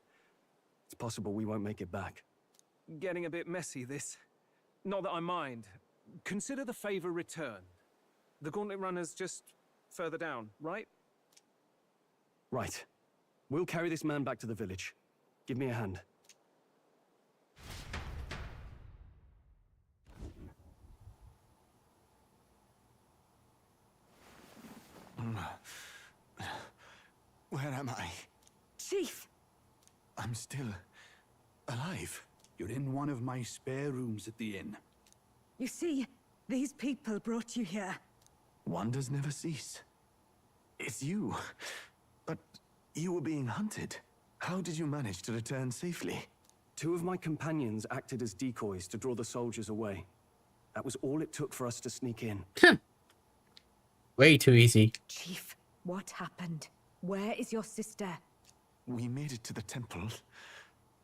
it's possible we won't make it back. Getting a bit messy, this. Not that I mind. Consider the favor returned. The Gauntlet Runner's just further down, right? Right. We'll carry this man back to the village. Give me a hand. Where am I? Chief! I'm still alive. You're in one of my spare rooms at the inn. You see, these people brought you here. Wonders never cease. It's you. But you were being hunted. How did you manage to return safely? 2 of my companions acted as decoys to draw the soldiers away. That was all it took for us to sneak in. Way too easy. Chief, what happened? Where is your sister? We made it to the temple,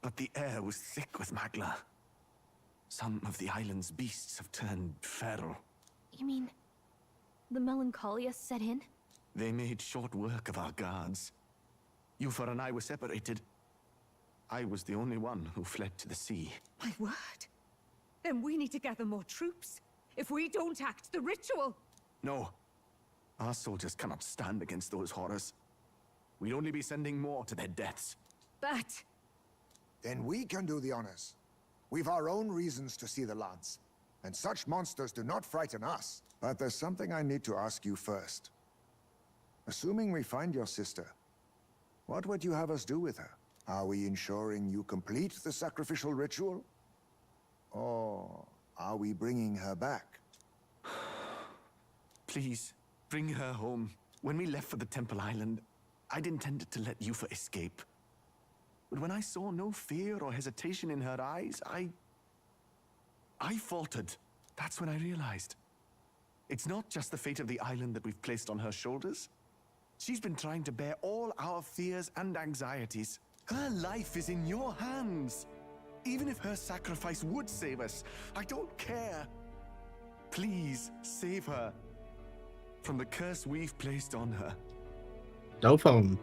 but the air was thick with magla. Some of the island's beasts have turned feral. You mean the melancholia set in? They made short work of our guards. Yufa and I were separated. I was the only one who fled to the sea. My word. Then we need to gather more troops. If we don't act, the ritual... No. Our soldiers cannot stand against those horrors. We'd only be sending more to their deaths. But... Then we can do the honors. We've our own reasons to see the lance, and such monsters do not frighten us. But there's something I need to ask you first. Assuming we find your sister, what would you have us do with her? Are we ensuring you complete the sacrificial ritual? Or are we bringing her back? Please, bring her home. When we left for the Temple Island, I'd intended to let Yufa escape. But when I saw no fear or hesitation in her eyes, I faltered. That's when I realized. It's not just the fate of the island that we've placed on her shoulders. She's been trying to bear all our fears and anxieties. Her life is in your hands. Even if her sacrifice would save us, I don't care. Please, save her from the curse we've placed on her. No problem.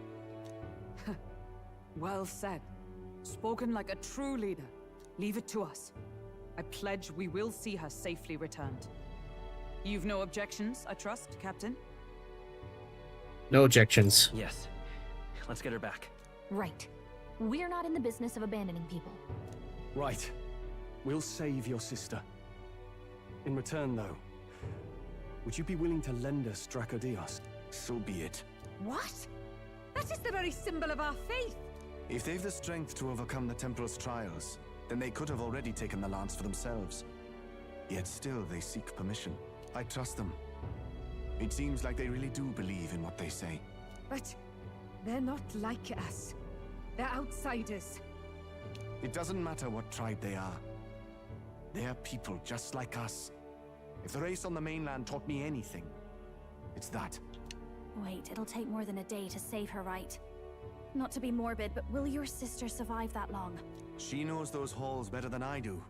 Well said. Spoken like a true leader. Leave it to us. I pledge we will see her safely returned. You've no objections, I trust, Captain? No objections. Yes. Let's get her back. Right. We're not in the business of abandoning people. Right. We'll save your sister. In return, though, would you be willing to lend us Dracodios? So be it. What? That is the very symbol of our faith! If they've the strength to overcome the Templars' trials, then they could have already taken the lance for themselves. Yet still they seek permission. I trust them. It seems like they really do believe in what they say. But they're not like us. They're outsiders. It doesn't matter what tribe they are. They're people just like us. If the race on the mainland taught me anything, it's that. Wait, it'll take more than a day to save her, right? Not to be morbid, but will your sister survive that long? She knows those halls better than I do.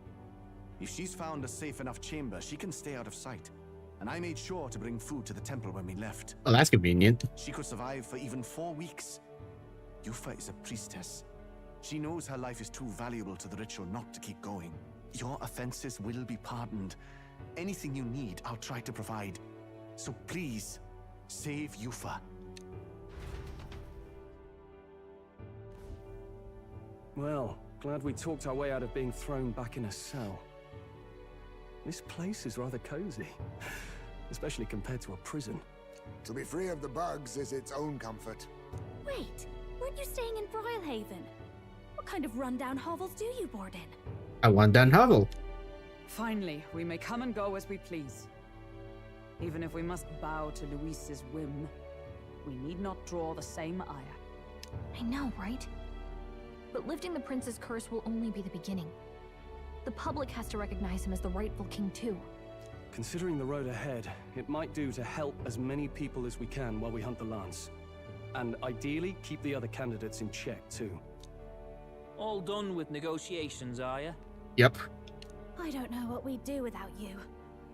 If she's found a safe enough chamber, she can stay out of sight. And I made sure to bring food to the temple when we left. Oh, that's convenient. She could survive for even 4 weeks. Yufa is a priestess. She knows her life is too valuable to the ritual not to keep going. Your offenses will be pardoned. Anything you need, I'll try to provide. So please, save Yufa. Well, glad we talked our way out of being thrown back in a cell. This place is rather cozy, especially compared to a prison. To be free of the bugs is its own comfort. Wait, weren't you staying in Brilhaven? What kind of rundown hovels do you board in? A one-down hovel. Finally, we may come and go as we please. Even if we must bow to Luis's whim, we need not draw the same ire. I know, right? But lifting the prince's curse will only be the beginning. The public has to recognize him as the rightful king too. Considering the road ahead, it might do to help as many people as we can while we hunt the lance. And ideally, keep the other candidates in check too. All done with negotiations, are you? Yep. I don't know what we'd do without you.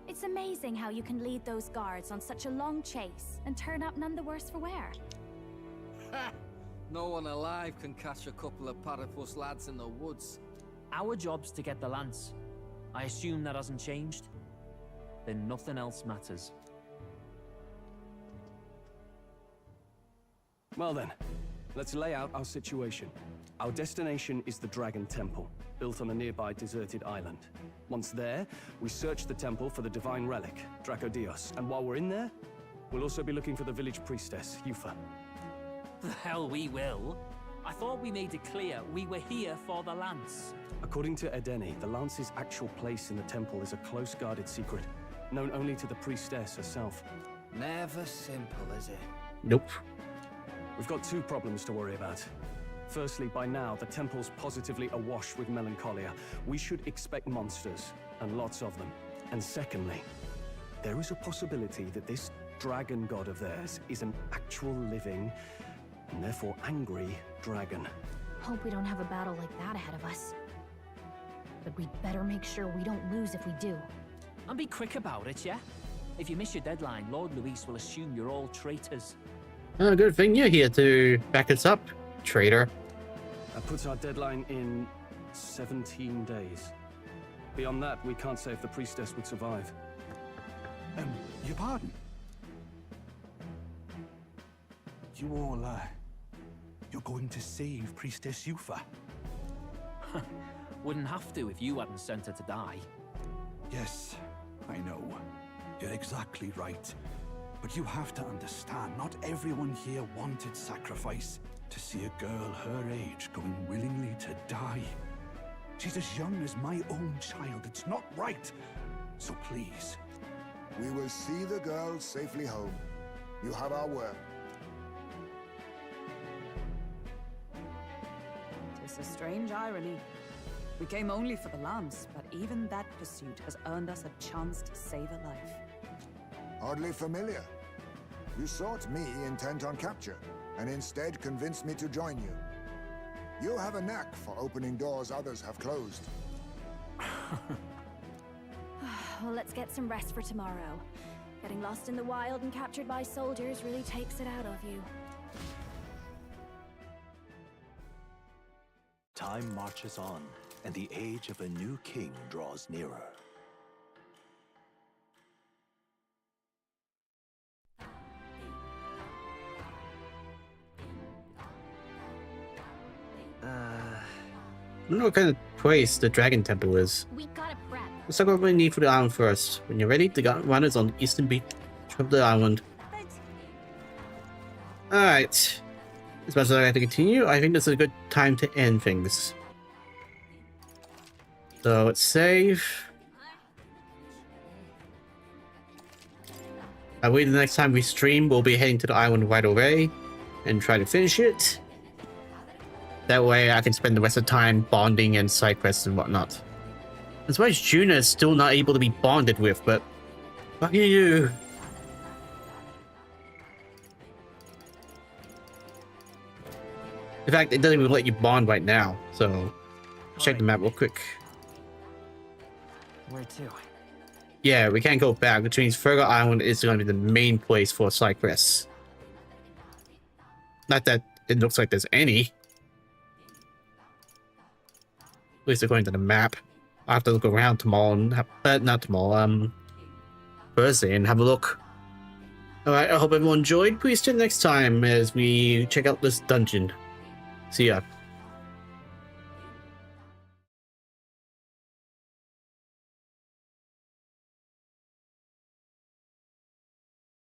It's amazing how you can lead those guards on such a long chase and turn up none the worse for wear. Ha! No one alive can catch a couple of platypus lads in the woods. Our job's to get the lance. I assume that hasn't changed? Then nothing else matters. Well then, let's lay out our situation. Our destination is the Dragon Temple, built on a nearby deserted island. Once there, we search the temple for the divine relic, Dracodios. And while we're in there, we'll also be looking for the village priestess, Yufa. The hell we will. I thought we made it clear we were here for the lance. According to Edeni, the lance's actual place in the temple is a close-guarded secret, known only to the priestess herself. Never simple, is it? Nope. We've got two problems to worry about. Firstly, by now, the temple's positively awash with melancholia. We should expect monsters, and lots of them. And secondly, there is a possibility that this dragon god of theirs is an actual living, and therefore angry, dragon. Hope we don't have a battle like that ahead of us. But we'd better make sure we don't lose if we do. And be quick about it, yeah? If you miss your deadline, Lord Luis will assume you're all traitors. Oh, good thing you're here to back us up, traitor. That puts our deadline in 17 days. Beyond that, we can't say if the priestess would survive. Your pardon? You all, you're going to save Priestess Yufa? Wouldn't have to if you hadn't sent her to die. Yes, I know. You're exactly right. But you have to understand, not everyone here wanted sacrifice. To see a girl her age going willingly to die. She's as young as my own child. It's not right. So please. We will see the girl safely home. You have our word. Tis a strange irony. We came only for the lance, but even that pursuit has earned us a chance to save a life. Oddly familiar. You sought me intent on capture, and instead convinced me to join you. You have a knack for opening doors others have closed. Well, let's get some rest for tomorrow. Getting lost in the wild and captured by soldiers really takes it out of you. Time marches on, and the age of a new king draws nearer. I don't know what kind of place the Dragon Temple is. We gotta prep. Let's talk about what we need for the island first. When you're ready, the runners on the eastern beach of the island. Alright. As much as I have to continue, I think this is a good time to end things. So let's save. I believe the next time we stream, we'll be heading to the island right away and try to finish it. That way I can spend the rest of the time bonding and side quests and whatnot. As well as Juna is still not able to be bonded with, but fuck you. In fact, it doesn't even let you bond right now, so check the map real quick. Where to? Yeah, we can't go back, which means Virga Island is going to be the main place for side quests. Not that it looks like there's any. At least according to the map. I'll have to look around tomorrow and not tomorrow, Thursday and have a look. Alright, I hope everyone enjoyed. Please tune next time as we check out this dungeon. See ya.